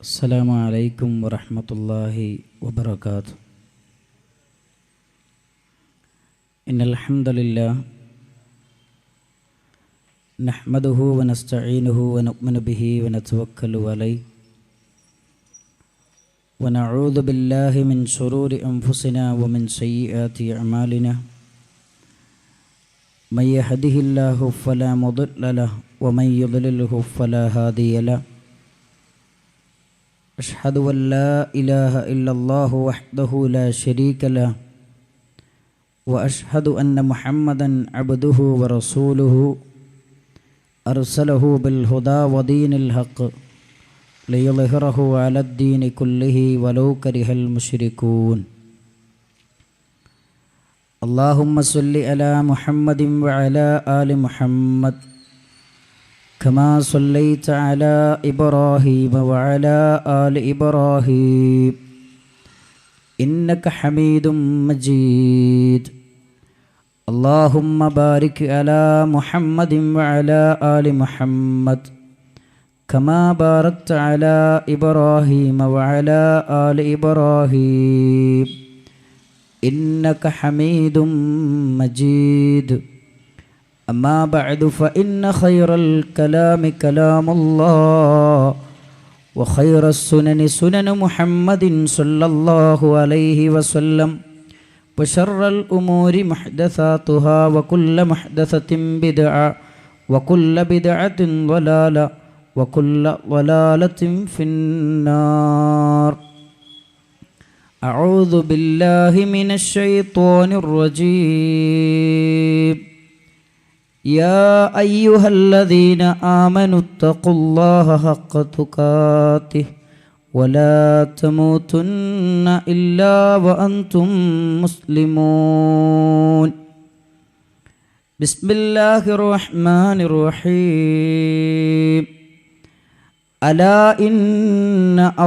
السلام عليكم ورحمة الله وبركاته. إن الحمد لله نحمده ونستعينه ونؤمن به ونتوكل عليه ونعوذ بالله من شرور أنفسنا ومن سيئات أعمالنا. من يهده الله فلا مضل له ومن يضلله فلا هادي له. أشهد أن لا إله إلا الله وحده لا شريك له وأشهد أن محمدا عبده ورسوله أرسله بالهدى ودين الحق ليظهره على الدين كله ولو كره المشركون. اللهم صل على محمد وعلى آل محمد كما صليت على إبراهيم وعلى آل إبراهيم إنك حميد مجيد. اللهم بارك على محمد وعلى آل محمد كما باركت على إبراهيم وعلى آل إبراهيم إنك حميد مجيد. أما بعد فإن خير الكلام كلام الله وخير السنن سنن محمد صلى الله عليه وسلم وشر الأمور محدثاتها وكل محدثة بدعة وكل بدعة ضلالة وكل ضلالة في النار. أعوذ بالله من الشيطان الرجيم. يا أيها الذين آمنوا اتقوا الله حق تقاته ولا تموتن إلا وأنتم مسلمون. بسم الله الرحمن الرحيم. ألا إن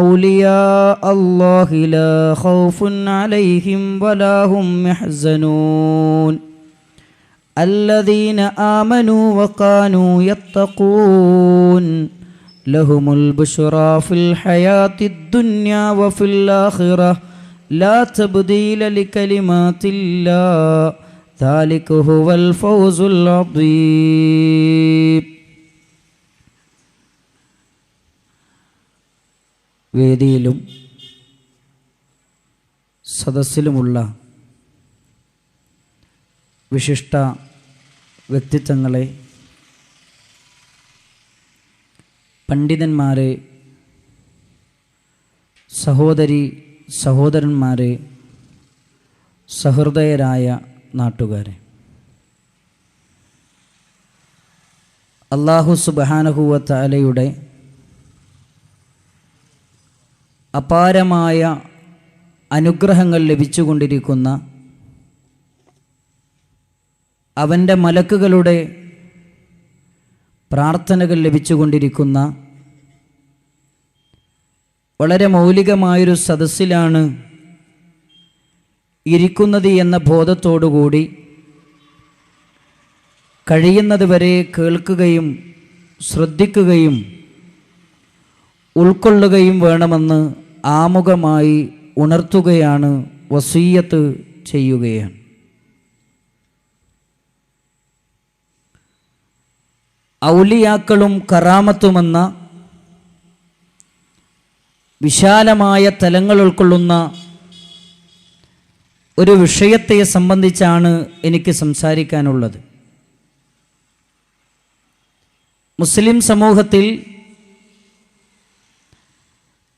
أولياء الله لا خوف عليهم ولا هم يحزنون الذين آمنوا وكانوا يتقون لهم البشرى في الحياة الدنيا وفي الآخرة لا تبديل لكلمات الله ذلك هو الفوز العظيم. വേദിയിലും സദസ്സിലുമുള്ള വിശിഷ്ട വ്യക്തിത്വങ്ങളെ, പണ്ഡിതന്മാരെ, സഹോദരി സഹോദരന്മാരെ, സഹൃദയരായ നാട്ടുകാരെ, അല്ലാഹു സുബ്ഹാനഹു വ തആലയുടെ അപാരമായ അനുഗ്രഹങ്ങൾ ലഭിച്ചുകൊണ്ടിരിക്കുന്ന, അവൻ്റെ മലക്കുകളുടെ പ്രാർത്ഥനകൾ ലഭിച്ചുകൊണ്ടിരിക്കുന്ന വളരെ മൗലികമായൊരു സദസ്സിലാണ് ഇരിക്കുന്നത് എന്ന ബോധത്തോടുകൂടി കഴിയുന്നത് വരെ കേൾക്കുകയും ശ്രദ്ധിക്കുകയും ഉൾക്കൊള്ളുകയും വേണമെന്ന് ആമുഖമായി ഉണർത്തുകയാണ്, വസിയ്യത്ത് ചെയ്യുകയാണ്. ഔലിയാക്കളും കറാമത്തുമെന്ന വിശാലമായ തലങ്ങൾ ഉൾക്കൊള്ളുന്ന ഒരു വിഷയത്തെ സംബന്ധിച്ചാണ് എനിക്ക് സംസാരിക്കാനുള്ളത്. മുസ്ലിം സമൂഹത്തിൽ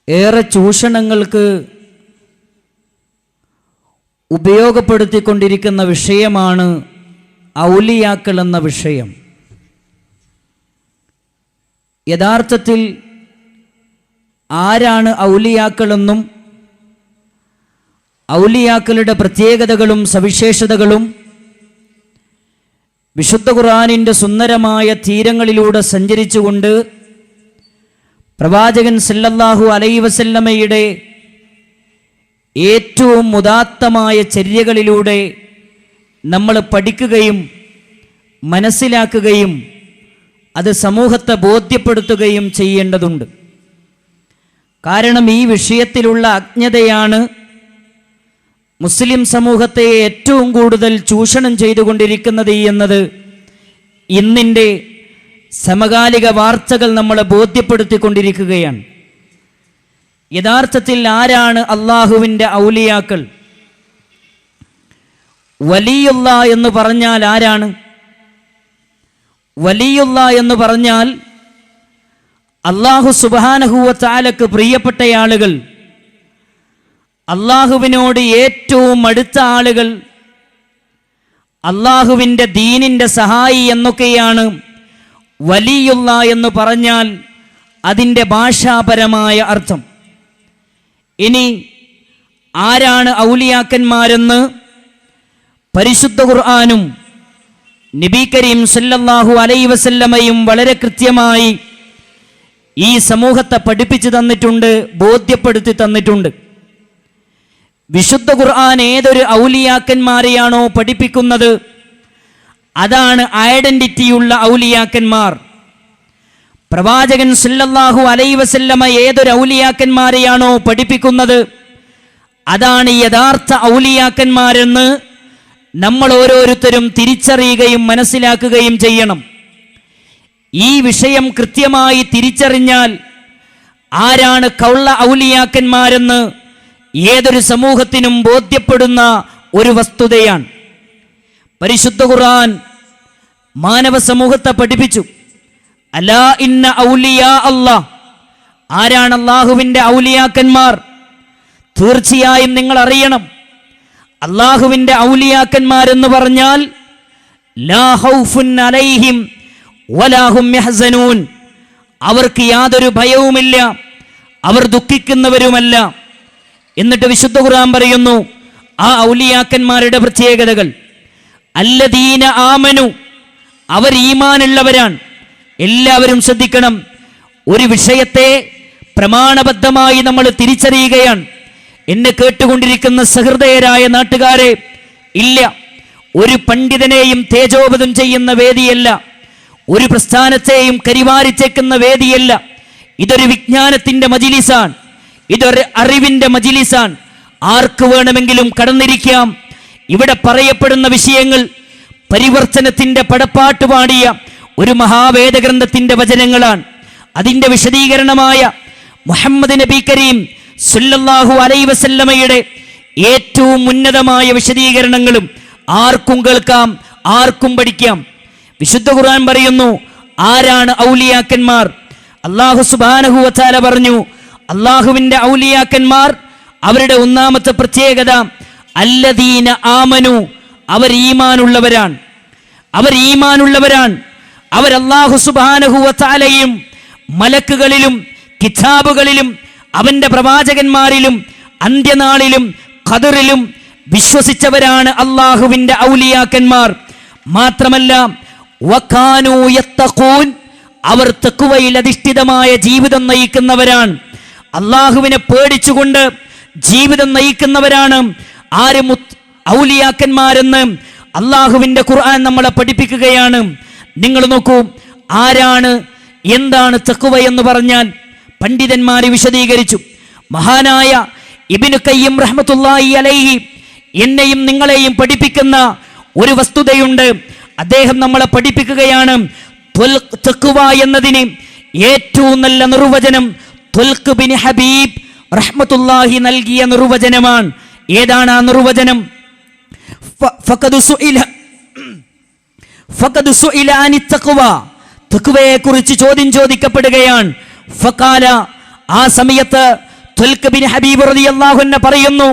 ഏറെ ചൂഷണങ്ങൾക്ക് ഉപയോഗപ്പെടുത്തിക്കൊണ്ടിരിക്കുന്ന വിഷയമാണ് ഔലിയാക്കൾ എന്ന വിഷയം. യഥാർത്ഥത്തിൽ ആരാണ് ഔലിയാക്കളെന്നും ഔലിയാക്കളുടെ പ്രത്യേകതകളും സവിശേഷതകളും വിശുദ്ധ ഖുർആനിൻ്റെ സുന്ദരമായ തീരങ്ങളിലൂടെ സഞ്ചരിച്ചുകൊണ്ട് പ്രവാചകൻ സല്ലല്ലാഹു അലൈഹി വസല്ലമയുടെ ഏറ്റവും ഉദാത്തമായ ചര്യകളിലൂടെ നമ്മൾ പഠിക്കുകയും മനസ്സിലാക്കുകയും അത് സമൂഹത്തെ ബോധ്യപ്പെടുത്തുകയും ചെയ്യേണ്ടതുണ്ട്. കാരണം ഈ വിഷയത്തിലുള്ള അജ്ഞതയാണ് മുസ്ലിം സമൂഹത്തെ ഏറ്റവും കൂടുതൽ ചൂഷണം ചെയ്തുകൊണ്ടിരിക്കുന്നത് എന്നത് ഇന്നിൻ്റെ സമകാലിക വാർത്തകൾ നമ്മളെ ബോധ്യപ്പെടുത്തിക്കൊണ്ടിരിക്കുകയാണ്. യഥാർത്ഥത്തിൽ ആരാണ് അള്ളാഹുവിൻ്റെ ഔലിയാക്കൾ? വലിയുള്ള എന്ന് പറഞ്ഞാൽ ആരാണ്? വലിയുള്ള എന്ന് പറഞ്ഞാൽ അള്ളാഹു സുബ്ഹാനഹു വ തആലക്ക് പ്രിയപ്പെട്ട ആളുകൾ, അള്ളാഹുവിനോട് ഏറ്റവും അടുത്ത ആളുകൾ, അള്ളാഹുവിൻ്റെ ദീനിൻ്റെ സഹായി എന്നൊക്കെയാണ് വലിയുള്ള എന്ന് പറഞ്ഞാൽ അതിൻ്റെ ഭാഷാപരമായ അർത്ഥം. ഇനി ആരാണ് ഔലിയാക്കന്മാരെന്ന് പരിശുദ്ധ ഖുർആനും നബി കരീം സല്ലല്ലാഹു അലൈഹി വസല്ലമയും വളരെ കൃത്യമായി ഈ സമൂഹത്തെ പഠിപ്പിച്ചു തന്നിട്ടുണ്ട്, ബോധ്യപ്പെടുത്തി തന്നിട്ടുണ്ട്. വിശുദ്ധ ഖുർആൻ ഏതൊരു ഔലിയാക്കന്മാരെയാണോ പഠിപ്പിക്കുന്നത് അതാണ് ഐഡന്റിറ്റിയുള്ള ഔലിയാക്കന്മാർ. പ്രവാചകൻ സല്ലല്ലാഹു അലൈഹി വസല്ലമ ഏതൊരു ഔലിയാക്കന്മാരെയാണോ പഠിപ്പിക്കുന്നത് അതാണ് യഥാർത്ഥ ഔലിയാക്കന്മാരെന്ന് നമ്മൾ ഓരോരുത്തരും തിരിച്ചറിയുകയും മനസ്സിലാക്കുകയും ചെയ്യണം. ഈ വിഷയം കൃത്യമായി തിരിച്ചറിഞ്ഞാൽ ആരാണ് കള്ള ഔലിയാക്കന്മാരെന്ന് ഏതൊരു സമൂഹത്തിനും ബോധ്യപ്പെടുന്ന ഒരു വസ്തുതയാണ്. പരിശുദ്ധ ഖുർആൻ മാനവ സമൂഹത്തെ പഠിപ്പിച്ചു, അലാ ഇന്ന ഔലിയാ അല്ലാഹ്, ആരാണ് അള്ളാഹുവിൻ്റെ ഔലിയാക്കന്മാർ? തീർച്ചയായും നിങ്ങൾ അറിയണം, അള്ളാഹുവിൻ്റെ ഔലിയാക്കന്മാരെന്ന് പറഞ്ഞാൽ ലാ ഖൗഫുൻ അലൈഹിം വലാ ഹും യഹ്സനൂൻ, അവർക്ക് യാതൊരു ഭയവുമില്ല, അവർ ദുഃഖിക്കുന്നവരുമല്ല. എന്നിട്ട് വിശുദ്ധ ഖുർആൻ പറയുന്നു ആ ഔലിയാക്കന്മാരുടെ പ്രത്യേകതകൾ. അല്ലദീന ആമനു, അവർ ഈമാനുള്ളവരാണ്. എല്ലാവരും ശ്രദ്ധിക്കണം, ഒരു വിഷയത്തെ പ്രമാണബദ്ധമായി നമ്മൾ തിരിച്ചറിയുകയാണ്. എന്നെ കേട്ടുകൊണ്ടിരിക്കുന്ന സഹൃദയരായ നാട്ടുകാരെ, ഇല്ല, ഒരു പണ്ഡിതനെയും തേജോവധം ചെയ്യുന്ന വേദിയല്ല, ഒരു പ്രസ്ഥാനത്തെയും കരിവാരിച്ചേക്കുന്ന വേദിയല്ല. ഇതൊരു വിജ്ഞാനത്തിന്റെ മജ്‌ലിസാണ്, ഇതൊരു അറിവിന്റെ മജ്‌ലിസാണ്. ആർക്ക് വേണമെങ്കിലും കടന്നിരിക്കാം. ഇവിടെ പറയപ്പെടുന്ന വിഷയങ്ങൾ പരിവർത്തനത്തിന്റെ പടപ്പാട്ട് പാടിയ ഒരു മഹാവേദഗ്രന്ഥത്തിന്റെ വചനങ്ങളാണ്. അതിന്റെ വിശദീകരണമായ മുഹമ്മദ് നബി കരീം സല്ലല്ലാഹു അലൈഹി വസല്ലമയുടെ ഏറ്റവും ഉന്നതമായ വിശദീകരണങ്ങളും ആർക്കും കേൾക്കാം, ആർക്കും പഠിക്കാം. വിശുദ്ധ ഖുർആൻ പറയുന്നു ആരാണ് ഔലിയാക്കന്മാർ? അല്ലാഹു സുബ്ഹാനഹു വ തആല പറഞ്ഞു, അള്ളാഹുവിൻ്റെ ഔലിയാക്കന്മാർ അവരുടെ ഒന്നാമത്തെ പ്രത്യേകത അല്ലദീന ആമനു, അവർ ഈമാനുള്ളവരാണ്. അവർ ഈമാനുള്ളവരാണ്. അവർ അല്ലാഹു സുബ്ഹാനഹു വ തആലയും മലക്കുകളിലും കിതാബുകളിലും അവന്റെ പ്രവാചകന്മാരിലും അന്ത്യനാളിലും ഖദറിലും വിശ്വസിച്ചവരാണ് അള്ളാഹുവിൻ്റെ ഔലിയാക്കന്മാർ. മാത്രമല്ല വകാനൂ യത്തഖൂൻ, അവർ തഖ്വയിൽ അധിഷ്ഠിതമായ ജീവിതം നയിക്കുന്നവരാണ്. അള്ളാഹുവിനെ പേടിച്ചുകൊണ്ട് ജീവിതം നയിക്കുന്നവരാണ് ആരും ഔലിയാക്കന്മാരെന്ന് അള്ളാഹുവിൻ്റെ ഖുർആൻ നമ്മളെ പഠിപ്പിക്കുകയാണ്. നിങ്ങൾ നോക്കൂ, ആരാണ്, എന്താണ് തഖ്വ എന്ന് പറഞ്ഞാൽ പണ്ഡിതന്മാരെ വിശദീകരിച്ചു. മഹാനായ ഇബ്നു ഖയ്യിം റഹ്മത്തുള്ളാഹി അലൈഹി എന്നെയും നിങ്ങളെയും പഠിപ്പിക്കുന്ന ഒരു വസ്തുതയുണ്ട്. അദ്ദേഹം നമ്മളെ പഠിപ്പിക്കുകയാണ് തഖ്വ എന്നതിന് ഏറ്റവും നല്ല നിർവചനം തുൽഖ് ബിൻ ഹബീബ് റഹ്മത്തുള്ളാഹി നൽകിയ നിർവചനമാണ്. ഏതാണ് ആ നിർവചനം? ഫഖദ് സുഇല അനി തഖ്വ, തഖ്വയെ കുറിച്ച് ചോദ്യം ചോദിക്കപ്പെടുകയാണ്. ഫഖാല, ആ സമയത്ത് തുൽഖ് ബിൻ ഹബീബ് റളിയല്ലാഹു അൻഹു പറയുന്നു,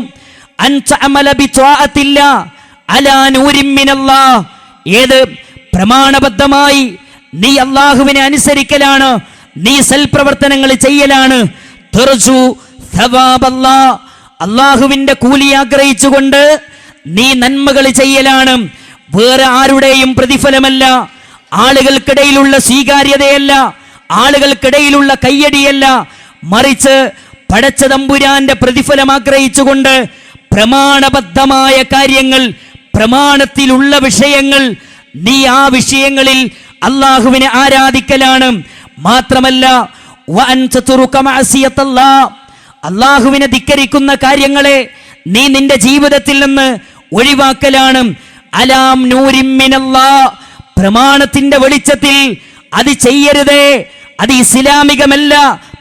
അൻ തഅമല ബിത്വാഅത്തില്ലാ അലാ നൂരിൻ മിനല്ലാഹ്, ഏത് പ്രമാണബദ്ധമായി നീ അല്ലാഹുവിനെ അനുസരിക്കലാണ്, നീ സൽപ്രവർത്തനങ്ങൾ ചെയ്യലാണ്. തർജു സവാബല്ലാഹ്, അല്ലാഹുവിൻ്റെ കൂലി ആഗ്രഹിച്ചുകൊണ്ട് നീ നന്മകൾ ചെയ്യലാണ്. വേറെ ആരുടെയും പ്രതിഫലമല്ല, ആളുകൾക്കിടയിലുള്ള സ്വീകാര്യതയല്ല, ആളുകൾക്കിടയിലുള്ള കയ്യടിയല്ല, മറിച്ച് പടച്ച തമ്പുരാന്റെ പ്രതിഫലം ആഗ്രഹിച്ചുകൊണ്ട് പ്രമാണബദ്ധമായ കാര്യങ്ങൾ, പ്രമാണത്തിലുള്ള വിഷയങ്ങൾ, നീ ആ വിഷയങ്ങളിൽ അല്ലാഹുവിനെ ആരാധിക്കലാണ്. മാത്രമല്ല അള്ളാഹുവിനെ ധിക്കരിക്കുന്ന കാര്യങ്ങളെ നീ നിന്റെ ജീവിതത്തിൽ നിന്ന് ഒഴിവാക്കലാണ്. അലാം നൂരിൻ മിനല്ലാഹ്, പ്രമാണത്തിന്റെ വെളിച്ചത്തിൽ അത് ചെയ്യരുതേ, അത് ഇസ്ലാമികമല്ല,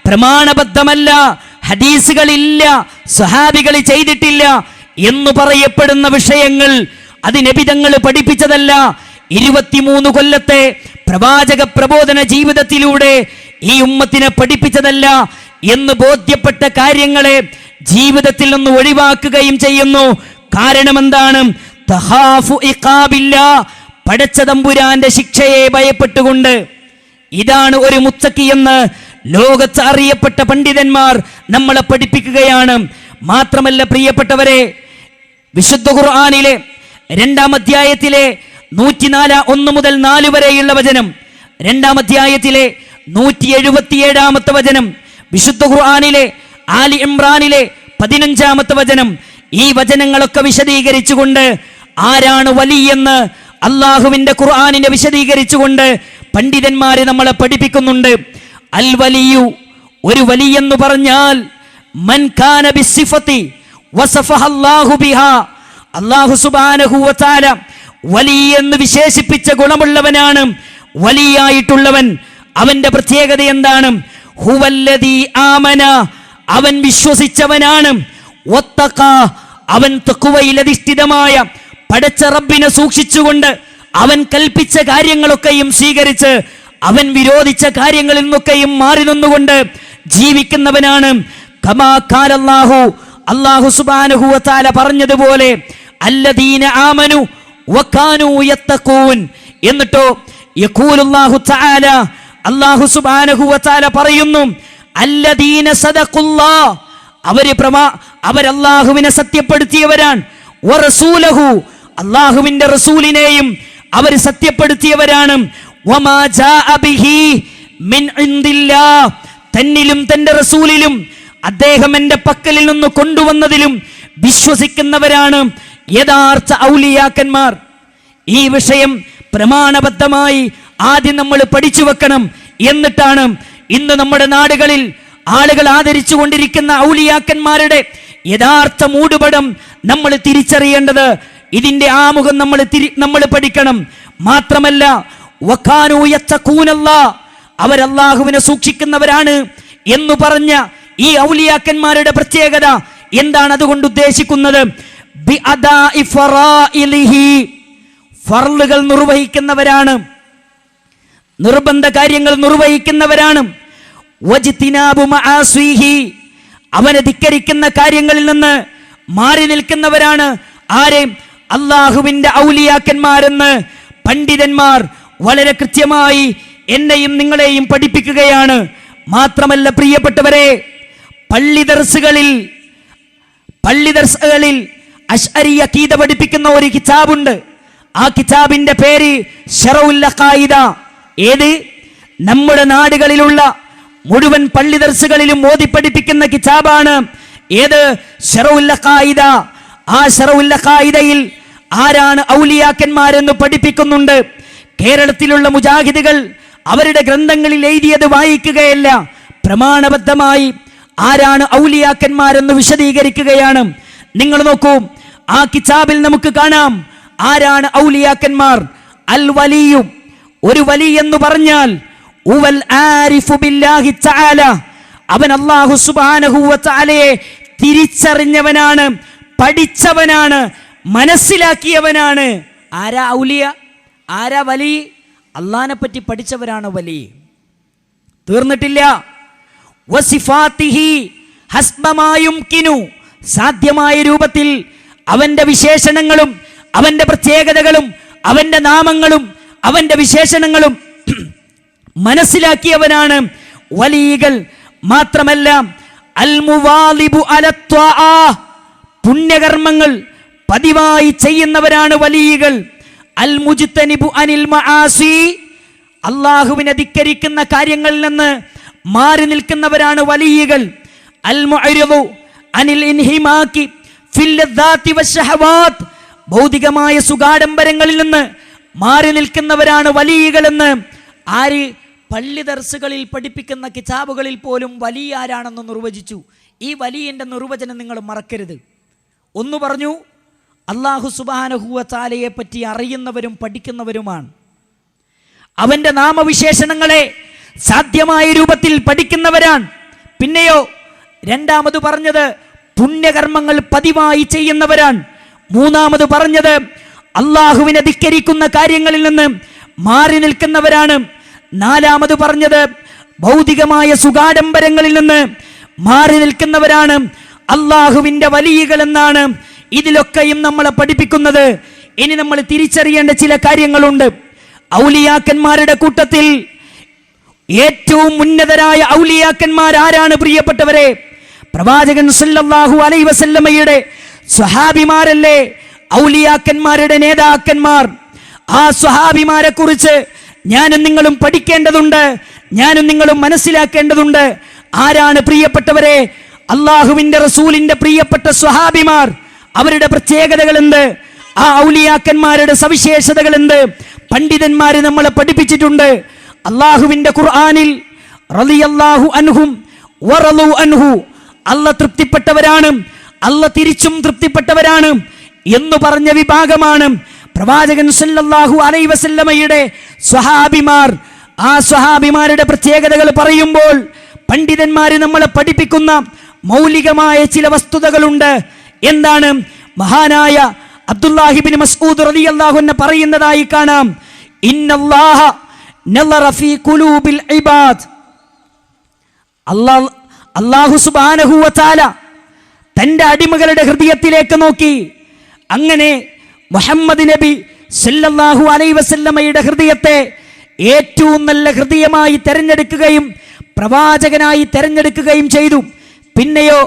പ്രമാണബദ്ധമല്ല, ഹദീസുകളില്ല, സ്വഹാബികൾ ചെയ്തിട്ടില്ല എന്ന് പറയപ്പെടുന്ന വിഷയങ്ങൾ അത് നബി തങ്ങൾ പഠിപ്പിച്ചതല്ല. 23 കൊല്ലത്തെ പ്രവാചക പ്രബോധന ജീവിതത്തിലൂടെ ഈ ഉമ്മത്തിനെ പഠിപ്പിച്ചതല്ല എന്ന് ബോധ്യപ്പെട്ട കാര്യങ്ങളെ ജീവിതത്തിൽ നിന്ന് ഒഴിവാക്കുകയും ചെയ്യുന്നു. കാരണം എന്താണ്? തഖാഫു ഇഖാബില്ലാ, പടച്ച തമ്പുരാന്റെ ശിക്ഷയെ ഭയപ്പെട്ടുകൊണ്ട്. ഇതാണ് ഒരു മുത്തഖി എന്ന് ലോകത്ത് അറിയപ്പെട്ട പണ്ഡിതന്മാർ നമ്മളെ പഠിപ്പിക്കുകയാണ്. മാത്രമല്ല പ്രിയപ്പെട്ടവരെ, വിശുദ്ധ ഖുർആനിലെ 2-ാം അധ്യായത്തിലെ 104 മുതൽ 4 വരെയുള്ള വചനം, 2-ാം അധ്യായത്തിലെ 177-ാമത്തെ വചനം, വിശുദ്ധ ഖുർആനിലെ ആലി ഇമ്രാനിലെ 15-ാമത്തെ വചനം, ഈ വചനങ്ങളൊക്കെ വിശദീകരിച്ചുകൊണ്ട് ആരാണ് വലിയെന്ന് അള്ളാഹുവിന്റെ ഖുർആനിനെ വിശദീകരിച്ചുകൊണ്ട് പണ്ഡിതന്മാരെ നമ്മളെ പഠിപ്പിക്കുന്നുണ്ട്. അൽ വലിയു, ഒരു വലിയെന്ന് പറഞ്ഞാൽ മൻ കാന ബിസ്സിഫതി വസഫഹ അല്ലാഹു ബിഹാ, അല്ലാഹു സുബ്ഹാനഹു വ തആല വലിയെന്ന് വിശേഷിപ്പിച്ച ഗുണമുള്ളവനാണ് വലിയായിട്ടുള്ളവൻ. അവന്റെ പ്രത്യേകത എന്താണ്? ഹുവല്ലദീ ആമന, അവൻ വിശ്വസിച്ചവനാണ്. വത്തഖ, അവൻ തഖ്വയിൽ അധിഷ്ഠിതമായ പടച്ച റബ്ബിനെ സൂക്ഷിച്ചുകൊണ്ട് അവൻ കൽപ്പിച്ച കാര്യങ്ങളൊക്കെയും സ്വീകരിച്ച് അവൻ വിരോധിച്ച കാര്യങ്ങളിൽ നിന്നൊക്കെയും മാറി നിന്നുകൊണ്ട് ജീവിക്കുന്നവനാണ്. കമാ ഖാല അല്ലാഹു, അല്ലാഹു സുബ്ഹാനഹു വ തആല പറഞ്ഞതുപോലെ അല്ലദീന ആമനു വകാനൂ യത്തഖൂൻ. എന്നിട്ടോ യഖൂലുല്ലാഹു തആല, അല്ലാഹു സുബ്ഹാനഹു വ തആല പറയുന്നു അല്ലദീന സദഖുല്ലാഹ്, അവരല്ലാഹുവിനെ സത്യപ്പെടുത്തിയവരാണ്. വറസൂലഹു, അല്ലാഹുവിന്റെ റസൂലിനെയും അവർ സത്യപ്പെടുത്തിയവരാണ്. വമാ ജാഅ ബിഹി മിൻ ഇൻദില്ലാഹ്, തന്നിലും തന്റെ റസൂലിലും അദ്ദേഹം എൻ്റെ പക്കലിൽ നിന്ന് കൊണ്ടുവന്നതിലും വിശ്വസിക്കുന്നവരാണ് യഥാർത്ഥ ഔലിയാക്കന്മാർ. ഈ വിഷയം പ്രമാണബദ്ധമായി ആദ്യം നമ്മൾ പഠിച്ചു വെക്കണം. എന്നിട്ടാണ് ഇന്ന് നമ്മുടെ നാടുകളിൽ ആളുകൾ ആദരിച്ചു കൊണ്ടിരിക്കുന്ന ഔലിയാക്കന്മാരുടെ യഥാർത്ഥ മൂടുപടം നമ്മൾ തിരിച്ചറിയേണ്ടത്. ഇതിന്റെ ആമുഖം നമ്മൾ പഠിക്കണം. മാത്രമല്ല വകാനൂ യത്തഖൂനല്ലാഹ്, അവരല്ലാഹുവിനെ സൂക്ഷിക്കുന്നവരാണ് എന്ന് പറഞ്ഞ ഈ ഔലിയാക്കന്മാരുടെ പ്രത്യേകത എന്താണ്? അതുകൊണ്ട് ഉദ്ദേശിക്കുന്നത് ബിഅദാഇ ഫറാഇലിഹി, ഫർളുകൾ നിർവഹിക്കുന്നവരാണ്, നിർബന്ധ കാര്യങ്ങൾ നിർവഹിക്കുന്നവരാണ്. വജ്തിനാബു മആസിഹി, അവനെ ധിക്കരിക്കുന്ന കാര്യങ്ങളിൽ നിന്ന് മാറി നിൽക്കുന്നവരാണ്. ആരെ? അള്ളാഹുവിന്റെ ഔലിയാക്കന്മാരെന്ന് പണ്ഡിതന്മാർ വളരെ കൃത്യമായി എന്നെയും നിങ്ങളെയും പഠിപ്പിക്കുകയാണ്. മാത്രമല്ല പ്രിയപ്പെട്ടവരെ, പള്ളി ദർസുകളിൽ അശ്അരി അഖീദ പഠിപ്പിക്കുന്ന ഒരു കിതാബുണ്ട്. ആ കിതാബിന്റെ പേര് ശറഉൽ അഖായിദ. ഏത്? നമ്മുടെ നാടുകളിലുള്ള മുഴുവൻ പള്ളി ദർസുകളിലും ഓതി പഠിപ്പിക്കുന്ന കിതാബാണ്. ഏത്? ശറഉൽ അഖായിദ. ആ ശറഉൽ അഖായിദയിൽ ആരാണ് ഔലിയാക്കന്മാരെന്ന് പഠിപ്പിക്കുന്നുണ്ട്. കേരളത്തിലുള്ള മുജാഹിദുകൾ അവരുടെ ഗ്രന്ഥങ്ങളിൽ എഴുതിയത് വായിക്കുകയല്ല, പ്രമാണബദ്ധമായി ആരാണ് ഔലിയാക്കന്മാരെന്ന് വിശദീകരിക്കുകയാണ്. നിങ്ങൾ നോക്കൂ, ആ കിതാബിൽ നമുക്ക് കാണാം ആരാണ് ഔലിയാക്കന്മാർ. അൽ വലിയു, ഒരു വലി എന്ന് പറഞ്ഞാൽ ഉവൽ ആരിഫു ബില്ലാഹി തആല, അവൻ അല്ലാഹു സുബ്ഹാനഹു വ തആലയെ തിരിച്ചറിഞ്ഞവനാണ്, പഠിച്ചവനാണ്, മനസ്സിലാക്കിയവനാണ്. ആരാ ഔലിയ? ആരാ വലി? അള്ളാഹിനെ പറ്റി പഠിച്ചവരാണ് വലി. തീർന്നിട്ടില്ല. വസിഫാത്തിഹി ഹസ്ബമാ യുംകിനു, സാധ്യമായ രൂപത്തിൽ അവന്റെ വിശേഷണങ്ങളും അവന്റെ പ്രത്യേകതകളും അവന്റെ നാമങ്ങളും അവന്റെ വിശേഷണങ്ങളും മനസ്സിലാക്കിയവനാണ് വലികൾ. മാത്രമല്ല അൽ മുവാലിബു അലത്വാആ, പുണ്യകർമ്മങ്ങൾ പതിവായി ചെയ്യുന്നവരാണ് വലികൾ. അൽ മുജ്തനിബു അനിൽ മആസി, അല്ലാഹുവിനെ ധിക്കരിക്കുന്ന കാര്യങ്ങളിൽ നിന്ന് മാറി നിൽക്കുന്നവരാണ് വലികൾ. അൽ മുഅരിദു അനിൽ ഇൻഹിമാക്കി ഫിൽ ലദ്ദാത്തി വശഹവാത്ത്, ഭൗതികമായ സുഖാഡംബരങ്ങളിൽ നിന്ന് മാറി നിൽക്കുന്നവരാണ് വലികൾ എന്ന് ആര്? പള്ളി ദർസുകളിൽ പഠിപ്പിക്കുന്ന കിതാബുകളിൽ പോലും വലിയ ആരാണെന്ന് നിർവചിച്ചു. ഈ വലിയൻ്റെ നിർവചനം നിങ്ങൾ മറക്കരുത്. ഒന്ന് പറഞ്ഞു, അല്ലാഹു സുബ്ഹാനഹു വ തആലയെ പറ്റി അറിയുന്നവരും പഠിക്കുന്നവരുമാണ്. അവൻ്റെ നാമവിശേഷണങ്ങളെ സാധ്യമായ രൂപത്തിൽ പഠിക്കുന്നവരാണ്. പിന്നെയോ രണ്ടാമത് പറഞ്ഞത് പുണ്യകർമ്മങ്ങൾ പതിവായി ചെയ്യുന്നവരാണ്. മൂന്നാമത് പറഞ്ഞത് അള്ളാഹുവിനെ ധിക്കരിക്കുന്ന കാര്യങ്ങളിൽ നിന്ന് മാറി നിൽക്കുന്നവരാണ്. നാലാമത് പറഞ്ഞത് ഭൗതികമായ സുഖാഡംബരങ്ങളിൽ നിന്ന് മാറി നിൽക്കുന്നവരാണ് അള്ളാഹുവിൻ്റെ വലിയകൾ എന്നാണ് ഇതിലൊക്കെയും നമ്മളെ പഠിപ്പിക്കുന്നത്. ഇനി നമ്മൾ തിരിച്ചറിയേണ്ട ചില കാര്യങ്ങളുണ്ട്. ഔലിയാക്കന്മാരുടെ കൂട്ടത്തിൽ ഏറ്റവും ഉന്നതരായ ഔലിയാക്കന്മാർ ആരാണ് പ്രിയപ്പെട്ടവരെ? പ്രവാചകൻ സല്ലല്ലാഹു അലൈഹി വസല്ലമയുടെ സ്വഹാബിമാരല്ലേ ഔലിയാക്കന്മാരുടെ നേതാക്കന്മാർ. ആ സ്വഹാബിമാരെ കുറിച്ച് ഞാനും നിങ്ങളും പഠിക്കേണ്ടതുണ്ട്, ഞാനും നിങ്ങളും മനസ്സിലാക്കേണ്ടതുണ്ട്. ആരാണ് പ്രിയപ്പെട്ടവരെ അള്ളാഹുവിൻ്റെ റസൂലിൻ്റെ പ്രിയപ്പെട്ട സ്വഹാബിമാർ? അവരുടെ പ്രത്യേകതകൾ എന്ത്? ആ ഔലിയാക്കന്മാരുടെ സവിശേഷതകൾ എന്ത്? പണ്ഡിതന്മാര് നമ്മളെ പഠിപ്പിച്ചിട്ടുണ്ട്. അള്ളാഹുവിൻ്റെ ഖുർആനിൽ റളിയല്ലാഹു അൻഹും വറളു അൻഹു, അല്ലാഹ് തൃപ്തിപ്പെട്ടവരാണ്, അല്ലാഹ് തിരിച്ചും തൃപ്തിപ്പെട്ടവരാണ് എന്ന് പറഞ്ഞ വിഭാഗമാണ് പ്രവാചകൻ സല്ലല്ലാഹു അലൈഹി വസല്ലമയുടെ സ്വഹാബിമാർ. ആ സ്വഹാബിമാരുടെ പ്രത്യേകതകൾ പറയുമ്പോൾ പണ്ഡിതന്മാര് നമ്മളെ പഠിപ്പിക്കുന്ന മൗലികമായ ചില വസ്തുതകളുണ്ട്. എന്താണ്? മഹാനായ അബ്ദുല്ലാഹി ഇബ്നു മസ്ഊദ് റളിയല്ലാഹു അൻഹു പറയുന്നതായി കാണാം, ഇന്നല്ലാഹ നളറ ഫീ ഖുലൂബിൽ ഇബാദ്. അല്ലാഹു സുബ്ഹാനഹു വ തആല തൻ്റെ അടിമകളുടെ ഹൃദയത്തിലേക്ക് നോക്കി. അങ്ങനെ മുഹമ്മദ് നബി സല്ലല്ലാഹു അലൈഹി വസല്ലമയുടെ ഹൃദയത്തെ ഏറ്റവും നല്ല ഹൃദയമായി തെരഞ്ഞെടുക്കുകയും പ്രവാചകനായി തെരഞ്ഞെടുക്കുകയും ചെയ്തു. പിന്നെയോ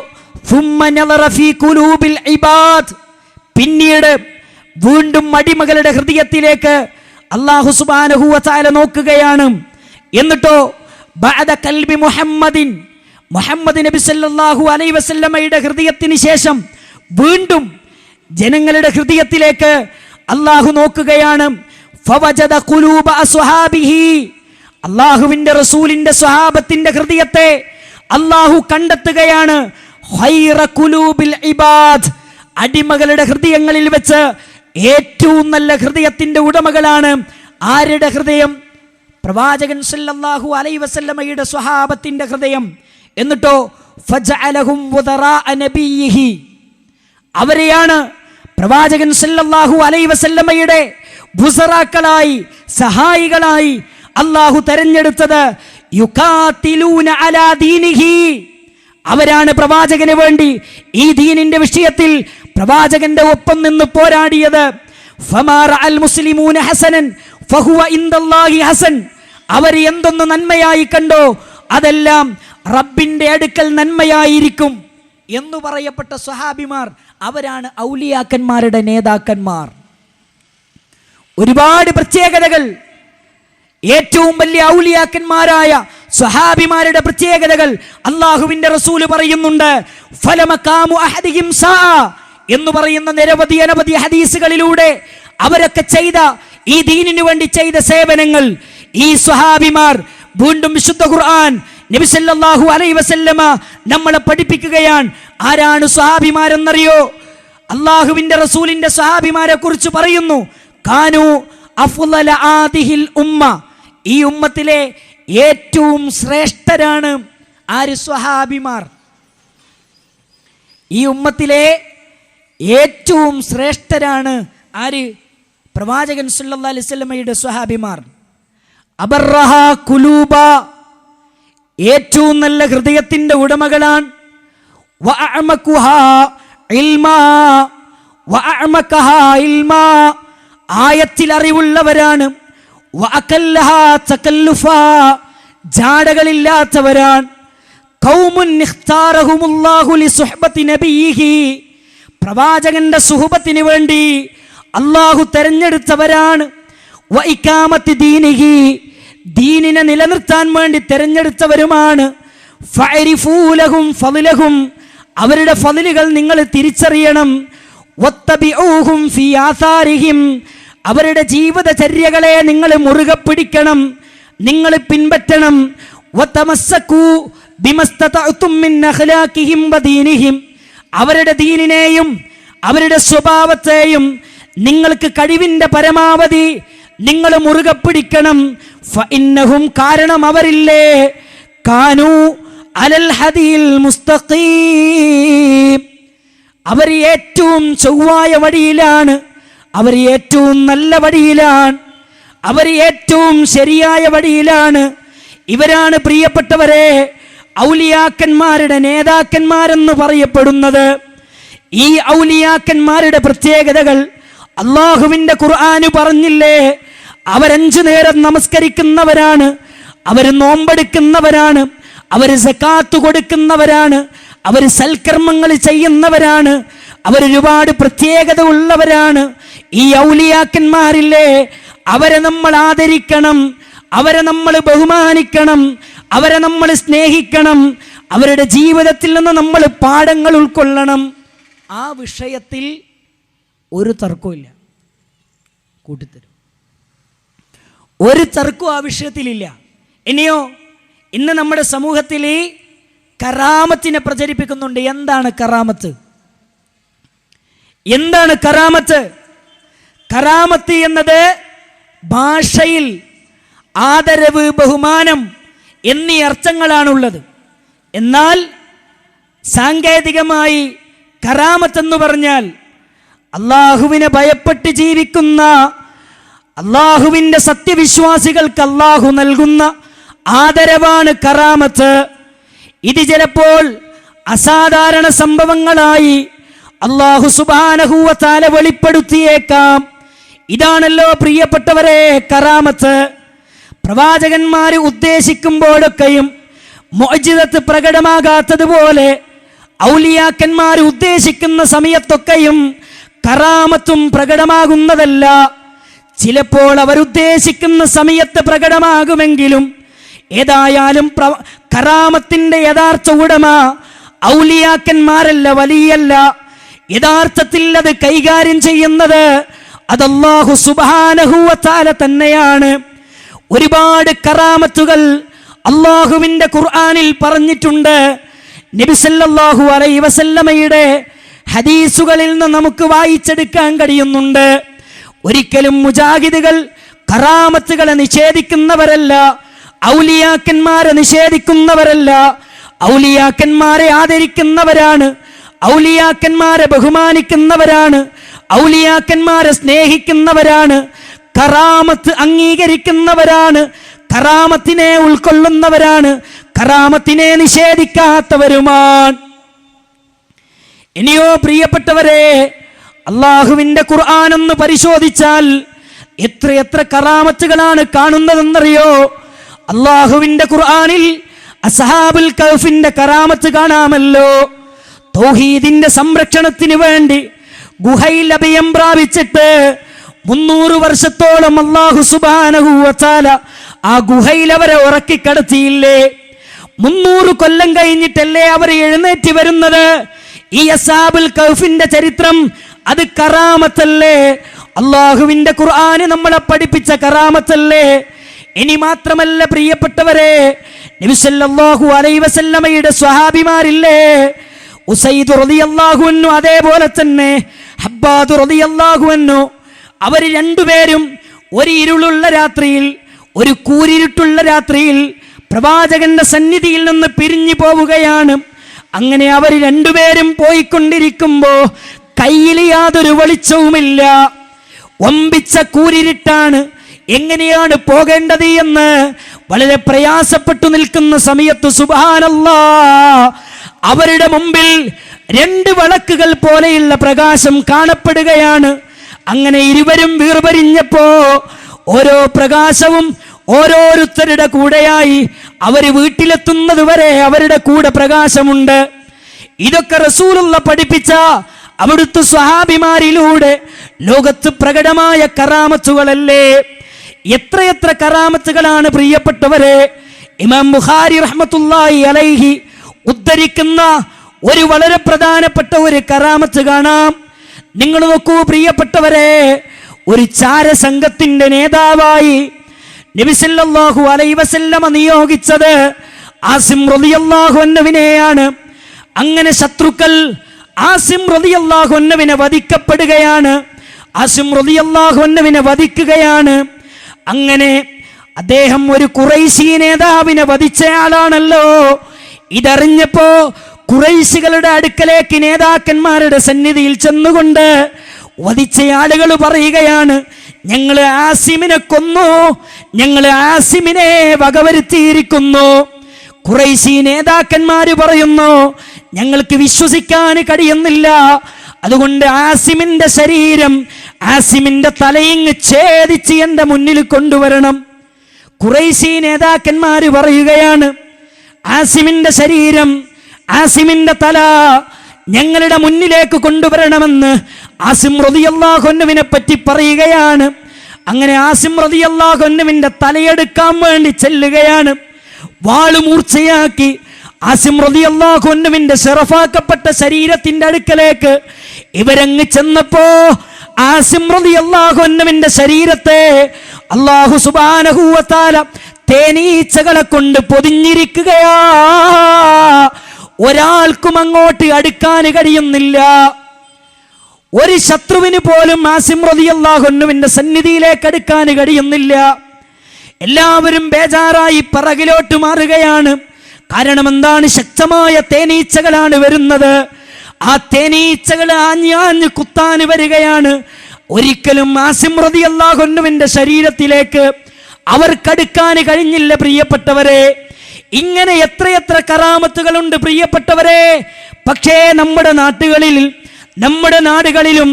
ثُمَّ نَظَرَ فِي قُلُوبِ الْعِبَادِ, പിന്നീട് വീണ്ടും അടിമകളുടെ ഹൃദയത്തിലേക്ക് അല്ലാഹു സുബ്ഹാനഹു വ തആല നോക്കുകയാണ്. എന്നിട്ടോ ബഅദ ഖൽബി മുഹമ്മദിൻ, മുഹമ്മദ് നബി സല്ലല്ലാഹു അലൈഹി വസല്ലമയുടെ ഹൃദയത്തിന് ശേഷം വീണ്ടും ജനങ്ങളുടെ ഹൃദയത്തിലേക്ക് അല്ലാഹു നോക്കുകയാണ്. ഫവജദ ഖുലൂബ അസ്ഹാബിഹി, അല്ലാഹുവിൻ്റെ റസൂലിൻ്റെ സ്വഹാബത്തിൻ്റെ ഹൃദയത്തെ അല്ലാഹു കണ്ടെത്തുകയാണ്. ഖൈറ ഖുലൂബിൽ ഇബാദ്, അടിമകളുടെ ഹൃദയങ്ങളിൽ വെച്ച് ഏറ്റവും നല്ല ഹൃദയത്തിൻ്റെ ഉടമകളാണ് ആരുടെ ഹൃദയം? പ്രവാചകൻ സല്ലല്ലാഹു അലൈഹി വസല്ലമയുടെ സ്വഹാബത്തിൻ്റെ ഹൃദയം. എന്നിട്ടോ ഫജഅലഹും വുദറാഅ നബിയിഹി, അവരെയാണ് പ്രവാചകൻ സല്ലല്ലാഹു അലൈഹി വസല്ലമയുടെ ബുസറാക്കളായി, സഹായികളായി അല്ലാഹു തെരഞ്ഞെടുത്തത്. യുഖാതിലൂന അലാ ദീനിഹി, അവരാണ് പ്രവാചകന് വേണ്ടി ഈ ദീനിന്റെ വിഷയത്തിൽ പ്രവാചകന്റെ ഒപ്പം നിന്ന് പോരാടിയത്. ഫമാ റഅൽ മുസ്ലിമൂന ഹസനൻ ഫഹുവ ഇൻദല്ലാഹി ഹസൻ, അവർ എന്തൊന്ന് നന്മയായി കണ്ടോ അതെല്ലാം റബ്ബിന്റെ അടുക്കൽ നന്മയായിരിക്കും എന്ന് പറയപ്പെട്ട സ്വഹാബിമാർ, അവരാണ് ഔലിയാക്കന്മാരുടെ നേതാക്കന്മാർ. ഒരുപാട് പ്രത്യേകതകൾ, ഏറ്റവും വലിയ ഔലിയാക്കന്മാരായ സ്വഹാബിമാരുടെ പ്രത്യേകതകൾ അള്ളാഹുവിന്റെ റസൂല് പറയുന്നുണ്ട്. ഫലമഖാമു അഹദിഹിം സാഅ എന്ന് പറയുന്ന നിരവധി അനവധി ഹദീസുകളിലൂടെ അവരൊക്കെ ചെയ്ത ഈ ദീനിനു വേണ്ടി ചെയ്ത സേവനങ്ങൾ ഈ സ്വഹാബിമാർ, വീണ്ടും വിശുദ്ധ ഖുർആൻ നബി സല്ലല്ലാഹു അലൈഹി വസല്ലമ നമ്മളെ പഠിപ്പിക്കുകയാണ്. ആരാണ് സ്വഹാബിമാരെന്നറിയോ? അള്ളാഹുവിന്റെ റസൂലിന്റെ സ്വഹാബിമാരെ കുറിച്ച് പറയുന്നു, കാനു അഫ്ളല ആദിഹിൽ ഉമ്മ, ഈ ഉമ്മത്തിലെ ഏറ്റവും ശ്രേഷ്ഠരാണ് ആര്? സ്വഹാബിമാർ. ഈ ഉമ്മത്തിലെ ഏറ്റവും ശ്രേഷ്ഠരാണ് ആര്? പ്രവാചകൻ സല്ലല്ലാഹു അലൈഹി വസല്ലമയുടെ സ്വഹാബിമാർ. അബർറഹ ഖുലൂബ, ഏറ്റവും നല്ല ഹൃദയത്തിന്റെ ഉടമകളാണ്. വഅഅമകുഹാ ഇൽമാ, വഅഅമകഹാ ഇൽമാ, ആയത്തിൽ അറിവുള്ളവരാണ്. വഅകല്ലഹാ തകല്ലുഫാ, ജാടകളില്ലാത്തവരാണ്. ഖൗമുൻ ഇഖ്താറഹുമുല്ലാഹു ലിസുഹ്ബത്തി നബിയിഹി, പ്രവാചകന്റെ സുഹബത്തിന് വേണ്ടി അല്ലാഹു തെരഞ്ഞെടുത്തവരാണ്. വഇകാമത്തി ദീനിഹി, ദീനിനെ നിലനിർത്താൻ വേണ്ടി തെരഞ്ഞെടുത്തവരുമാണ്. ഫഅരിഫൂ ലഹും ഫളലഹും, അവരുടെ ഫളിലുകൾ നിങ്ങൾ തിരിച്ചറിയണം. വത്തബിഊഹും ഫീ ആസാരിഹിം, അവരുടെ ജീവിതചര്യകളെ നിങ്ങൾ മുറുകെ പിടിക്കണം, നിങ്ങൾ പിൻപറ്റണം. വതമസ്സകൂ ബിമസ്തതഅതും മിൻ അഖ്ലാഖിഹിം വദീനിഹിം, അവരുടെ ദീനിനെയും അവരുടെ സ്വഭാവത്തെയും നിങ്ങൾക്ക് കഴിവിൻ്റെ പരമാവധി നിങ്ങൾ മുറുകെ പിടിക്കണം. ഫഇന്നഹും, കാരണം അവരില്ലേ, കാനൂ അലൽ ഹദിയിൽ മുസ്തഖീം, അവർ ഏറ്റവും ചൊവ്വായ വഴിയിലാണ്, അവർ ഏറ്റവും നല്ല വഴിയിലാണ്, അവർ ഏറ്റവും ശരിയായ വഴിയിലാണ്. ഇവരാണ് പ്രിയപ്പെട്ടവരെ ഔലിയാക്കന്മാരുടെ നേതാക്കന്മാരെന്ന് പറയപ്പെടുന്നത്. ഈ ഔലിയാക്കന്മാരുടെ പ്രത്യേകതകൾ അള്ളാഹുവിൻ്റെ ഖുർആന് പറഞ്ഞില്ലേ? അവരഞ്ചു നേരം നമസ്കരിക്കുന്നവരാണ്, അവർ നോമ്പെടുക്കുന്നവരാണ്, അവർ സക്കാത്ത് കൊടുക്കുന്നവരാണ്, അവർ സൽക്കർമ്മങ്ങൾ ചെയ്യുന്നവരാണ്, അവരൊരുപാട് പ്രത്യേകത ഉള്ളവരാണ്. ഈ ഔലിയാക്കന്മാരില്ലേ, അവരെ നമ്മൾ ആദരിക്കണം, അവരെ നമ്മൾ ബഹുമാനിക്കണം, അവരെ നമ്മൾ സ്നേഹിക്കണം, അവരുടെ ജീവിതത്തിൽ നിന്ന് നമ്മൾ പാഠങ്ങൾ ഉൾക്കൊള്ളണം. ആ വിഷയത്തിൽ ഒരു തർക്കമില്ല, കൂട്ടിത്തരും, ഒരു തർക്കവും ആ വിഷയത്തിലില്ല. ഇനിയോ, ഇന്ന് നമ്മുടെ സമൂഹത്തിൽ കറാമത്തിനെ പ്രചരിപ്പിക്കുന്നുണ്ട്. എന്താണ് കറാമത്ത്? എന്താണ് കറാമത്ത്? കറാമത്ത് എന്നത് ഭാഷയിൽ ആദരവ്, ബഹുമാനം എന്നീ അർത്ഥങ്ങളാണുള്ളത്. എന്നാൽ സാങ്കേതികമായി കറാമത്തെന്ന് പറഞ്ഞാൽ അള്ളാഹുവിനെ ഭയപ്പെട്ട് ജീവിക്കുന്ന അള്ളാഹുവിൻ്റെ സത്യവിശ്വാസികൾക്ക് അള്ളാഹു നൽകുന്ന ആദരവാണ് കറാമത്ത്. ഇത് ചിലപ്പോൾ അസാധാരണ സംഭവങ്ങളായി അള്ളാഹു സുബ്ഹാനഹു വ തആല വെളിപ്പെടുത്തിയേക്കാം. ഇതാണല്ലോ പ്രിയപ്പെട്ടവരെ കറാമത്ത്. പ്രവാചകന്മാർ ഉദ്ദേശിക്കുമ്പോഴൊക്കെയും മുഅ്ജിസത്ത് പ്രകടമാകാത്തതുപോലെ ഔലിയാക്കന്മാർ ഉദ്ദേശിക്കുന്ന സമയത്തൊക്കെയും കറാമത്തും പ്രകടമാകുന്നതല്ല. ചിലപ്പോൾ അവരുദ്ദേശിക്കുന്ന സമയത്ത് പ്രകടമാകുമെങ്കിലും ഏതായാലും കറാമത്തിൻ്റെ യഥാർത്ഥ ഉടമ ഔലിയാക്കന്മാരല്ല, വലിയല്ല. യഥാർത്ഥത്തിൽ അത് കൈകാര്യം ചെയ്യുന്നത് അത് അല്ലാഹു സുബ്ഹാനഹു വ തആല തന്നെയാണ്. ഒരുപാട് കറാമത്തുകൾ അള്ളാഹുവിൻ്റെ ഖുർആനിൽ പറഞ്ഞിട്ടുണ്ട്. നബി സല്ലല്ലാഹു അലൈഹി വസല്ലമയുടെ ഹദീസുകളിൽ നിന്ന് നമുക്ക് വായിച്ചെടുക്കാൻ കഴിയുന്നുണ്ട്. ഒരിക്കലും മുജാഹിദുകൾ കറാമത്തുകളെ നിഷേധിക്കുന്നവരല്ല, ഔലിയാക്കന്മാരെ നിഷേധിക്കുന്നവരല്ല. ഔലിയാക്കന്മാരെ ആദരിക്കുന്നവരാണ്, ഔലിയാക്കന്മാരെ ബഹുമാനിക്കുന്നവരാണ്, ഔലിയാക്കന്മാരെ സ്നേഹിക്കുന്നവരാണ്, കറാമത്ത് അംഗീകരിക്കുന്നവരാണ്, കറാമത്തിനെ ഉൾക്കൊള്ളുന്നവരാണ്, കറാമത്തിനെ നിഷേധിക്കാത്തവരുമാണ്. ഇനിയോ പ്രിയപ്പെട്ടവരെ, അള്ളാഹുവിൻ്റെ ഖുർആൻ ഒന്ന് പരിശോധിച്ചാൽ എത്രയെത്ര കറാമത്തുകളാണ് കാണുന്നതെന്നറിയോ? അള്ളാഹുവിൻ്റെ ഖുർആനിൽ അസ്ഹാബുൽ കഹ്ഫിന്റെ കറാമത്ത് കാണാമല്ലോ. തൗഹീദിന്റെ സംരക്ഷണത്തിന് വേണ്ടി ഗുഹയിൽ അഭയം പ്രാപിച്ചിട്ട് 300 വർഷത്തോളം അല്ലാഹു സുബ്ഹാനഹു വ തആല ആ ഗുഹയിൽ അവരെ ഉറക്കിക്കിടത്തിയില്ലേ? 300 കൊല്ലം കഴിഞ്ഞിട്ടല്ലേ അവർ എഴുന്നേറ്റ് വരുന്നത്? ഈ അസ്ഹാബുൽ കഹ്ഫിന്റെ ചരിത്രം അത് കറാമത്തല്ലേ? അള്ളാഹുവിന്റെ ഖുർആന് നമ്മളെ പഠിപ്പിച്ച കറാമത്തല്ലേ? ഇനി മാത്രമല്ല പ്രിയപ്പെട്ടവരെ, നബി സല്ലല്ലാഹു അലൈഹി വസല്ലമയുടെ സ്വഹാബിമാരില്ലേ, ഉസൈദ് റളിയല്ലാഹു അൻഹു, അതേപോലെ തന്നെ ഹബ്ബാദ് റളിയല്ലാഹു അൻഹു, അവർ രണ്ടുപേരും ഒരു ഇരുളുള്ള രാത്രിയിൽ, ഒരു കൂരിരുട്ടുള്ള രാത്രിയിൽ പ്രവാചകന്റെ സന്നിധിയിൽ നിന്ന് പിരിഞ്ഞു പോവുകയാണ്. അങ്ങനെ അവർ രണ്ടുപേരും പോയിക്കൊണ്ടിരിക്കുമ്പോ കയ്യിൽ യാതൊരു വെളിച്ചവുമില്ല, ഒമ്പിച്ച കൂരിരുട്ടാണ്. എങ്ങനെയാണ് പോകേണ്ടത് എന്ന് വളരെ പ്രയാസപ്പെട്ടു നിൽക്കുന്ന സമയത്ത് സുബ്ഹാനല്ലാഹ്, അവരുടെ മുമ്പിൽ 2 വിളക്കുകൾ പോലെയുള്ള പ്രകാശം കാണപ്പെടുകയാണ്. അങ്ങനെ ഇരുവരും വീർപരിഞ്ഞപ്പോ ഓരോ പ്രകാശവും ഓരോരുത്തരുടെ കൂടെയായി അവർ വീട്ടിലെത്തുന്നത് വരെ അവരുടെ കൂടെ പ്രകാശമുണ്ട്. ഇതൊക്കെ റസൂലുള്ള പഠിപ്പിച്ച അവിടുത്തെ സ്വഹാബിമാരിലൂടെ ലോകത്ത് പ്രകടമായ കറാമത്തുകളല്ലേ? എത്രയെത്ര കറാമത്തുകളാണ് പ്രിയപ്പെട്ടവരെ. ഇമാം ബുഖാരി റഹ്മത്തുള്ളാഹി അലൈഹി ഉദ്ധരിക്കുന്ന ഒരു വളരെ പ്രധാനപ്പെട്ട ഒരു കറാമത്ത് കാണാം. നിങ്ങൾ നോക്കൂ പ്രിയപ്പെട്ടവരെ, ഒരു ചാരസംഘത്തിന്റെ നേതാവായി നബി സല്ലല്ലാഹു അലൈഹി വസല്ലമ നിയോഗിച്ചത് ആസിം റളിയല്ലാഹു അൻഹുവിനെയാണ്. അങ്ങനെ ശത്രുക്കൾ ആസിം റളിയല്ലാഹു അൻഹുവിനെ വധിക്കപ്പെടുകയാണ്. ആസിം റളിയല്ലാഹു അൻഹുവിനെ വധിക്കുകയാണ്. അങ്ങനെ അദ്ദേഹം ഒരു ഖുറൈശി നേതാവിനെ വധിച്ചയാളാണല്ലോ. ഇതറിഞ്ഞപ്പോ ഖുറൈശികളുടെ അടുക്കലേക്ക് നേതാക്കന്മാരുടെ സന്നിധിയിൽ ചെന്നുകൊണ്ട് വധിച്ച ആളുകൾ പറയുകയാണ്, ഞങ്ങൾ ആസിമിനെ കൊന്നു, ഞങ്ങൾ ആസിമിനെ വകവരുത്തിയിരിക്കുന്നു. ഖുറൈശി നേതാക്കന്മാര് പറയുന്നു, ഞങ്ങൾക്ക് വിശ്വസിക്കാൻ കഴിയുന്നില്ല, അതുകൊണ്ട് ആസിമിന്റെ ശരീരം, ആസിമിന്റെ തലയിങ്ങ് ഛേദിച്ച് എന്റെ മുന്നിൽ കൊണ്ടുവരണം. ഖുറൈശി നേതാക്കന്മാര് പറയുകയാണ്, ആസിമിന്റെ ശരീരം, ആസിമിന്റെ തല ഞങ്ങളുടെ മുന്നിലേക്ക് കൊണ്ടുവരണമെന്ന് ആസിം റളിയല്ലാഹു അൻഹുവിനെ പറ്റി പറയുകയാണ്. അങ്ങനെ ആസിം റളിയല്ലാഹു അൻഹുവിന്റെ തലയെടുക്കാൻ വേണ്ടി ചെല്ലുകയാണ്. വാള് മൂർച്ചയാക്കി ആസിം റളിയല്ലാഹു അൻഹുവിന്റെ ശറഫാക്കപ്പെട്ട ശരീരത്തിന്റെ അടുക്കലേക്ക് ഇവരങ്ങ് ചെന്നപ്പോ ആസിം റളിയല്ലാഹു അൻഹുവിന്റെ ശരീരത്തെ അല്ലാഹു സുബ്ഹാനഹു വ തആല തേനീച്ചകളെ കൊണ്ട് പൊതിഞ്ഞിരിക്കുകയാ. ഒരാൾക്കും അങ്ങോട്ട് അടുക്കാൻ കഴിയുന്നില്ല. ഒരു ശത്രുവിന് പോലും ആസിം റളിയല്ലാഹു അൻഹുവിന്റെ സന്നിധിയിലേക്ക് അടുക്കാൻ കഴിയുന്നില്ല. എല്ലാവരും ബേജാറായി പിറകിലോട്ട് മാറുകയാണ്. കാരണം എന്താണ്? ശക്തമായ തേനീച്ചകളാണ് വരുന്നത്. ആ തേനീച്ചകൾ ആഞ്ഞാഞ്ഞ് കുത്താൻ വരികയാണ്. ഒരിക്കലും ആസിം റളിയല്ലാഹു അൻഹുവിന്റെ ശരീരത്തിലേക്ക് അവർക്കടുക്കാൻ കഴിഞ്ഞില്ല. പ്രിയപ്പെട്ടവരെ, ഇങ്ങനെ എത്രയെത്ര കറാമത്തുകളുണ്ട് പ്രിയപ്പെട്ടവരെ. പക്ഷേ നമ്മുടെ നാടുകളിലും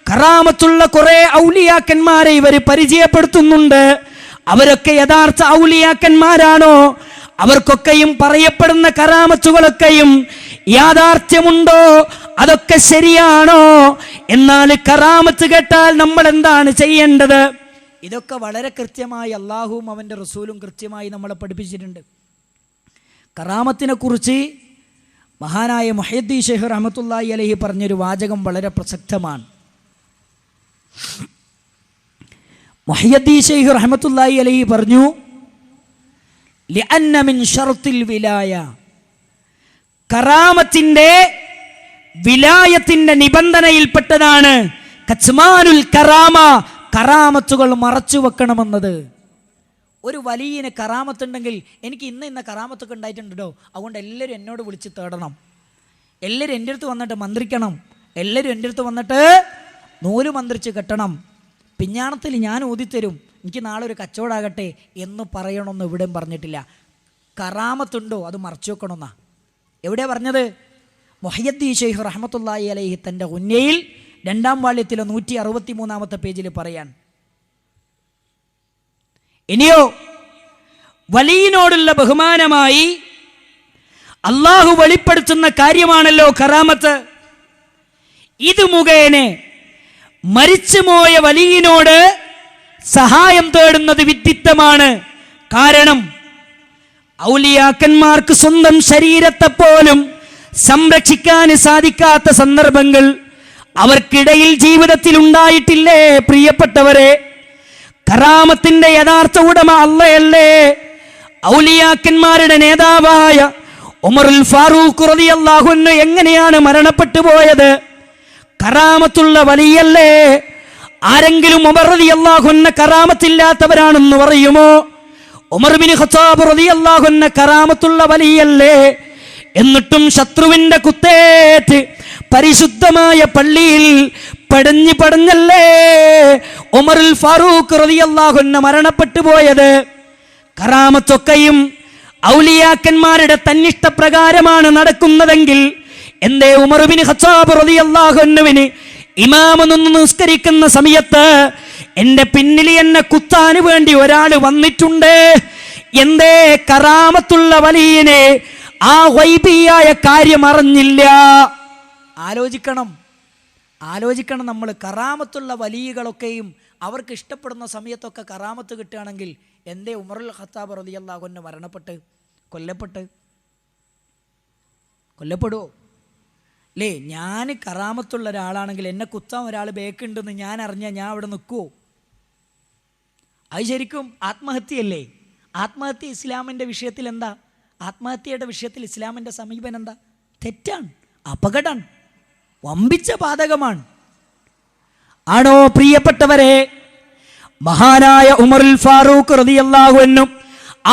കറാമത്തുള്ള കുറെ ഔലിയാക്കന്മാരെ ഇവർ പരിചയപ്പെടുത്തുന്നുണ്ട്. അവരൊക്കെ യഥാർത്ഥ ഔലിയാക്കന്മാരാണോ? അവർക്കൊക്കെയും പറയപ്പെടുന്ന കറാമത്തുകളൊക്കെയും യാഥാർത്ഥ്യമുണ്ടോ? അതൊക്കെ ശരിയാണോ? എന്നാൽ കറാമത്ത് കേട്ടാൽ നമ്മൾ എന്താണ് ചെയ്യേണ്ടത്? ഇതൊക്കെ വളരെ കൃത്യമായി അള്ളാഹുവും അവൻ്റെ റസൂലും കൃത്യമായി നമ്മളെ പഠിപ്പിച്ചിട്ടുണ്ട്. കറാമത്തിനെ കുറിച്ച് മഹാനായ മുഹയ്യിദ്ദീൻ ശൈഖ് റഹ്മത്തുള്ളാഹി അലൈഹി പറഞ്ഞൊരു വാചകം വളരെ പ്രസക്തമാണ്. മുഹയ്യിദ്ദീൻ ശൈഖ് റഹ്മത്തുള്ളാഹി അലൈഹി പറഞ്ഞു, ലിഅന്ന മിൻ ശർത്തിൽ വിലായ, കറാമത്തിന്റെ വിലായത്തിന്റെ നിബന്ധനയിൽപ്പെട്ടതാണ് കച്മാനുൽ കറാമ, കറാമത്തുകൾ മറച്ചു വെക്കണമെന്നത്. ഒരു വലിയ കറാമത്തുണ്ടെങ്കിൽ എനിക്ക് ഇന്ന കറാമത്തൊക്കെ ഉണ്ടായിട്ടുണ്ടോ, അതുകൊണ്ട് എല്ലാവരും എന്നോട് വിളിച്ച് തേടണം, എല്ലാവരും എൻ്റെ അടുത്ത് വന്നിട്ട് മന്ത്രിക്കണം, എല്ലാവരും എൻ്റെ അടുത്ത് വന്നിട്ട് നൂല് മന്ത്രിച്ച് കെട്ടണം, പിഞ്ഞാണത്തിൽ ഞാൻ ഊതിത്തരും, എനിക്ക് നാളെ ഒരു കച്ചവടമാകട്ടെ എന്ന് പറയണമെന്ന് എവിടെയും പറഞ്ഞിട്ടില്ല. കറാമത്തുണ്ടോ അത് മറച്ചു വെക്കണമെന്നാ എവിടെയാണ് പറഞ്ഞത്? മുഹയ്യിദ്ദീൻ ശൈഖ് റഹ്മത്തുള്ളാഹി അലൈഹി തൻ്റെ ഉന്നയിൽ 2-ാം വാള്യത്തിലെ 163-ാമത്തെ പേജിൽ പറയാൻ. ഇനിയോ വലിയനോടുള്ള ബഹുമാനമായി അള്ളാഹു വെളിപ്പെടുത്തുന്ന കാര്യമാണല്ലോ കറാമത്ത്. ഇത് മുഖേന മരിച്ചുപോയ വലിയനോട് സഹായം തേടുന്നത് വിഡ്ഢിത്തമാണ്. കാരണം ഔലിയാക്കന്മാർക്ക് സ്വന്തം ശരീരത്തെ പോലും സംരക്ഷിക്കാൻ സാധിക്കാത്ത സന്ദർഭങ്ങൾ അവർക്കിടയിൽ ജീവിതത്തിൽ ഉണ്ടായിട്ടില്ലേ പ്രിയപ്പെട്ടവരെ? കറാമത്തിന്റെ യഥാർത്ഥ ഉടമ അള്ളയല്ലേ? ഔലിയാക്കന്മാരുടെ നേതാവായ ഉമറുൽ ഫാറൂഖ് റളിയല്ലാഹു അൻഹു എങ്ങനെയാണ് മരണപ്പെട്ടു പോയത്? കറാമത്തുള്ള വലിയല്ലേ? ആരെങ്കിലും ഉമർ റളിയല്ലാഹു അൻഹു കറാമത്തില്ലാത്തവരാണെന്ന് പറയുമോ? ഉമർ ബിൻ ഖത്താബ് റളിയല്ലാഹു അൻഹു കറാമത്തുള്ള വലിയല്ലേ? എന്നിട്ടും ശത്രുവിന്റെ കുത്തേറ്റ് പരിശുദ്ധമായ പള്ളിയിൽ പടഞ്ഞല്ലേ ഉമറുൽ ഫാറൂഖ് റളിയല്ലാഹു അൻഹു മരണപ്പെട്ടു പോയത്. കറാമത്തൊക്കെയും ഔലിയാക്കന്മാരുടെ തന്നിഷ്ടപ്രകാരമാണ് നടക്കുന്നതെങ്കിൽ എന്തേ ഉമർ ബിൻ ഖത്താബ് റളിയല്ലാഹു അൻഹുവിന് ഇമാമൊന്ന് നിസ്കരിക്കുന്ന സമയത്ത് എൻ്റെ പിന്നിൽ എന്നെ കുത്താൻ വേണ്ടി ഒരാൾ വന്നിട്ടുണ്ട്, എന്തേ കറാമത്തുള്ള വലിയനെ ആ ഗൈബിയായ കാര്യം അറിഞ്ഞില്ല? ആലോചിക്കണം നമ്മൾ. കറാമത്തുള്ള വലിയകളൊക്കെയും അവർക്ക് ഇഷ്ടപ്പെടുന്ന സമയത്തൊക്കെ കറാമത്ത് കിട്ടുകയാണെങ്കിൽ എന്തേ ഉമറുൽ ഖത്താബ് റളിയല്ലാഹു അൻഹു മരണപ്പെട്ട് കൊല്ലപ്പെടുമോ? അല്ലേ? ഞാൻ കറാമത്തുള്ള ഒരാളാണെങ്കിൽ എന്നെ കുത്താൻ ഒരാൾ ബേക്കുണ്ടെന്ന് ഞാൻ അറിഞ്ഞാൽ ഞാൻ അവിടെ നിൽക്കുമോ? അത് ശരിക്കും ആത്മഹത്യയല്ലേ? ആത്മഹത്യ ഇസ്ലാമിൻ്റെ വിഷയത്തിൽ എന്താ? ആത്മഹത്യയുടെ വിഷയത്തിൽ ഇസ്ലാമിൻ്റെ സമീപനം എന്താ? തെറ്റാണ്, അപകടമാണ്, വമ്പിച്ച പാതകമാണ്. ആണോ പ്രിയപ്പെട്ടവരെ? മഹാനായ ഉമറുൽ ഫാറൂഖ് റളിയല്ലാഹു അൻഹു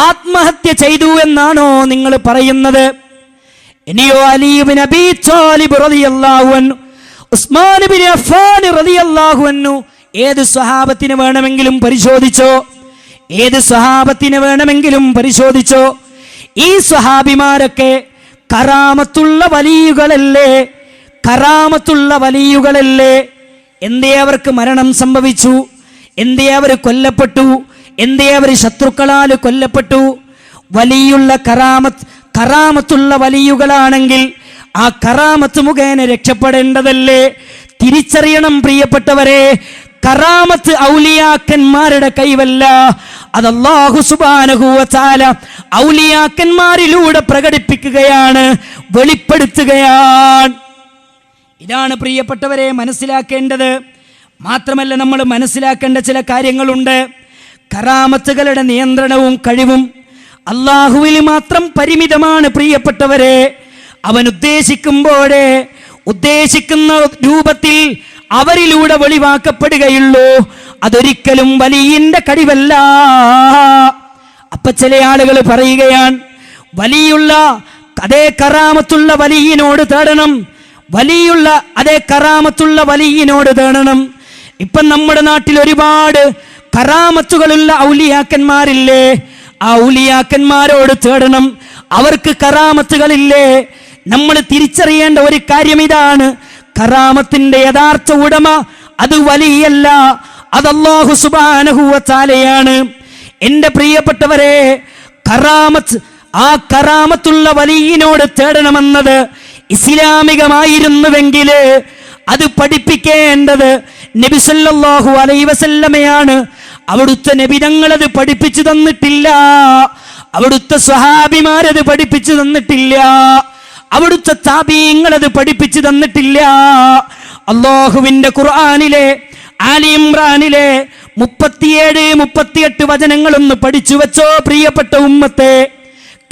ആത്മഹത്യ ചെയ്തു എന്നാണോ നിങ്ങൾ പറയുന്നത്? ഇനിയോ അലി ഇബ്നു അബീ ത്വാലിബ് റളിയല്ലാഹു അൻഹു, ഉസ്മാൻ ഇബ്നു അഫ്ഫാൻ റളിയല്ലാഹു അൻഹു, ഏത് സ്വഹാബത്തിന് വേണമെങ്കിലും പരിശോധിച്ചോ, ഏത് സ്വഹാബത്തിന് വേണമെങ്കിലും പരിശോധിച്ചോ. ഈ സ്വഹാബിമാരൊക്കെ കറാമത്തുള്ള വലിയുകളല്ലേ? കറാമത്തുള്ള വലിയുകളല്ലേ? എന്തേ അവർക്ക് മരണം സംഭവിച്ചു? എന്തേ അവർ കൊല്ലപ്പെട്ടു? എന്തേ അവർ ശത്രുക്കളാൽ കൊല്ലപ്പെട്ടു? വലിയുള്ള കറാമത്തുള്ള വലിയുകളാണെങ്കിൽ ആ കറാമത്ത് മുഖേന രക്ഷപ്പെടേണ്ടതല്ലേ? തിരിച്ചറിയണം പ്രിയപ്പെട്ടവരെ, കറാമത്ത് ഔലിയാക്കന്മാരുടെ കൈവല്ല, അത് അല്ലാഹു സുബ്ഹാനഹു വ തആല ഔലിയാക്കന്മാരിലൂടെ പ്രകടിപ്പിക്കുകയാണ്, വെളിപ്പെടുത്തുകയാണ്. ഇതാണ് പ്രിയപ്പെട്ടവരെ മനസ്സിലാക്കേണ്ടത്. മാത്രമല്ല, നമ്മൾ മനസ്സിലാക്കേണ്ട ചില കാര്യങ്ങളുണ്ട്. കറാമത്തുകളുടെ നിയന്ത്രണവും കഴിവും അല്ലാഹുവിൽ മാത്രം പരിമിതമാണ് പ്രിയപ്പെട്ടവരെ. അവൻ ഉദ്ദേശിക്കുമ്പോഴേ ഉദ്ദേശിക്കുന്ന രൂപത്തിൽ അവരിലൂടെ വെളിവാക്കപ്പെടുകയുള്ളൂ. അതൊരിക്കലും വലിയന്റെ കഴിവല്ല. അപ്പൊ ചില ആളുകൾ പറയുകയാണ്, വലിയുള്ള അതേ കറാമത്തുള്ള വലിയനോട് തേടണം, വലിയുള്ള അതേ കറാമത്തുള്ള വലിയനോട് തേടണം. ഇപ്പം നമ്മുടെ നാട്ടിൽ ഒരുപാട് കറാമത്തുകളുള്ള ഔലിയാക്കന്മാരില്ലേ? ആ ഔലിയാക്കന്മാരോട് തേടണം. അവർക്ക് കറാമത്തുകളില്ലേ? നമ്മൾ തിരിച്ചറിയേണ്ട ഒരു കാര്യം ഇതാണ്, കറാമത്തിന്റെ യഥാർത്ഥ ഉടമ അത് വലിയല്ല, അത് അല്ലാഹു സുബ്ഹാനഹു വ തആലയാണ്. എൻ്റെ പ്രിയപ്പെട്ടവരെ, കറാമത്ത്, ആ കറാമത്തുള്ള വലിയനോട് തേടണമെന്നത് ഇസ്ലാമികമായിരുന്നുവെങ്കിൽ അത് പഠിപ്പിക്കേണ്ടത് നബി സല്ലല്ലാഹു അലൈഹി വസല്ലമയാണ്. അവിടുത്തെ നബി തങ്ങളത് പഠിപ്പിച്ചു തന്നിട്ടില്ല, അവിടുത്തെ സ്വഹാബിമാരത് പഠിപ്പിച്ചു തന്നിട്ടില്ല, അവിടുത്തെ താബീങ്ങളത് പഠിപ്പിച്ചു തന്നിട്ടില്ല. അല്ലാഹുവിന്റെ ഖുർആനിലെ ആലി ഇംറാനിലെ 37-38 വചനങ്ങളൊന്ന് പഠിച്ചു വെച്ചോ പ്രിയപ്പെട്ട ഉമ്മത്തെ.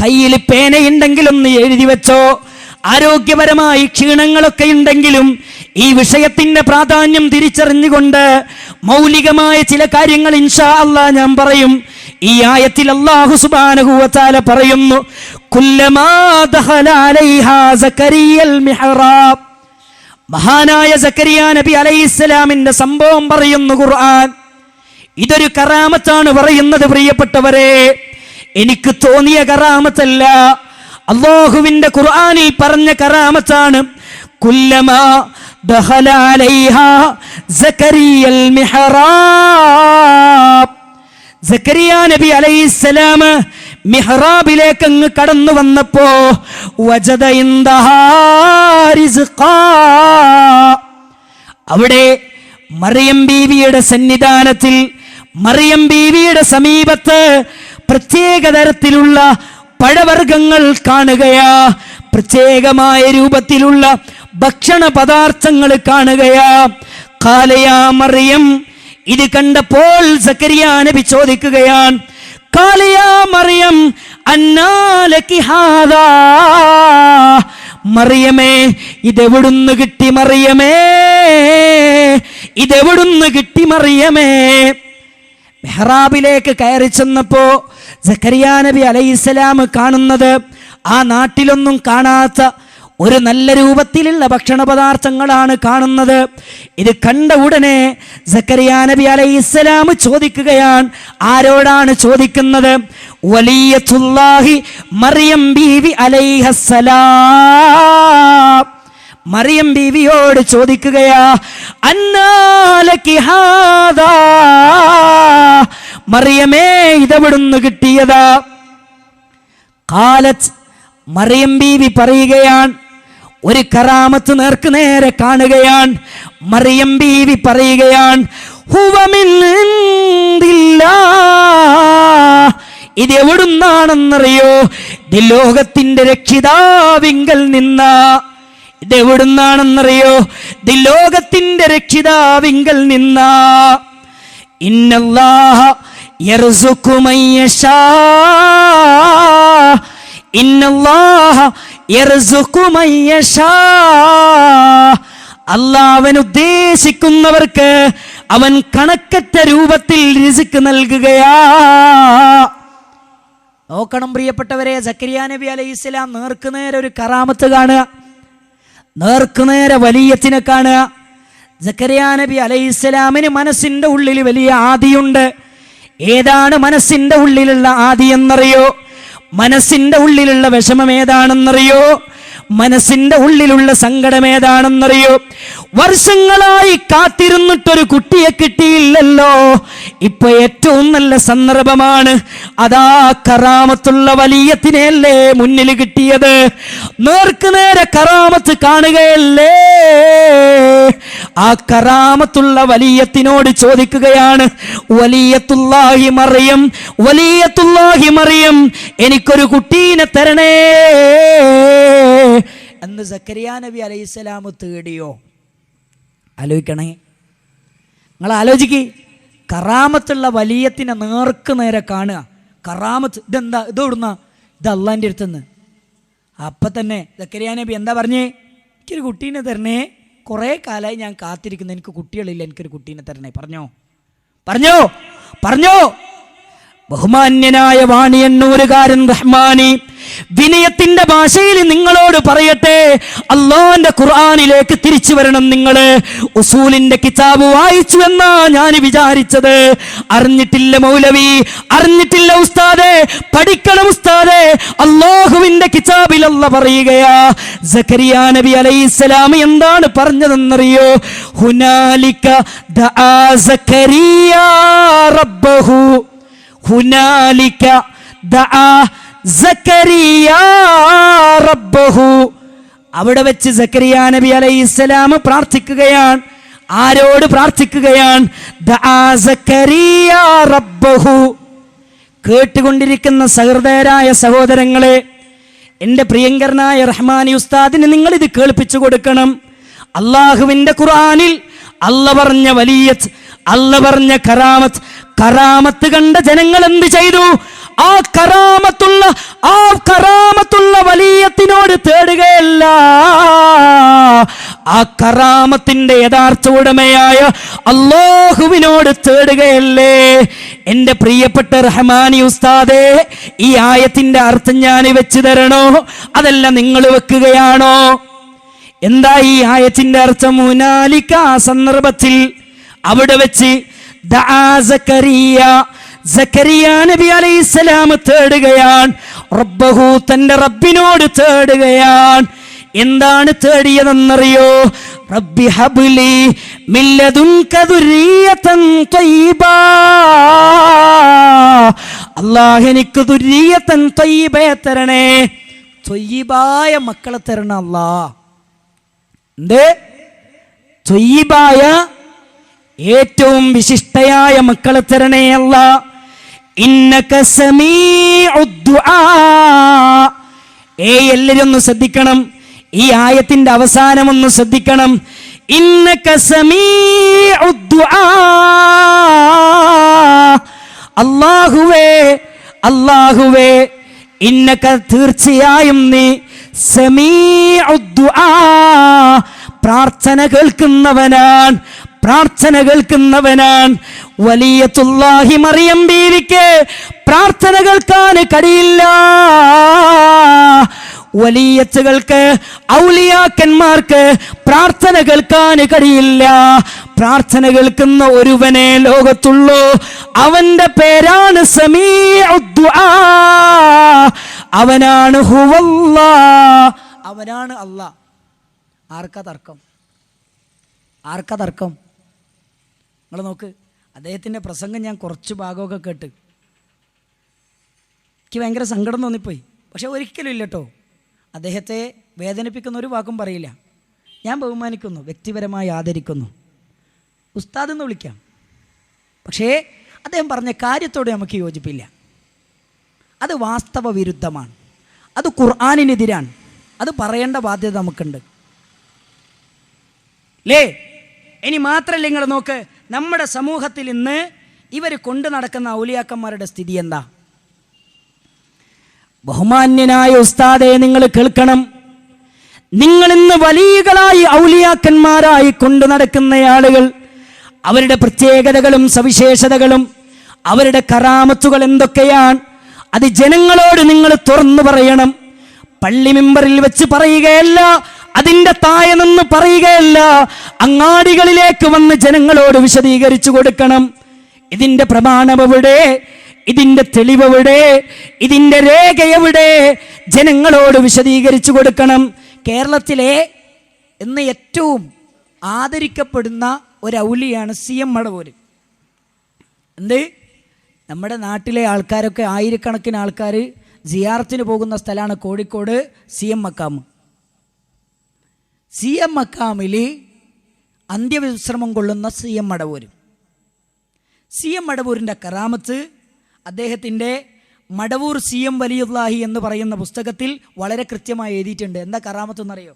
കയ്യിൽ പേനയുണ്ടെങ്കിലൊന്ന് എഴുതി വെച്ചോ. ആരോഗ്യപരമായി ക്ഷീണങ്ങളൊക്കെ ഉണ്ടെങ്കിലും ഈ വിഷയത്തിന്റെ പ്രാധാന്യം തിരിച്ചറിഞ്ഞുകൊണ്ട് മൗലികമായ ചില കാര്യങ്ങൾ ഇൻഷാ അല്ലാഹ് ഞാൻ പറയും. ഈ ആയത്തിൽ അല്ലാഹു സുബ്ഹാനഹു വ തആല പറയുന്നു, കുല്ലമാ ദഖല അലൈഹാ സക്കരിയൽ മിഹ്റാബ്. മഹാനായ സക്കരിയ നബി അലൈഹിസ്സലാമിന്റെ സംഭവം പറയുന്നു ഖുർആൻ. ഇതൊരു കറാമത്താണ് പറയുന്നത് പ്രിയപ്പെട്ടവരെ. എനിക്ക് തോന്നിയ കറാമത്തല്ല, അല്ലാഹുവിന്റെ ഖുർആനിൽ പറഞ്ഞ കറാമത്താണ്. കുല്ലമാ ദഖല അലൈഹാ സക്കരിയൽ മിഹ്റാബ്. സക്കരിയ നബി അലൈഹിസ്സലാം മിഹ്റാബിലേക്ക് അങ്ങ് കടന്നു വന്നപ്പോ വജദ ഇൻദഹാ റിസ്ഖാ. അവിടെ മറിയം ബീവിയുടെ സന്നിധാനത്തിൽ, മറിയം ബീവിയുടെ സമീപത്ത് പ്രത്യേക തരത്തിലുള്ള പഴവർഗ്ഗങ്ങൾ കാണുകയാ, പ്രത്യേകമായ രൂപത്തിലുള്ള ഭക്ഷണ പദാർത്ഥങ്ങൾ കാണുകയാ. ഖാലയാ മറിയം. ഇത് കണ്ടപ്പോൾ സക്കരിയ നബി ചോദിക്കുകയാണ്, ഖാലയാ മറിയം അന്നാ ലകി ഹാദാ. മറിയമേ, ഇതെവിടുന്ന് കിട്ടി മറിയമേ, ഇതെവിടുന്ന് കിട്ടി മറിയമേ? മെഹ്റാബിലേക്ക് കയറി ചെന്നപ്പോ സക്കരിയ നബി അലൈഹിസ്സലാം കാണുന്നത് ആ നാട്ടിലൊന്നും കാണാത്ത ഒരു നല്ല രൂപത്തിലുള്ള ഭക്ഷണ പദാർത്ഥങ്ങളാണ് കാണുന്നത്. ഇത് കണ്ട ഉടനെ സക്കരിയ നബി അലൈഹിസ്സലാം ചോദിക്കുകയാണ്. ആരോടാണ് ചോദിക്കുന്നത്? വലിയത്തുല്ലാഹി മറിയം ബീവി അലൈഹസ്സലാം. മറിയം ബീവിയോട് ചോദിക്കുകയാ, അന്നാ ലകി ഹാദാ. മറിയമേ, ഇതെവിടുന്ന് കിട്ടിയതാ? ഖാലത്ത്. മറിയം ബീവി പറയുകയാണ്, ഒരു കറാമത്ത് നേർക്ക് നേരെ കാണുകയാണ്. മറിയം ബീവി പറയുകയാണ്, ഹുവ മിൻ ഇൻദില്ലാഹ്. ഇത് എവിടുന്നാണെന്നറിയോ? ഇത് ലോകത്തിന്റെ രക്ഷിതാവിങ്കൽ നിന്നാ. ഇതെവിടുന്നാണെന്നറിയോ? ഇത് ലോകത്തിന്റെ രക്ഷിതാവിങ്കൽ നിന്നാ. ഇന്നല്ലാഹ യർസുഖു മൻ യശാ. ഇന്നല്ലാഹ യർസുഖു മൻ യശാ, അല്ലാഹ് അവൻ ഉദ്ദേശിക്കുന്നവർക്ക് അവൻ കണക്കറ്റ രൂപത്തിൽ റിസ്ക് നൽകുകയാ. നോക്കണം പ്രിയപ്പെട്ടവരെ, സക്കരിയ നബി അലൈഹിസ്സലാം നേർക്കുനേരെ ഒരു കറാമത്ത് കാണുക, നേർക്കുനേരെ വലിയത്തിനെ കാണുക. സക്കരിയ നബി അലൈഹിസ്സലാമിന് മനസ്സിൻ്റെ ഉള്ളിൽ വലിയ ആദിയുണ്ട്. ഏതാണ് മനസ്സിൻ്റെ ഉള്ളിലുള്ള ആദി എന്നറിയോ? മനസ്സിൻ്റെ ഉള്ളിലുള്ള വിഷമം ഏതാണെന്നറിയോ? മനസ്സിൻ്റെ ഉള്ളിലുള്ള സങ്കടം ഏതാണെന്നറിയോ? വർഷങ്ങളായി കാത്തിരുന്നിട്ടൊരു കുട്ടിയെ കിട്ടിയില്ലല്ലോ, ഇപ്പൊ ഏറ്റവും നല്ല സന്ദർഭമാണ്. അതാ കറാമത്തുള്ള വലിയത്തിനെയല്ലേ മുന്നിൽ കിട്ടിയത്. നേർക്ക് നേരെ കറാമത്ത് കാണുകയല്ലേ. ആ കറാമത്തുള്ള വലിയത്തിനോട് ചോദിക്കുകയാണ്, വലിയത്തുല്ലാഹി മറിയം, വലിയത്തുല്ലാഹി മറിയം, എനിക്കൊരു കുട്ടീനെ തരണേ എന്ന് സക്കരിയ നബി അലൈഹിസ്സലാം തേടിയോ? ആലോചിക്കണേ, നിങ്ങൾ ആലോചിക്ക്. കറാമത്തുള്ള വലിയത്തിനെ നേർക്ക് നേരെ കാണുക. കറാമത്ത് ഇതെന്താ, ഇതെവിടുന്ന? ഇത് അള്ളാൻ്റെ അടുത്തുനിന്ന്. അപ്പം തന്നെ സക്കരിയ നബി എന്താ പറഞ്ഞേ? എനിക്കൊരു കുട്ടീനെ തരണേ, കുറേ കാലമായി ഞാൻ കാത്തിരിക്കുന്നു, എനിക്ക് കുട്ടികളില്ല, എനിക്കൊരു കുട്ടീനെ തരണേ. പറഞ്ഞോ പറഞ്ഞോ പറഞ്ഞോ ബഹുമാന്യനായ വാണിയന്നൂരുകാരൻ റഹ്മാനി വിനയത്തിന്റെ ഭാഷയിൽ നിങ്ങളോട് പറയട്ടെ, അല്ലാഹുവിന്റെ ഖുർആനിലേക്ക് തിരിച്ചു വരണം. നിങ്ങൾ ഉസൂലിന്റെ കിതാബ് വായിച്ചു എന്നാ ഞാൻ വിചാരിച്ചത്. അറിഞ്ഞിട്ടില്ല മൗലവി, അറിഞ്ഞിട്ടില്ല ഉസ്താദേ, പഠിക്കണം ഉസ്താദേ. അല്ലാഹുവിന്റെ കിതാബിൽ അല്ലാഹ് പറയുകയാ, സക്കരിയ നബി അലൈഹിസ്സലാം എന്താണ് പറഞ്ഞതെന്നറിയോ? ഹുനാലിക ദആ സക്കരിയ റബ്ബഹു, ഹുനാലിക ദആ സക്കരിയ റബ്ബഹു. അവിടെ വെച്ച് സക്കരിയ നബി അലൈഹിസ്സലാം പ്രാർത്ഥിക്കുകയാണ്. ആരോട് പ്രാർത്ഥിക്കുകയാണ്? ദആ സക്കരിയ റബ്ബഹു. കേട്ടുകൊണ്ടിരിക്കുന്ന സഹൃദയരായ സഹോദരങ്ങളെ, എൻ്റെ പ്രിയങ്കരനായ റഹ്മാനി ഉസ്താദിന് നിങ്ങളിത് കേൾപ്പിച്ചു കൊടുക്കണം. അള്ളാഹുവിൻ്റെ ഖുർആനിൽ അല്ല പറഞ്ഞ വലിയത്ത്, അല്ല പറഞ്ഞ കറാമത്ത്, കറാമത്ത് കണ്ട ജനങ്ങൾ എന്ത് ചെയ്തു? ആ കറാമത്തുള്ള വലിയത്തിനോട് തേടുകയല്ല, ആ കറാമത്തിന്റെ യഥാർത്ഥ ഉടമയായ അല്ലാഹുവിനോട് തേടുകയല്ലേ. എൻ്റെ പ്രിയപ്പെട്ട റഹ്മാനി ഉസ്താദേ, ഈ ആയത്തിന്റെ അർത്ഥം ഞാൻ വെച്ചു തരണോ, അതല്ല നിങ്ങൾ വെക്കുകയാണോ? എന്താ ഈ ആയത്തിന്റെ അർത്ഥം? ഹുനാലിക, ആ സന്ദർഭത്തിൽ, അവിടെ വെച്ച് ദആ സക്കരിയ, സക്കരിയ നബി അലൈഹിസ്സലാം തേടുകയാണ്. റബ്ബഹു, തന്റെ റബ്ബിനോട് തേടുകയാണ്. എന്താണ് തേടിയതെന്നറിയോ? റബ്ബി ഹബ്ലി മിൻ ലദുൻക ദുർരിയതൻ ത്വയ്യിബാ, അല്ലാഹ് എനിക്ക് ദുർരിയതൻ ത്വയ്യിബയെ തരണേ, ത്വയ്യിബായ മക്കളെ തരണം അല്ലാഹ്. എന്തേ? ത്വയ്യിബായ, ഏറ്റവും വിശിഷ്ടയായ മക്കളെ തരണേ അല്ലാഹ്. ഇന്നക സമീഉദ് ദുആ. എല്ലാവരും ഒന്ന് ശ്രദ്ധിക്കണം, ഈ ആയത്തിന്റെ അവസാനം ഒന്ന് ശ്രദ്ധിക്കണം. ഇന്നക സമീഉദ് ദുആ, അല്ലാഹുവേ, അല്ലാഹുവേ, ഇന്നക, തീർച്ചയായും നീ, സമീഉദ് ദുആ, പ്രാർത്ഥന കേൾക്കുന്നവനാണ്, പ്രാർത്ഥന കേൾക്കുന്നവനാണ്. വലിയത്തുല്ലാഹി മറിയം ബീവിക്ക് പ്രാർത്ഥന കേൾക്കാൻ കഴിയില്ല. വലിയത്തുകൾക്ക്, ഔലിയാക്കന്മാർക്ക് പ്രാർത്ഥന കേൾക്കാൻ കഴിയില്ല. പ്രാർത്ഥന കേൾക്കുന്ന ഒരുവനെ ലോകത്തുള്ളൂ, അവന്റെ പേരാണ് സമീഉദ് ദുആ, അവനാണ് ഹുവല്ലാഹ്, അവനാണ് അല്ലാഹ്. ആർക്കാ തർക്കം? ആർക്കാ തർക്കം? നിങ്ങൾ നോക്ക്, അദ്ദേഹത്തിൻ്റെ പ്രസംഗം ഞാൻ കുറച്ച് ഭാഗമൊക്കെ കേട്ട് എനിക്ക് ഭയങ്കര സങ്കടം തോന്നിപ്പോയി. പക്ഷെ ഒരിക്കലും ഇല്ല കേട്ടോ, അദ്ദേഹത്തെ വേദനിപ്പിക്കുന്ന ഒരു വാക്കും പറയില്ല. ഞാൻ ബഹുമാനിക്കുന്നു, വ്യക്തിപരമായി ആദരിക്കുന്നു, ഉസ്താദ് എന്ന് വിളിക്കാം. പക്ഷേ അദ്ദേഹം പറഞ്ഞ കാര്യത്തോട് നമുക്ക് യോജിപ്പില്ല. അത് വാസ്തവ വിരുദ്ധമാണ്, അത് ഖുർആനിനെതിരാണ്, അത് പറയേണ്ട ബാധ്യത നമുക്കുണ്ട് അല്ലേ? ഇനി മാത്രമല്ല, നിങ്ങൾ നോക്ക്, നമ്മുടെ സമൂഹത്തിൽ ഇന്ന് ഇവർ കൊണ്ടു നടക്കുന്ന ഔലിയാക്കന്മാരുടെ സ്ഥിതി എന്താ? ബഹുമാന്യനായ ഉസ്താദെ, നിങ്ങൾ കേൾക്കണം. നിങ്ങൾ ഇന്ന് വലിയകളായി ഔലിയാക്കന്മാരായി കൊണ്ടു നടക്കുന്ന ആളുകൾ, അവരുടെ പ്രത്യേകതകളും സവിശേഷതകളും അവരുടെ കറാമത്തുകൾ എന്തൊക്കെയാണ്, അത് ജനങ്ങളോട് നിങ്ങൾ തുറന്നു പറയണം. പള്ളി മിമ്പറിൽ വെച്ച് പറയുകയല്ല, അതിൻ്റെ താഴെ നിന്ന് പറയുകയല്ല, അങ്ങാടികളിലേക്ക് വന്ന് ജനങ്ങളോട് വിശദീകരിച്ചു കൊടുക്കണം. ഇതിൻ്റെ പ്രമാണമെവിടെ, ഇതിൻ്റെ തെളിവെവിടെ, ഇതിൻ്റെ രേഖയെവിടെ, ജനങ്ങളോട് വിശദീകരിച്ചു കൊടുക്കണം. കേരളത്തിലെ ഇന്ന് ഏറ്റവും ആദരിക്കപ്പെടുന്ന ഒരു ഔലിയാണ് CM മടവൂർ. എന്ത്, നമ്മുടെ നാട്ടിലെ ആൾക്കാരൊക്കെ ആയിരക്കണക്കിന് ആൾക്കാർ സിയാറത്തിന് പോകുന്ന സ്ഥലമാണ് കോഴിക്കോട് CM മക്കാം. CM മക്കാമിൽ അന്ത്യവിശ്രമം കൊള്ളുന്ന CM മടവൂർ. CM മടവൂരിൻ്റെ കറാമത്ത് അദ്ദേഹത്തിൻ്റെ മടവൂർ CM വലിയുല്ലാഹി എന്ന് പറയുന്ന പുസ്തകത്തിൽ വളരെ കൃത്യമായി എഴുതിയിട്ടുണ്ട്. എന്താ കറാമത്ത് എന്നറിയോ?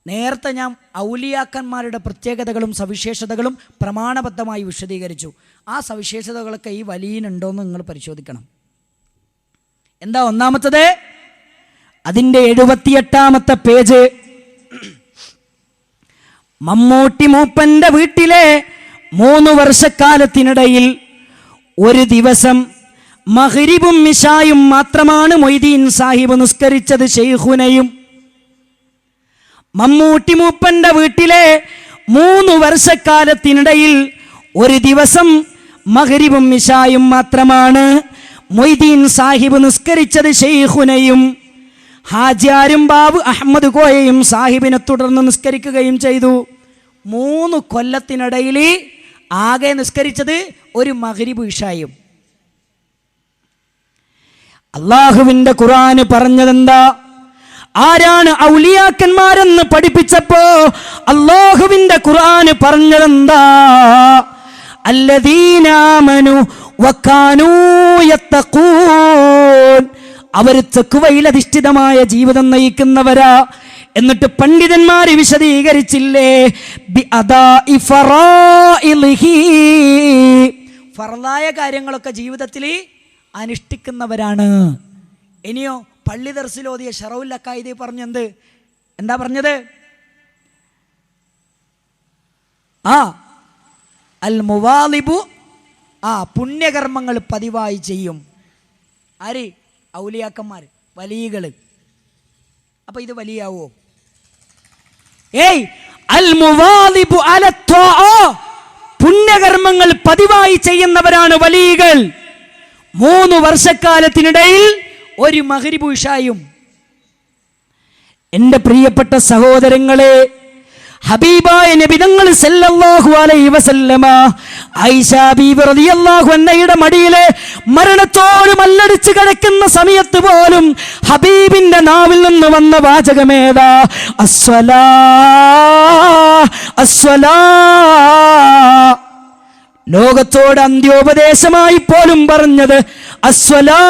നേരത്തെ ഞാൻ ഔലിയാക്കന്മാരുടെ പ്രത്യേകതകളും സവിശേഷതകളും പ്രമാണബദ്ധമായി വിശദീകരിച്ചു. ആ സവിശേഷതകളൊക്കെ ഈ വലിയനുണ്ടോയെന്ന് നിങ്ങൾ പരിശോധിക്കണം. എന്താ ഒന്നാമത്തത്? അതിൻ്റെ 78ാമത്തെ പേജ്. മമ്മൂട്ടി മൂപ്പന്റെ വീട്ടിലെ 3 വർഷക്കാലത്തിനിടയിൽ ഒരു ദിവസം മഗ്രിബും ഇശായും മാത്രമാണ് മൊയ്തീൻ സാഹിബ് നിസ്കരിച്ചത്. ശൈഖുനയും മമ്മൂട്ടി മൂപ്പന്റെ വീട്ടിലെ 3 വർഷക്കാലത്തിനിടയിൽ ഒരു ദിവസം മഗ്രിബും ഇശായും മാത്രമാണ് മൊയ്തീൻ സാഹിബ് നിസ്കരിച്ചത്. ശൈഖുനയും ഹാജിയാരും ബാബു അഹമ്മദ് കോയയും സാഹിബിനെ തുടർന്ന് നിസ്കരിക്കുകയും ചെയ്തു. 3 കൊല്ലത്തിനിടയിൽ ആകെ നിസ്കരിച്ചത് ഒരു മഗ്രിബ് ഇശായും. അള്ളാഹുവിന്റെ ഖുർആന് പറഞ്ഞതെന്താ? ആരാണ് ഔലിയാക്കന്മാരെന്ന് പഠിപ്പിച്ചപ്പോ അള്ളാഹുവിന്റെ ഖുർആന് പറഞ്ഞതെന്താ? അല്ലദീന ആമനു വകാനൂ യത്തഖൂൻ, അവർ തഖ്വയിൽ അധിഷ്ഠിതമായ ജീവിതം നയിക്കുന്നവരാ. എന്നിട്ട് പണ്ഡിതന്മാർ വിശദീകരിച്ചില്ലേ, ബിഅദാഇ ഫറാഇലിഹി, ഫർളായ കാര്യങ്ങളൊക്കെ ജീവിതത്തിൽ അനുഷ്ഠിക്കുന്നവരാണ്. ഇനിയോ പള്ളി ദർസിലോതിയ ഷറഉൽ അഖായിദി പറഞ്ഞെന്ത്? എന്താ പറഞ്ഞത്? അൽ മുവാലിബു, പുണ്യകർമ്മങ്ങൾ പതിവായി ചെയ്യും. ആര്? ഔലിയാക്കന്മാർ, വലിയകൾ. അപ്പൊ ഇത് വലിയാവോ? അൽ മുവാലിബു അല ത്വാഅ, പുണ്യകർമ്മങ്ങൾ പതിവായി ചെയ്യുന്നവരാണ് വലിയകൾ. 3 വർഷക്കാലത്തിനിടയിൽ ഒരു മഗ്രിബ് ഇശായും. എൻ്റെ പ്രിയപ്പെട്ട സഹോദരങ്ങളെ, ഹബീബായ നബി തങ്ങൾ സല്ലല്ലാഹു അലൈഹി വസല്ലമ ആയിഷ ബീവി റളിയല്ലാഹു അൻഹയുടെ മടിയിലെ മരണത്തോട് മല്ലടിച്ച് കിടക്കുന്ന സമയത്ത് പോലും ഹബീബിന്റെ നാവിൽ നിന്ന് വന്ന വാചകമേതാ? അസ്സലാ അസ്സലാ. ലോകത്തോട് അന്ത്യോപദേശമായി പോലും പറഞ്ഞത് അസ്സലാ,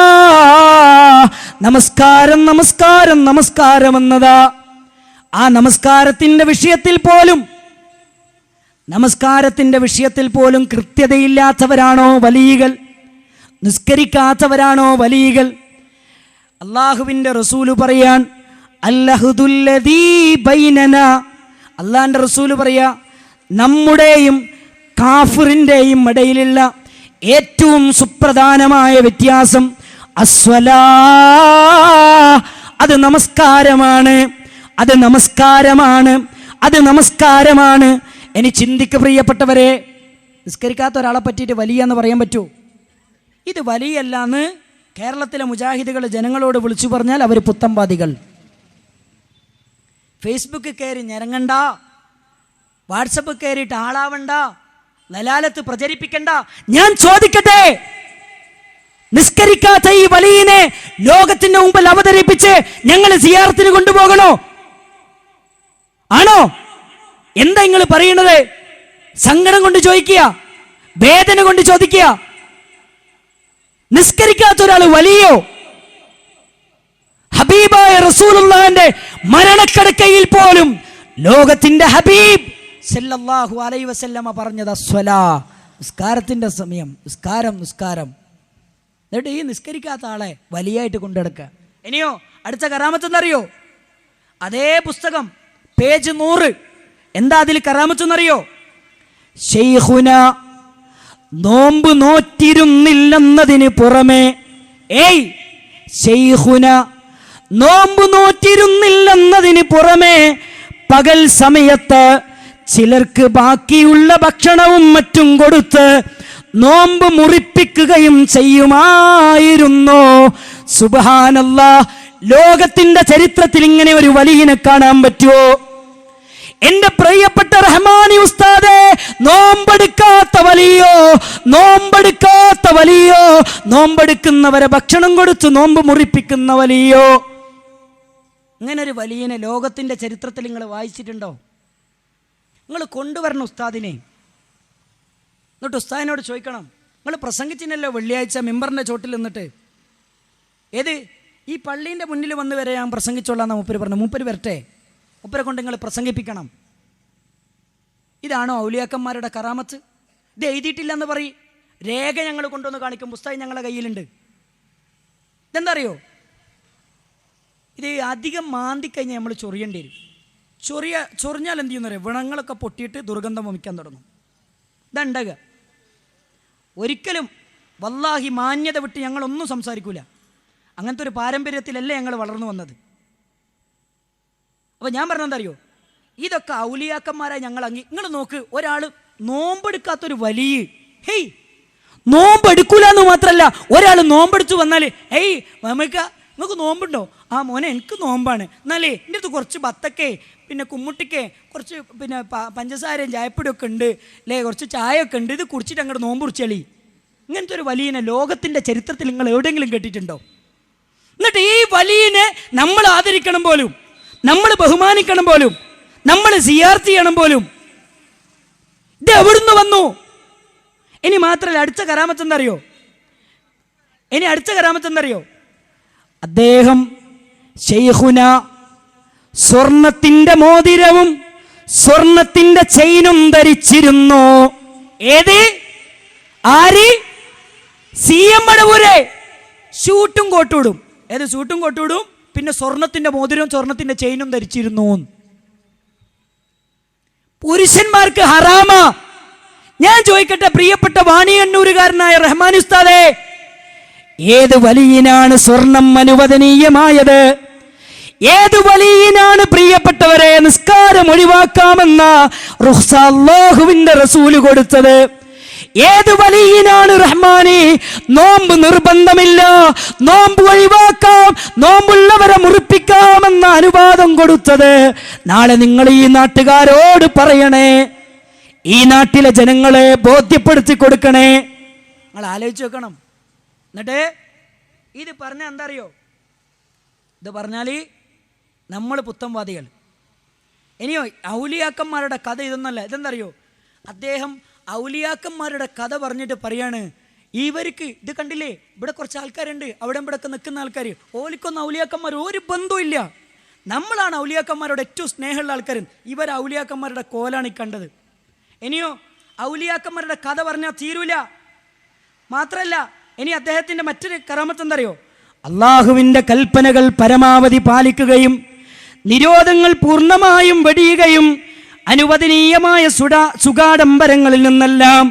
നമസ്കാരം നമസ്കാരം നമസ്കാരം എന്നതാ. ആ നമസ്കാരത്തിന്റെ വിഷയത്തിൽ പോലും കൃത്യതയില്ലാത്തവരാണോ വലിയകൾ? നിസ്കരിക്കാത്തവരാണോ വലിയകൾ? അള്ളാഹുവിന്റെ റസൂല് പറയാൻ, അല്ലഹുദുല്ലദീ ബൈനനാ, അള്ളാഹിന്റെ റസൂല് പറയാ, നമ്മുടെയും കാഫിറിന്റെയും ഇടയിലുള്ള ഏറ്റവും സുപ്രധാനമായ വ്യത്യാസം അസ്വലാ, അത് നമസ്കാരമാണ്, അത് നമസ്കാരമാണ്, അത് നമസ്കാരമാണ്. ഇനി ചിന്തിക്ക് പ്രിയപ്പെട്ടവരെ, നിസ്കരിക്കാത്ത ഒരാളെ പറ്റിയിട്ട് വലിയ എന്ന് പറയാൻ പറ്റുമോ? ഇത് വലിയല്ല എന്ന് കേരളത്തിലെ മുജാഹിദുകൾ ജനങ്ങളോട് വിളിച്ചു പറഞ്ഞാൽ അവർ പുത്തംവാദികൾ. ഫേസ്ബുക്ക് കയറി ഞരങ്ങണ്ട, വാട്സപ്പ് കയറിയിട്ട് ആളാവണ്ട, ലലാലത്ത് പ്രചരിപ്പിക്കണ്ട. ഞാൻ ചോദിക്കട്ടെ, നിസ്കരിക്കാത്ത ഈ വലിയനെ ലോകത്തിന്റെ മുമ്പിൽ അവതരിപ്പിച്ച് ഞങ്ങൾ സിയാറത്തിന് കൊണ്ടുപോകണോ? ആണോ? എന്താ നിങ്ങൾ പറയുന്നത്? സങ്കടം കൊണ്ട് ചോദിക്കുക, വേദന കൊണ്ട് ചോദിക്കുക. നിസ്കരിക്കാത്ത ഒരാൾ വലിയോ? ഹബീബായ റസൂലുള്ളാഹിന്റെ മരണക്കിടക്കയിൽ പോലും ലോകത്തിന്റെ ഹബീബ് സല്ലല്ലാഹു അലൈഹി വസല്ലമ പറഞ്ഞത് അസ്വലാ, നിസ്കാരത്തിന്റെ സമയം, നിസ്കാരം നിസ്കാരം. എന്നിട്ട് ഈ നിസ്കരിക്കാത്ത ആളെ വലിയായിട്ട് കൊണ്ടെടുക്കുക. ഇനിയോ അടുത്ത കറാമത്ത് എന്നറിയോ? അതേ പുസ്തകം പേജ് 100. എന്താ അതിൽ കറാമത്ത് എന്നറിയോ? ശൈഖുന നോമ്പ് നോറ്റിരുന്നില്ലെന്നതിന് പുറമെ, ശൈഖുന നോമ്പ് നോറ്റിരുന്നില്ലെന്നതിന് പുറമെ പകൽ സമയത്ത് ചിലർക്ക് ബാക്കിയുള്ള ഭക്ഷണവും മറ്റും കൊടുത്ത് നോമ്പ് മുറിപ്പിക്കുകയും ചെയ്യുമായിരുന്നു. സുബ്ഹാനല്ലാഹ്, ലോകത്തിന്റെ ചരിത്രത്തിൽ ഇങ്ങനെ ഒരു വലിയനെ കാണാൻ പറ്റുമോ? എന്റെ പ്രിയപ്പെട്ട റഹ്മാനി ഉസ്താദേ, നോമ്പെടുക്കാത്ത വലിയോ, നോമ്പെടുക്കുന്നവരെ ഭക്ഷണം കൊടുത്ത് നോമ്പ് മുറിപ്പിക്കുന്ന വലിയോ, ഇങ്ങനെ ഒരു വലിയനെ ലോകത്തിന്റെ ചരിത്രത്തിൽ നിങ്ങൾ വായിച്ചിട്ടുണ്ടോ? നിങ്ങൾ കൊണ്ടുവരണം ഉസ്താദിനെ. എന്നിട്ട് ഉസ്താദിനോട് ചോദിക്കണം, നിങ്ങൾ പ്രസംഗിച്ചിനല്ലോ വെള്ളിയാഴ്ച മിമ്പറിന്റെ ചോട്ടിൽ നിന്നിട്ട്, ഈ പള്ളീൻ്റെ മുന്നിൽ വന്ന് വരെ ഞാൻ പ്രസംഗിച്ചോളാം മൂപ്പര് പറഞ്ഞു. മൂപ്പര് വരട്ടെ, മൂപ്പരെ കൊണ്ട് നിങ്ങൾ പ്രസംഗിപ്പിക്കണം. ഇതാണോ ഔലിയാക്കന്മാരുടെ കറാമത്ത്? ഇത് എഴുതിയിട്ടില്ല എന്ന് പറയും, രേഖ ഞങ്ങൾ കൊണ്ടുവന്ന് കാണിക്കും, പുസ്തകം ഞങ്ങളുടെ കയ്യിലുണ്ട്. ഇതെന്താ അറിയോ? ഇത് അധികം മാന്തിക്കഴിഞ്ഞാൽ നമ്മൾ ചൊറിയേണ്ടി വരും. ചൊറിഞ്ഞാൽ എന്ത് ചെയ്യുന്നറിയോ? വിണങ്ങളൊക്കെ പൊട്ടിയിട്ട് ദുർഗന്ധം വമിക്കാൻ തുടങ്ങും. ഇതുണ്ടാകുക. ഒരിക്കലും വല്ലാഹി മാന്യത വിട്ട് ഞങ്ങളൊന്നും സംസാരിക്കൂല. അങ്ങനത്തെ ഒരു പാരമ്പര്യത്തിലല്ലേ ഞങ്ങൾ വളർന്നു വന്നത്. അപ്പോൾ ഞാൻ പറഞ്ഞെന്താ അറിയോ? ഇതൊക്കെ ഔലിയാക്കന്മാരായി ഞങ്ങൾ നിങ്ങൾ നോക്ക്, ഒരാൾ നോമ്പെടുക്കാത്തൊരു വലിയ നോമ്പെടുക്കൂല എന്ന് മാത്രമല്ല, ഒരാൾ നോമ്പെടുത്തു വന്നാൽ നിങ്ങൾക്ക് നോമ്പുണ്ടോ? ആ മോനെ എനിക്ക് നോമ്പാണ്, എന്നാലേ എൻ്റെ അടുത്ത് കുറച്ച് ബത്തക്കേ പിന്നെ കുമ്മുട്ടിക്കേ കുറച്ച് പിന്നെ പഞ്ചസാരയും ചായപ്പൊടിയൊക്കെ ഉണ്ട് അല്ലേ, കുറച്ച് ചായയൊക്കെ ഉണ്ട്, ഇത് കുടിച്ചിട്ട് അങ്ങോട്ട് നോമ്പ് കുടിച്ചളി. ഇങ്ങനത്തെ ഒരു വലിയനെ ലോകത്തിൻ്റെ ചരിത്രത്തിൽ നിങ്ങൾ എവിടെയെങ്കിലും കേട്ടിട്ടുണ്ടോ? എന്നിട്ട് ഈ വലിയനെ നമ്മൾ ആദരിക്കണം പോലും, നമ്മൾ ബഹുമാനിക്കണം പോലും, നമ്മൾ സിയാർത്ത് ചെയ്യണം പോലും. ഇത് എവിടുന്ന് വന്നു? ഇനി മാത്രമല്ല, അടുത്ത കറാമത്ത് എന്തറിയോ? അദ്ദേഹം ശൈഖുന സ്വർണത്തിന്റെ മോതിരവും സ്വർണത്തിന്റെ ചെയിനും ധരിച്ചിരുന്നു. ആര്? CM മടവൂരെ ഷൂട്ടും കോട്ടൂടും. ഷൂട്ടും കോട്ടൂടും, പിന്നെ സ്വർണത്തിന്റെ മോതിരവും സ്വർണത്തിന്റെ ചെയിനും ധരിച്ചിരുന്നു. പുരുഷന്മാർക്ക് ഹറാമാ. ഞാൻ ചോദിക്കട്ടെ, പ്രിയപ്പെട്ട വാണിയന്നൂരുകാരനായ റഹ്മാൻ ഉസ്താദേ, ഏത് വലിയനാണ് സ്വർണം അനുവദനീയമായത്? ഏത് വലിയനാണ് പ്രിയപ്പെട്ടവരെ നിസ്കാരം ഒഴിവാക്കാമെന്ന റുഖ്സ അല്ലാഹുവിന്റെ റസൂല് കൊടുത്തത്? ഏത് വലിയനാണ് റഹ്മാനി നോമ്പ് നിർബന്ധമില്ല, നോമ്പ് ഒഴിവാക്കാം, നോമ്പുള്ളവരെ മുറിപ്പിക്കാമെന്ന അനുവാദം കൊടുത്തത്? നാളെ നിങ്ങൾ ഈ നാട്ടുകാരോട് പറയണേ, ഈ നാട്ടിലെ ജനങ്ങളെ ബോധ്യപ്പെടുത്തി കൊടുക്കണേ. നിങ്ങൾ ആലോചിച്ച് വെക്കണം. എന്നിട്ട് ഇത് പറഞ്ഞാൽ എന്താ അറിയോ? ഇത് പറഞ്ഞാൽ നമ്മൾ പുത്തൻവാദികൾ. ഇനിയോ ഔലിയാക്കന്മാരുടെ കഥ ഇതൊന്നല്ല. ഇതെന്തറിയോ? അദ്ദേഹം ഔലിയാക്കന്മാരുടെ കഥ പറഞ്ഞിട്ട് പറയാണ്, ഇവർക്ക് ഇത് കണ്ടില്ലേ, ഇവിടെ കുറച്ച് ആൾക്കാരുണ്ട്, അവിടെ ഇവിടെയൊക്കെ നിൽക്കുന്ന ആൾക്കാർ, ഓലിക്കൊന്നും ഔലിയാക്കന്മാർ ഒരു ബന്ധമില്ല. നമ്മളാണ് ഔലിയാക്കന്മാരോട് ഏറ്റവും സ്നേഹമുള്ള ആൾക്കാർ. ഇവർ ഔലിയാക്കന്മാരുടെ കോലാണ് ഈ കണ്ടത്. ഇനിയോ ഔലിയാക്കന്മാരുടെ കഥ പറഞ്ഞാൽ തീരൂല. മാത്രമല്ല, ഇനി അദ്ദേഹത്തിൻ്റെ മറ്റൊരു കറാമത്ത് എന്തറിയോ? അള്ളാഹുവിൻ്റെ കൽപ്പനകൾ പരമാവധി പാലിക്കുകയും നിരോധങ്ങൾ പൂർണ്ണമായും വെടിയുകയും അനുവദനീയമായ സുഖാഡംബരങ്ങളിൽ നിന്നെല്ലാം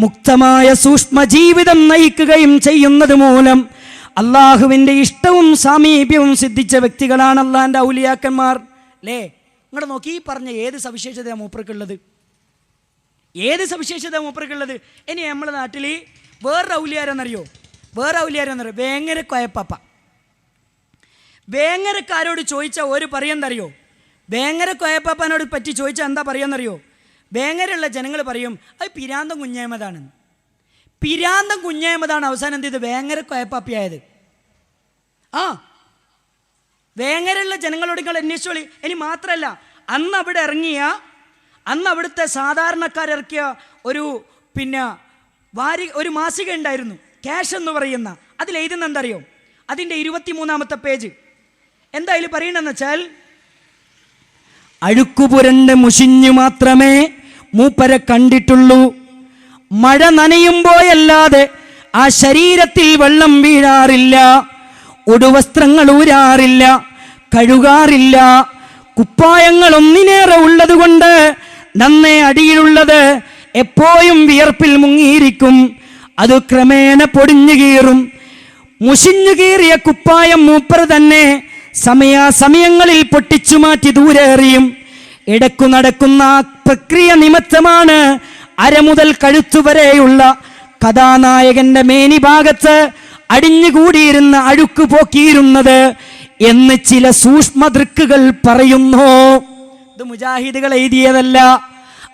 മുക്തമായ സൂക്ഷ്മ ജീവിതം നയിക്കുകയും ചെയ്യുന്നത് മൂലം അള്ളാഹുവിൻ്റെ ഇഷ്ടവും സാമീപ്യവും സിദ്ധിച്ച വ്യക്തികളാണ് അള്ളാഹിൻ്റെ ഔലിയാക്കന്മാർ. അല്ലേ? ഇങ്ങോട്ട് നോക്കി, ഈ പറഞ്ഞ ഏത് സവിശേഷതയാണ് മൂപ്പർക്കുള്ളത്? ഏത് സവിശേഷതയാണ് മൂപ്പർക്കുള്ളത്? ഇനി നമ്മുടെ നാട്ടിൽ വേറൊരു ഔലിയാരെന്നറിയോ? വേങ്ങര കോയപ്പാപ്പ. വേങ്ങരക്കാരോട് ചോദിച്ചാൽ ഒരു പറയുന്നറിയോ? വേങ്ങര കോയപ്പാപ്പനോട് പറ്റി ചോദിച്ചാൽ എന്താ പറയാന്നറിയോ? വേങ്ങരയുള്ള ജനങ്ങൾ പറയും അത് പിരാന്തം കുഞ്ഞഹമ്മദാണ്. പിരാന്തം കുഞ്ഞഹമ്മദാണ് അവസാനം എന്ത് ചെയ്ത് വേങ്ങര കോയപ്പാപ്പിയായത്. വേങ്ങരയുള്ള ജനങ്ങളോട് നിങ്ങൾ അന്വേഷിച്ചോളി. ഇനി മാത്രമല്ല, അന്ന് അവിടുത്തെ സാധാരണക്കാരിറക്കിയ ഒരു മാസിക ഉണ്ടായിരുന്നു, ക്യാഷ് എന്ന് പറയുന്ന. അതിലെഴുതുന്ന എന്തറിയോ? അതിൻ്റെ 23-ാമത്തെ പേജ് എന്താ അതിൽ പറയണമെന്ന് വെച്ചാൽ, അഴുക്കുപുരണ്ട് മുഷിഞ്ഞു മാത്രമേ മൂപ്പരെ കണ്ടിട്ടുള്ളൂ. മഴ നനയുമ്പോഴല്ലാതെ ആ ശരീരത്തിൽ വെള്ളം വീഴാറില്ല. ഉടുവസ്ത്രങ്ങൾ ഊരാറില്ല, കഴുകാറില്ല. കുപ്പായങ്ങൾ ഒന്നിനേറെ ഉള്ളതുകൊണ്ട് നന്നേ അടിയിലുള്ളത് എപ്പോഴും വിയർപ്പിൽ മുങ്ങിയിരിക്കും. അത് ക്രമേണ പൊടിഞ്ഞു കീറും. മുഷിഞ്ഞു കീറിയ കുപ്പായം മൂപ്പർ തന്നെ സമയാസമയങ്ങളിൽ പൊട്ടിച്ചു മാറ്റി ദൂരെ എറിയും. ഇടക്കു നടക്കുന്ന ആ പ്രക്രിയ നിമിത്തമാണ് അര മുതൽ കഴുത്തുവരെയുള്ള കഥാനായകന്റെ മേനി ഭാഗത്ത് അടിഞ്ഞുകൂടിയിരുന്ന അഴുക്ക് പോക്കിയിരുന്നത് എന്ന് ചില സൂക്ഷ്മ ദൃക്കുകൾ പറയുന്നു. ഇത് മുജാഹിദുകൾ എഴുതിയതല്ല.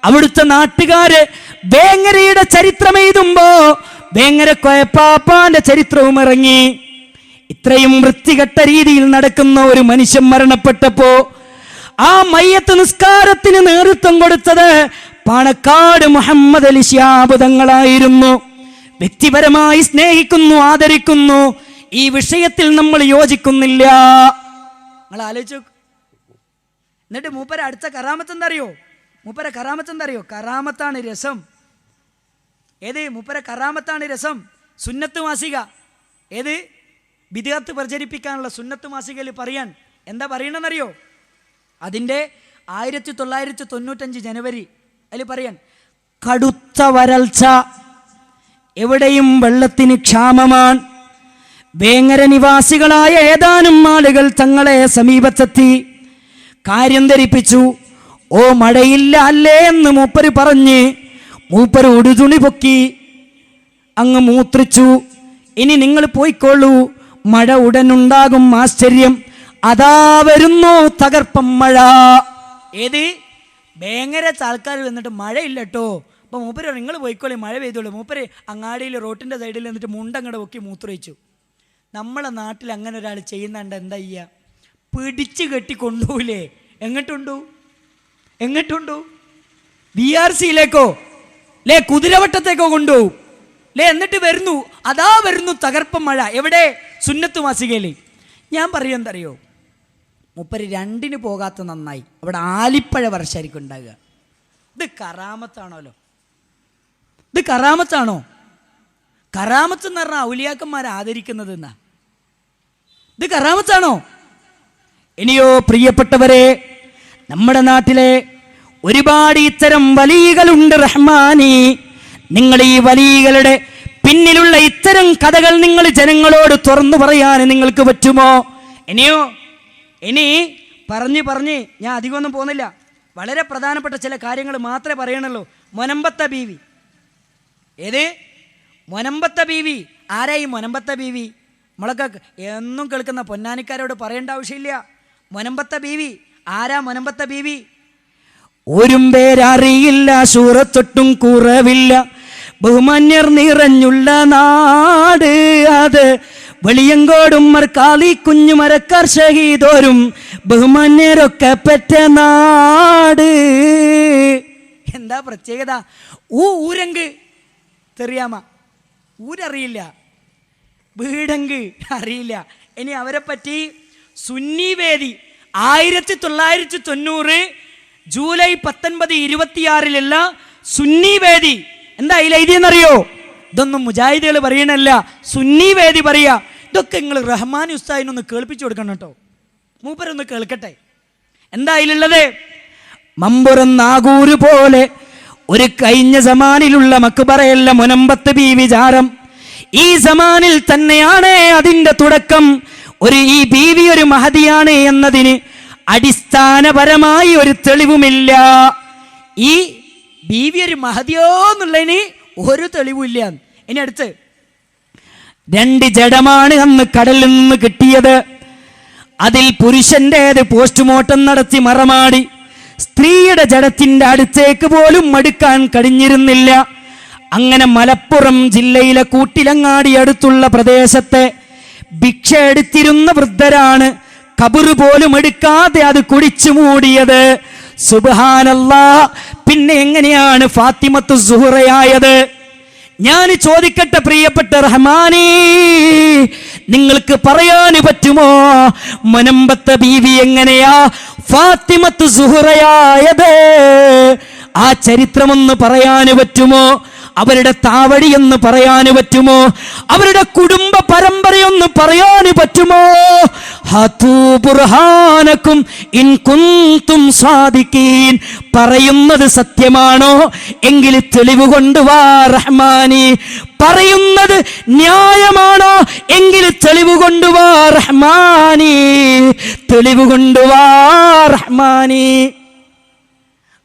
അവിടുത്തെ നാട്ടുകാര് വേങ്ങരയുടെ ചരിത്രം എഴുതുമ്പോ വേങ്ങര കൊയപ്പാപ്പാന്റെ ചരിത്രവും ഇറങ്ങി. ഇത്രയും വൃത്തികെട്ട രീതിയിൽ നടക്കുന്ന ഒരു മനുഷ്യൻ മരണപ്പെട്ടപ്പോ ആ മയ്യത്ത് നിസ്കാരത്തിന് നേതൃത്വം കൊടുത്തത് പാണക്കാട് മുഹമ്മദ് അലി ശിഹാബ് തങ്ങളായിരുന്നു. വ്യക്തിപരമായി സ്നേഹിക്കുന്നു, ആദരിക്കുന്നു. ഈ വിഷയത്തിൽ നമ്മൾ യോജിക്കുന്നില്ല. നിങ്ങൾ ആലോചിച്ചു. എന്നിട്ട് മൂപ്പര അടുത്ത കറാമത്ത് എന്താ അറിയോ? കറാമത്താണ് രസം. ഏത് മൂപ്പര കറാമത്താണ് രസം? സുന്നത്ത് മാസിക. ഏത് ബിദ്അത്ത് പ്രചരിപ്പിക്കാനുള്ള സുന്നത്ത് മാസികയിൽ പറയാൻ എന്താ പറയണമെന്നറിയോ? അതിൻ്റെ 1995 ജനുവരി അതിൽ പറയാൻ, കടുത്ത വരൾച്ച, എവിടെയും വെള്ളത്തിന് ക്ഷാമമാണ്. വേങ്ങര നിവാസികളായ ഏതാനും ആളുകൾ തങ്ങളെ സമീപത്തെത്തി കാര്യം ധരിപ്പിച്ചു. ഓ മഴയില്ല അല്ലേ എന്ന് മൂപ്പര് പറഞ്ഞ് മൂപ്പര് ഉടുതുണി പൊക്കി അങ്ങ് മൂത്രിച്ചു. ഇനി നിങ്ങൾ പോയിക്കോളൂ, മഴ ഉടനുണ്ടാകും. ആശ്ചര്യം, അതാ വരുന്നു തകർപ്പം മഴ. ഏത് വേങ്ങര ആൾക്കാർ വന്നിട്ട് മഴയില്ല കേട്ടോ. അപ്പോൾ മൂപ്പര് നിങ്ങൾ പോയിക്കോളി, മഴ പെയ്തോളൂ. മൂപ്പര് അങ്ങാടിയിൽ റോട്ടിൻ്റെ സൈഡിൽ നിന്നിട്ട് മുണ്ടങ്ങടെ പൊക്കി മൂത്രയിച്ചു. നമ്മളെ നാട്ടിൽ അങ്ങനെ ഒരാൾ ചെയ്യുന്നുണ്ട്. എന്താ ചെയ്യുക? പിടിച്ച് കെട്ടി കൊണ്ടുപോയില്ലേ? എങ്ങോട്ടുണ്ടു? BRCയിലേക്കോ ലേ കുതിരവട്ടത്തേക്കോ കൊണ്ടുപോകും ലേ. എന്നിട്ട് വരുന്നു, അതാ വരുന്നു തകർപ്പം മഴ. എവിടെ? സുന്നത്ത് മാസികയിൽ. ഞാൻ പറയുമെന്തറിയോ, മൂപ്പര് 2 പോകാത്ത നന്നായി. അവിടെ ആലിപ്പഴ വർഷമായിരിക്കും ഉണ്ടാകുക. ഇത് കറാമത്താണല്ലോ. ഇത് കറാമത്താണോ? കറാമത്ത് എന്ന് പറഞ്ഞാൽ ഔലിയാക്കന്മാരെ ആദരിക്കുന്നത് എന്നാ. ഇത് കറാമത്താണോ? ഇനിയോ പ്രിയപ്പെട്ടവരെ, നമ്മുടെ നാട്ടിലെ ഒരുപാട് ഇത്തരം വലികളുണ്ട്. റഹ്മാനി, നിങ്ങൾ ഈ വലികളുടെ പിന്നിലുള്ള ഇത്തരം കഥകൾ നിങ്ങൾ ജനങ്ങളോട് തുറന്നു പറയാൻ നിങ്ങൾക്ക് പറ്റുമോ? ഇനി പറഞ്ഞ് ഞാൻ അധികമൊന്നും പോകുന്നില്ല. വളരെ പ്രധാനപ്പെട്ട ചില കാര്യങ്ങൾ മാത്രമേ പറയണുള്ളൂ. മൊനമ്പത്ത ബീവി. ഏത് മൊനമ്പത്ത ബീവി? ആരാ ഈ മൊനമ്പത്ത ബീവി? നമ്മളൊക്കെ എന്നും കേൾക്കുന്ന പൊന്നാനിക്കാരോട് പറയേണ്ട ആവശ്യമില്ല. മൊനമ്പത്ത ബീവി ആരാ? മൊനമ്പത്ത ബീവി ഒരു പേരറിയില്ല, സൂറത്തൊട്ടും കുറവില്ല, ബഹുമാന്യർ നിറഞ്ഞുള്ള നാട് അത്. വെളിയങ്കോടും മർക്കാളി കുഞ്ഞുമരക്കാർ ഷഹീദോരും ബഹുമാന്യരൊക്കെ പെറ്റ നാട്. എന്താ പ്രത്യേകത? ഊരങ്ക് തെറിയാമ, ഊരറിയില്ല, വീടങ്ക് അറിയില്ല. ഇനി അവരെ പറ്റി സുന്നി വേദി 1990 ജൂലൈ 19, 26 സുന്നി വേദി എന്താ അതിൽ എഴുതിയെന്നറിയോ? ഇതൊന്നും മുജാഹിദുകൾ പറയണല്ല, സുന്നി വേദി പറയാ. ഇതൊക്കെ നിങ്ങൾ റഹ്മാൻ ഉസ്താദിനൊന്ന് കേൾപ്പിച്ചു കൊടുക്കണം കേട്ടോ. മൂപ്പരൊന്ന് കേൾക്കട്ടെ. എന്താ അതിലുള്ളത്? മമ്പുറം നാഗൂര് പോലെ ഒരു കഴിഞ്ഞ സമാനിലുള്ള മക്ബറയല്ല മുനമ്പത്ത് ബീവി വിചാരം. ഈ സമാനിൽ തന്നെയാണ് അതിൻ്റെ തുടക്കം. ഈ ബീവി ഒരു മഹദിയാണ് എന്നതിന് അടിസ്ഥാനപരമായി ഒരു തെളിവുമില്ല. ഈ ബീവി ഒരു മഹദിയോ എന്നുള്ളതിന് ഒരു തെളിവില്ല. ഇനി അടുത്ത് 2 ജഡമാണ് അന്ന് കടലിൽ നിന്ന് കിട്ടിയത്. അതിൽ പുരുഷൻ്റേത് പോസ്റ്റ്മോർട്ടം നടത്തി മറമാടി. സ്ത്രീയുടെ ജഡത്തിൻ്റെ അടുത്തേക്ക് പോലും അടുക്കാൻ കഴിഞ്ഞിരുന്നില്ല. അങ്ങനെ മലപ്പുറം ജില്ലയിലെ കൂട്ടിലങ്ങാടി അടുത്തുള്ള പ്രദേശത്തെ ഭിക്ഷ എടുത്തിരുന്ന വൃദ്ധരാണ് കബറ് പോലും എടുക്കാതെ അത് കുടിച്ചു മൂടിയത്. സുബ്ഹാനല്ലാഹ്. പിന്നെ എങ്ങനെയാണ് ഫാത്തിമത്തു സുഹറയായത്? ഞാൻ ചോദിക്കട്ടെ പ്രിയപ്പെട്ട റഹ്മാനേ, നിങ്ങൾക്ക് പറയാൻ പറ്റുമോ മുനമ്പത്തെ ബീവി എങ്ങനെയാ ഫാത്തിമത്തു സുഹറയായത്? ആ ചരിത്രമൊന്ന് പറയാൻ പറ്റുമോ? അവരുടെ താവഴിയെന്ന് പറയാൻ പറ്റുമോ? അവരുടെ കുടുംബ പരമ്പരയൊന്ന് പറയാൻ പറ്റുമോ? ഹതു ബുർഹാനക്കും ഇൻ കുന്തും സാദിഖീൻ. പറയുന്നത് സത്യമാണോ എങ്കിൽ തെളിവ് കൊണ്ടുവാ റഹ്മാനി. പറയുന്നത് ന്യായമാണോ എങ്കിൽ തെളിവ് കൊണ്ടുവാ റഹ്മാനി. തെളിവ് കൊണ്ടുവാ റഹ്മാനി.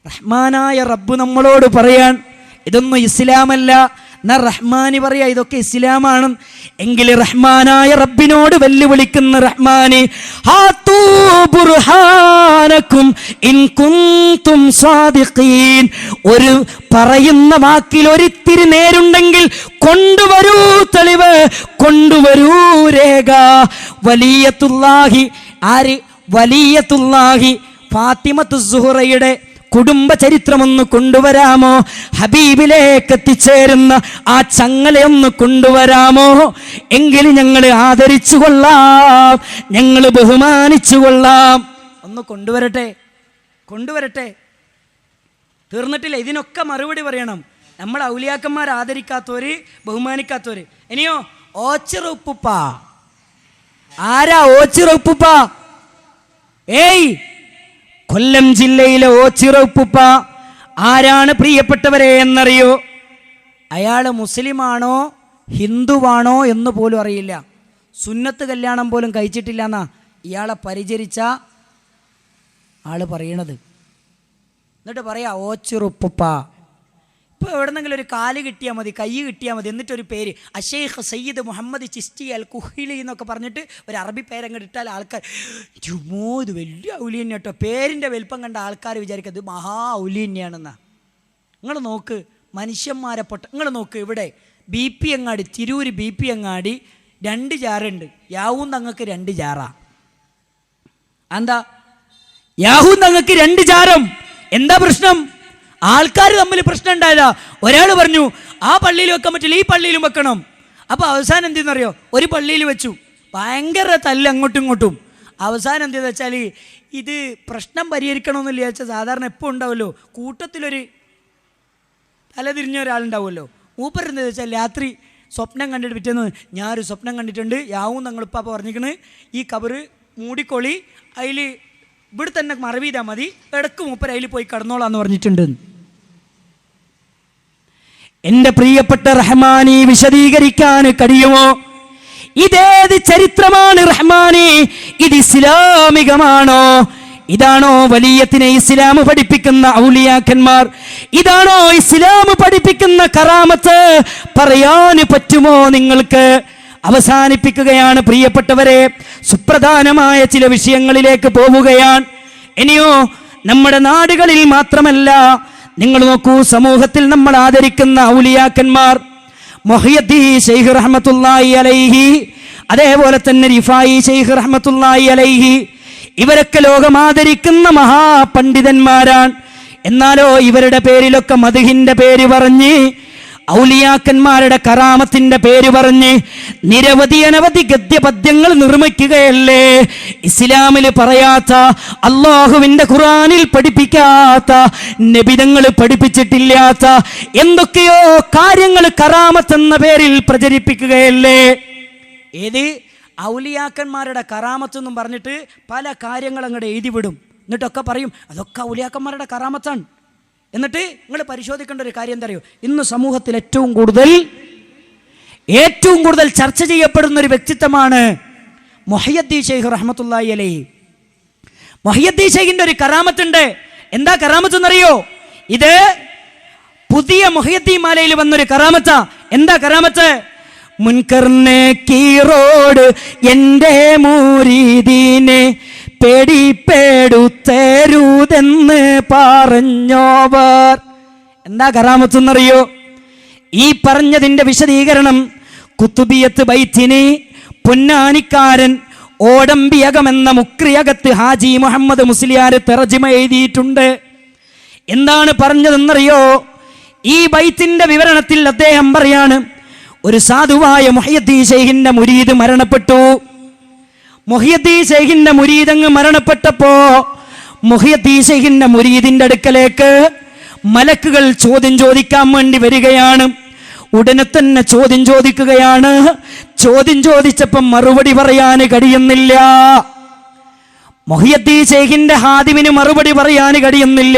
റഹ്മാനായ റബ്ബ് നമ്മളോട് പറയാൻ ഇതൊന്നും ഇസ്ലാമല്ല, എന്നാ റഹ്മാനി പറയാ ഇതൊക്കെ ഇസ്ലാമാണ് എങ്കിൽ റഹ്മാനായ റബ്ബിനോട് വെല്ലുവിളിക്കുന്ന റഹ്മാനി, ഹാതു ബുർഹാനക്കും ഇൻ കുന്തും സാദിഖീൻ. ഒരു പറയുന്ന വാക്കിൽ ഒരിത്തിരി നേരുണ്ടെങ്കിൽ കൊണ്ടുവരൂ തെളിവ്, കൊണ്ടുവരൂ രേഖ. വലിയത്തുല്ലാഹി, ആര്? വലിയത്തുല്ലാഹി ഫാത്തിമത്തു സുഹറയുടെ കുടുംബ ചരിത്രമൊന്ന് കൊണ്ടുവരാമോ? ഹബീബിലേക്ക് എത്തിച്ചേരുന്ന ആ ചങ്ങലയൊന്ന് കൊണ്ടുവരാമോ? എങ്കിൽ ഞങ്ങൾ ആദരിച്ചു കൊള്ളാം, ഞങ്ങൾ ബഹുമാനിച്ചു കൊള്ളാം. ഒന്ന് കൊണ്ടുവരട്ടെ, കൊണ്ടുവരട്ടെ. തീർന്നിട്ടില്ല, ഇതിനൊക്കെ മറുപടി പറയണം. നമ്മൾ ഔലിയാക്കന്മാർ ആദരിക്കാത്തവര്, ബഹുമാനിക്കാത്തവര്. ഇനിയോ ഓച്ചിറ ഉപ്പുപ്പ. ആരാ ഓച്ചിറ ഉപ്പുപ്പ? ഏയ്, കൊല്ലം ജില്ലയിലെ ഓച്ചിറ ഉപ്പുപ്പ ആരാണ് പ്രിയപ്പെട്ടവരെ എന്നറിയോ? അയാൾ മുസ്ലിമാണോ ഹിന്ദുവാണോ എന്ന് പോലും അറിയില്ല. സുന്നത്ത് കല്യാണം പോലും കഴിച്ചിട്ടില്ല എന്നാ ഇയാളെ പരിചരിച്ച ആള് പറയണത്. എന്നിട്ട് പറയാ ഓച്ചിറ ഉപ്പുപ്പ. ഇപ്പോൾ എവിടെന്നെങ്കിലും ഒരു കാല് കിട്ടിയാൽ മതി, കൈ കിട്ടിയാൽ മതി, എന്നിട്ടൊരു പേര് അഷേഖ് സയ്യിദ് മുഹമ്മദ് ചിസ്തി അൽ കുഹിലി എന്നൊക്കെ പറഞ്ഞിട്ട് ഒരു അറബി പേരങ്ങോട്ട് ഇട്ടാൽ ആൾക്കാർ ചുമോ ഇത് വലിയ ഔലി തന്നെ കേട്ടോ. പേരിൻ്റെ വലിപ്പം കണ്ട ആൾക്കാർ വിചാരിക്കുന്നത് മഹാ ഔലി തന്നെയാണെന്നാ. നിങ്ങൾ നോക്ക് മനുഷ്യന്മാരെ പൊട്ട. നിങ്ങൾ നോക്ക് ഇവിടെ BP അങ്ങാടി, തിരൂര് BP അങ്ങാടി 2 ജാറുണ്ട്. യാഹൂ തങ്ങൾക്ക് 2 ജാറാ. എന്താ യാഹൂ തങ്ങൾക്ക് 2 ജാരം? എന്താ പ്രശ്നം? ആൾക്കാർ തമ്മിൽ പ്രശ്നം ഉണ്ടായതാ. ഒരാൾ പറഞ്ഞു ആ പള്ളിയിൽ വെക്കാൻ പറ്റില്ല, ഈ പള്ളിയിലും വെക്കണം. അപ്പോൾ അവസാനം എന്തെന്നറിയോ? ഒരു പള്ളിയിൽ വെച്ചു, ഭയങ്കര തല്ല് അങ്ങോട്ടും ഇങ്ങോട്ടും. അവസാനം എന്തെന്ന് വെച്ചാൽ ഇത് പ്രശ്നം പരിഹരിക്കണമെന്നില്ല വെച്ചാൽ സാധാരണ എപ്പോൾ ഉണ്ടാവുമല്ലോ കൂട്ടത്തിലൊരു തലതിരിഞ്ഞ ഒരാളുണ്ടാവുമല്ലോ. മൂപ്പർ എന്താ വെച്ചാൽ രാത്രി സ്വപ്നം കണ്ടിട്ട് പിറ്റേന്ന് ഞാനൊരു സ്വപ്നം കണ്ടിട്ടുണ്ട്, യാവും തങ്ങളിപ്പോൾ പറഞ്ഞിരിക്കണ് ഈ കബറ് മൂടിക്കൊളി, അതിൽ ഇവിടെ തന്നെ മറവ് ചെയ്താൽ മതി, ഇടക്ക് മൂപ്പർ അതിൽ പോയി കടന്നോളാന്ന് പറഞ്ഞിട്ടുണ്ട്. എന്റെ പ്രിയപ്പെട്ട റഹ്മാനി, വിശദീകരിക്കാൻ കഴിയുമോ? ഇതേത് ചരിത്രമാണ് റഹ്മാനി? ഇത് ഇസ്ലാമികമാണോ? ഇതാണോ വലിയത്തിനെ ഇസ്ലാം പഠിപ്പിക്കുന്ന ഔലിയാക്കന്മാർ? ഇതാണോ ഇസ്ലാം പഠിപ്പിക്കുന്ന കറാമത്ത്? പറയാൻ പറ്റുമോ നിങ്ങൾക്ക്? അവസാനിപ്പിക്കുകയാണ് പ്രിയപ്പെട്ടവരെ. സുപ്രധാനമായ ചില വിഷയങ്ങളിലേക്ക് പോവുകയാണ്. ഇനിയോ നമ്മുടെ നാടുകളിൽ മാത്രമല്ല, നിങ്ങൾ നോക്കൂ, സമൂഹത്തിൽ നമ്മൾ ആദരിക്കുന്ന ഔലിയാക്കന്മാർ മുഹയ്യദ്ദീൻ ശൈഖ് റഹ്മത്തുള്ളാഹി അലൈഹി, അതേപോലെ തന്നെ റിഫായി ശൈഖ് റഹ്മത്തുള്ളാഹി അലൈഹി, ഇവരൊക്കെ ലോകം ആദരിക്കുന്ന മഹാപണ്ഡിതന്മാരാണ്. എന്നാലോ ഇവരുടെ പേരിലൊക്കെ മദ്ഹിന്റെ പേര് പറഞ്ഞ്, ഔലിയാക്കന്മാരുടെ കറാമത്തിന്റെ പേര് പറഞ്ഞ് നിരവധി അനവധി ഗദ്യപദ്യങ്ങൾ നിർമ്മിക്കുകയല്ലേ. ഇസ്ലാമിൽ പറയാത്ത, അള്ളാഹുവിന്റെ ഖുർആനിൽ പഠിപ്പിക്കാത്ത, നബിതങ്ങൾ പഠിപ്പിച്ചിട്ടില്ലാത്ത എന്തൊക്കെയോ കാര്യങ്ങൾ കറാമത്ത് എന്ന പേരിൽ പ്രചരിപ്പിക്കുകയല്ലേ. ഏത് ഔലിയാക്കന്മാരുടെ കറാമത്ത് എന്നും പറഞ്ഞിട്ട് പല കാര്യങ്ങൾ അങ്ങോട്ട് എഴുതിവിടും. എന്നിട്ടൊക്കെ പറയും അതൊക്കെ ഔലിയാക്കന്മാരുടെ കറാമത്താണ്. എന്നിട്ട് നിങ്ങൾ പരിശോധിക്കേണ്ട ഒരു കാര്യം എന്താ അറിയോ? ഇന്ന് സമൂഹത്തിൽ ഏറ്റവും കൂടുതൽ ചർച്ച ചെയ്യപ്പെടുന്ന ഒരു വ്യക്തിത്വമാണ് മുഹയ്യദ്ദീൻ ശൈഖ് റഹ്മത്തുള്ളാഹി അലൈഹി. മുഹയ്യദ്ദീൻ ശൈഖിന്റെ ഒരു കറാമത്തുണ്ട്. എന്താ കറാമത്ത് എന്നറിയോ? ഇത് പുതിയ മുഹയ്യദ്ദീൻ മാലയിൽ വന്നൊരു കറാമത്താ. എന്താ കറാമത്ത്? മുൻകർനെ കീറോട് എൻ്റെ മുരീദീനെ പേടിപ്പെടുത്തരുതെന്ന് പറഞ്ഞോവർ. എന്താ കറാമത്തെന്നറിയോ? ഈ പറഞ്ഞതിൻ്റെ വിശദീകരണം കുത്തുബിയത്ത് ബൈത്തിന് പൊന്നാനിക്കാരൻ ഓടമ്പിയകം എന്ന മുക്രിയകത്ത് ഹാജി മുഹമ്മദ് മുസ്ലിയാർ തർജിമ എഴുതിയിട്ടുണ്ട്. എന്താണ് പറഞ്ഞതെന്നറിയോ? ഈ ബൈത്തിന്റെ വിവരണത്തിൽ അദ്ദേഹം പറയാണ്, ഒരു സാധുവായ മുഹയ്യദ്ദീൻ ശൈഖിന്റെ മുരീദ് മരണപ്പെട്ടു. മുഹയ്യദ്ദീൻ ശൈഖിന്റെ മുരീദ് അങ്ങ് മരണപ്പെട്ടപ്പോ മുഹയ്യദ്ദീൻ ശൈഖിന്റെ മുരീദിന്റെ അടുക്കലേക്ക് മലക്കുകൾ ചോദ്യം ചോദിക്കാൻ വേണ്ടി വരികയാണ്. ഉടനെ തന്നെ ചോദ്യം ചോദിക്കുകയാണ്. ചോദ്യം ചോദിച്ചപ്പം മറുപടി പറയാൻ കഴിയുന്നില്ല. മുഹ്യിദ്ദീൻ ശൈഖിന്റെ ഹാദിമിന് മറുപടി പറയാൻ കഴിയുന്നില്ല.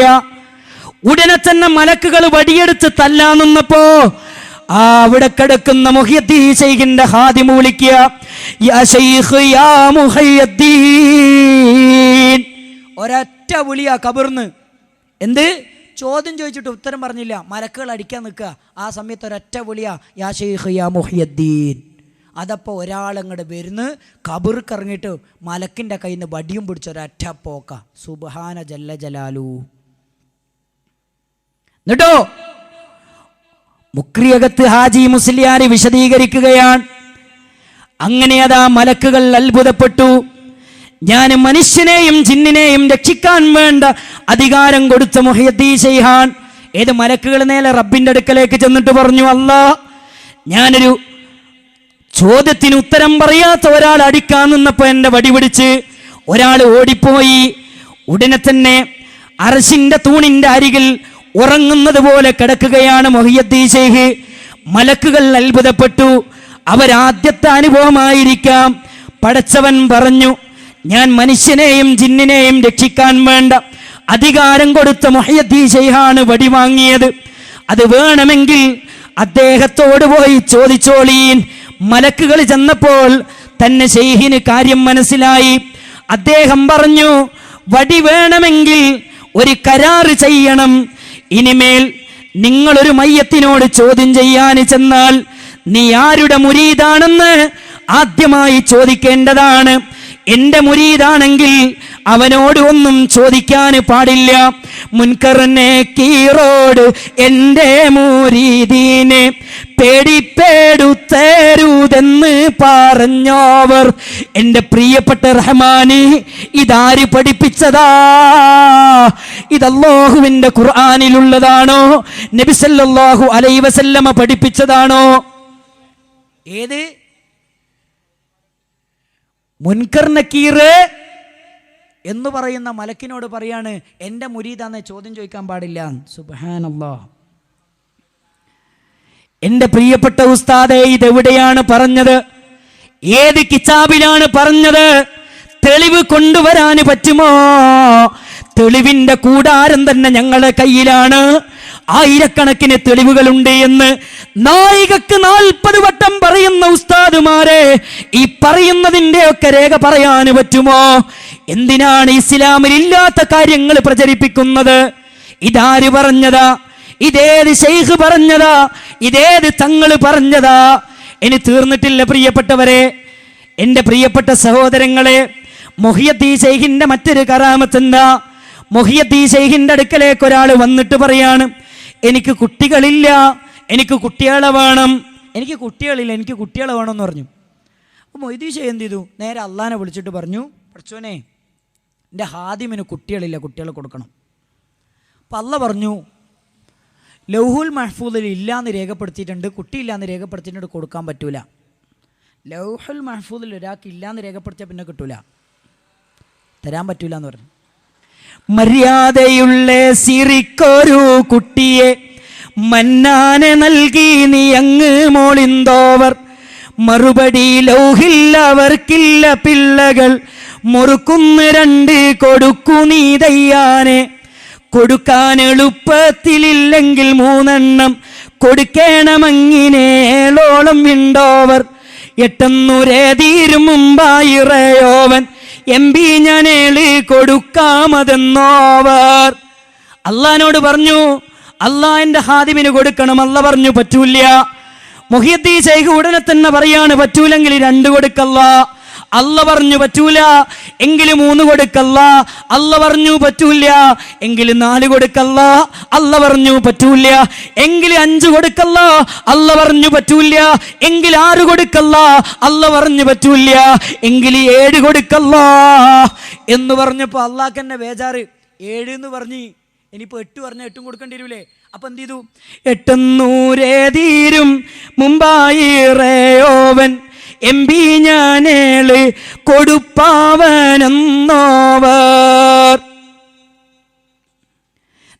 ഉടനെ തന്നെ മലക്കുകൾ വടിയെടുത്ത് തല്ലാൻ നിന്നപ്പോ അവിടെ കിടക്കുന്ന മുഹ്യിദ്ദീൻ ശൈഖിന്റെ ഹാദിം വിളിക്കുക, യാ ശൈഖ് യാ മുഹയ്യിദ്ദീൻ. ഒരൊറ്റ വിളിയാ കബർന്ന്. എന്ത് ചോദ്യം ചോദിച്ചിട്ട് ഉത്തരം പറഞ്ഞില്ല, മലക്കുകൾ അടിക്കാൻ നിൽക്കുക. ആ സമയത്ത് ഒരൊറ്റ വിളിയാ, യാ ശൈഖ് യാ മുഹയ്യിദ്ദീൻ. അതപ്പോൾ ഒരാളങ്ങോട്ട് വരുന്ന് കബർക്ക് ഇറങ്ങിയിട്ട് മലക്കിൻ്റെ കയ്യിൽ നിന്ന് വടിയും പിടിച്ച ഒരൊറ്റ പോക്ക. സുബ്ഹാന ജല്ല ജലാലു. എന്നിട്ടോ മുക്രിയകത്ത് ഹാജി മുസ്ലിയാർ വിശദീകരിക്കുകയാണ്. അങ്ങനെ അതാ മലക്കുകൾ അത്ഭുതപ്പെട്ടു. ഞാൻ മനുഷ്യനെയും ജിന്നിനെയും രക്ഷിക്കാൻ വേണ്ട അധികാരം കൊടുത്ത മുഹയ്യിദ്ദീൻ ശൈഖാൻ ഏത് മലക്കുകൾ നേരെ റബ്ബിന്റെ അടുക്കലേക്ക് ചെന്നിട്ട് പറഞ്ഞു, അല്ലാ, ഞാനൊരു ചോദ്യത്തിന് ഉത്തരം പറയാത്ത ഒരാൾ അടിക്കാൻ നിന്നപ്പോ എന്റെ വടി പിടിച്ച് ഒരാൾ ഓടിപ്പോയി. ഉടനെ തന്നെ അർശിന്റെ തൂണിന്റെ അരികിൽ ഉറങ്ങുന്നത് പോലെ കിടക്കുകയാണ് മുഹയ്യിദ്ദീൻ ശൈഖ്. മലക്കുകൾ അത്ഭുതപ്പെട്ടു. അവരാദ്യത്തെ അനുഭവമായിരിക്കാം. പടച്ചവൻ പറഞ്ഞു, ഞാൻ മനുഷ്യനെയും ജിന്നിനെയും രക്ഷിക്കാൻ വേണ്ട അധികാരം കൊടുത്ത മുഹയ്യിദ്ദീൻ ശൈഖാണ് വടി വാങ്ങിയത്. അത് വേണമെങ്കിൽ അദ്ദേഹത്തോട് പോയി ചോദിച്ചോളീൻ. മലക്കുകൾ ചെന്നപ്പോൾ തന്നെ ശൈഖിന് കാര്യം മനസ്സിലായി. അദ്ദേഹം പറഞ്ഞു, വടി വേണമെങ്കിൽ ഒരു കരാറ് ചെയ്യണം. ഇനിമേൽ നിങ്ങളൊരു മയ്യത്തിനോട് ചോദ്യം ചെയ്യാൻ ചെന്നാൽ നീ ആരുടെ മുരീദാണെന്ന് ആദ്യമായി ചോദിക്കേണ്ടതാണ്. എന്റെ മുരീദാണെങ്കിൽ അവനോട് ഒന്നും ചോദിക്കാൻ പാടില്ല. മുൻകർ നക്കീറോട് എന്റെ മുരീദീനെ പേടിപ്പേടുത്തരുതെന്ന് പറഞ്ഞവർ. എന്റെ പ്രിയപ്പെട്ട റഹ്മാനി, ഇതാര് പഠിപ്പിച്ചതാ? ഇത് അല്ലാഹുവിന്റെ ഖുർആനിലുള്ളതാണോ? നബി സല്ലല്ലാഹു അലൈഹി വസല്ലമ പഠിപ്പിച്ചതാണോ? ഏത് മുൻകർ നക്കീർ എന്ന് പറയുന്ന മലക്കിനോട് പറയാണ്, എൻ്റെ മുരീദാന്ന് ചോദ്യം ചോദിക്കാൻ പാടില്ല. സുബ്ഹാനല്ലാഹ്. എൻ്റെ പ്രിയപ്പെട്ട ഉസ്താദേ, ഇതെവിടെയാണ് പറഞ്ഞത്? ഏത് കിതാബിലാണ് പറഞ്ഞത്? തെളിവ് കൊണ്ടുവരാൻ പറ്റുമോ? തെളിവിന്റെ കൂടാരം തന്നെ ഞങ്ങളുടെ കയ്യിലാണ്. ആയിരക്കണക്കിന് തെളിവുകളുണ്ട് എന്ന് നായികക്ക് 40 വട്ടം പറയുന്ന ഉസ്താദുമാരെ, ഈ പറയുന്നതിന്റെ ഒക്കെ രേഖ പറയാൻ പറ്റുമോ? എന്തിനാണ് ഇസ്ലാമിൽ ഇല്ലാത്ത കാര്യങ്ങൾ പ്രചരിപ്പിക്കുന്നത്? ഇതാര് പറഞ്ഞതാ? ഇതേത് ശൈഖ് പറഞ്ഞതാ? ഇതേത് തങ്ങള് പറഞ്ഞതാ? ഇനി തീർന്നിട്ടില്ല പ്രിയപ്പെട്ടവരെ, എൻ്റെ പ്രിയപ്പെട്ട സഹോദരങ്ങളെ. മുഹയ്യിദ്ദീൻ ശൈഖിന്റെ മറ്റൊരു കറാമത്ത് എന്താ? മുഹയ്യിദ്ദീൻ ശൈഖിന്റെ അടുക്കലേക്ക് ഒരാൾ വന്നിട്ട് പറയാണ്, എനിക്ക് കുട്ടികളില്ല, എനിക്ക് കുട്ടികളെ വേണം. എനിക്ക് കുട്ടികളില്ല, എനിക്ക് കുട്ടികളെ വേണമെന്ന് പറഞ്ഞു. അപ്പോൾ മൊയ്തീൻ ശൈഖ് എന്ത് ചെയ്തു? നേരെ അള്ളാനെ വിളിച്ചിട്ട് പറഞ്ഞു, പഠിച്ചോനെ, എൻ്റെ ഹാദിമിന് കുട്ടികളില്ല, കുട്ടികളെ കൊടുക്കണം. അപ്പം അള്ള പറഞ്ഞു, ലൗഹുൽ മഹ്ഫൂദിൽ ഇല്ലാന്ന് രേഖപ്പെടുത്തിയിട്ടുണ്ട്, കുട്ടിയില്ലാന്ന് രേഖപ്പെടുത്തിയിട്ടുണ്ട്, കൊടുക്കാൻ പറ്റൂല. ലൗഹുൽ മഹ്ഫൂദിൽ ഒരാൾക്ക് ഇല്ലാന്ന് രേഖപ്പെടുത്തിയാൽ പിന്നെ കിട്ടൂല, തരാൻ പറ്റൂല എന്ന് പറഞ്ഞു. മര്യാദയുള്ള സിറിക്കൊരു കുട്ടിയെ മന്നാനെ നൽകി നീ അങ്ങ് മോളിന്തോവർ. മറുപടി ലൗഹിൽ അവർക്കില്ല പിള്ളകൾ, മുറുക്കുന്ന 2 കൊടുക്കു നീ ദയ്യാനെ. കൊടുക്കാൻ എളുപ്പത്തിലില്ലെങ്കിൽ 3 എണ്ണം കൊടുക്കേണമെങ്ങിനേളോളം വിണ്ടോവർ. 800 തീരും മുമ്പായി റയോവൻ എംപി ഞാനേള് കൊടുക്കാമതെന്നോവർ. അള്ളഹാനോട് പറഞ്ഞു, അള്ളാഹ് എൻ്റെ ഹാദിമിന് കൊടുക്കണം. അള്ള പറഞ്ഞു പറ്റൂല. മുഹയ്യിദ്ദീൻ ശൈഖ് ഉടനെ തന്നെ പറയാണ്, പറ്റൂലെങ്കിൽ 2 കൊടുക്കല്ല. അള്ള പറഞ്ഞു പറ്റൂല എങ്കിൽ 3 കൊടുക്കല്ല. അള്ള പറഞ്ഞു പറ്റൂല എങ്കിൽ 4 കൊടുക്കല്ല. അള്ള പറഞ്ഞു പറ്റൂല എങ്കിൽ 5 കൊടുക്കല്ല. അള്ള പറഞ്ഞു പറ്റൂല എങ്കിൽ 6 കൊടുക്കല്ല. അള്ള പറഞ്ഞു പറ്റൂല എങ്കിൽ 7 കൊടുക്കല്ല എന്ന് പറഞ്ഞപ്പോൾ അള്ളാഹ്ക്ക് എന്നെ ബേജാറ്. 7 എന്ന് പറഞ്ഞ് ഇനിയിപ്പോൾ 8 പറഞ്ഞാൽ 8 കൊടുക്കേണ്ടി വരൂലേ? അപ്പൊ എന്ത് ചെയ്തു? 800 തീരും മുമ്പായി റേയോവൻ എംപി ഞാനേള് കൊടുപ്പാവനെന്നോവർ.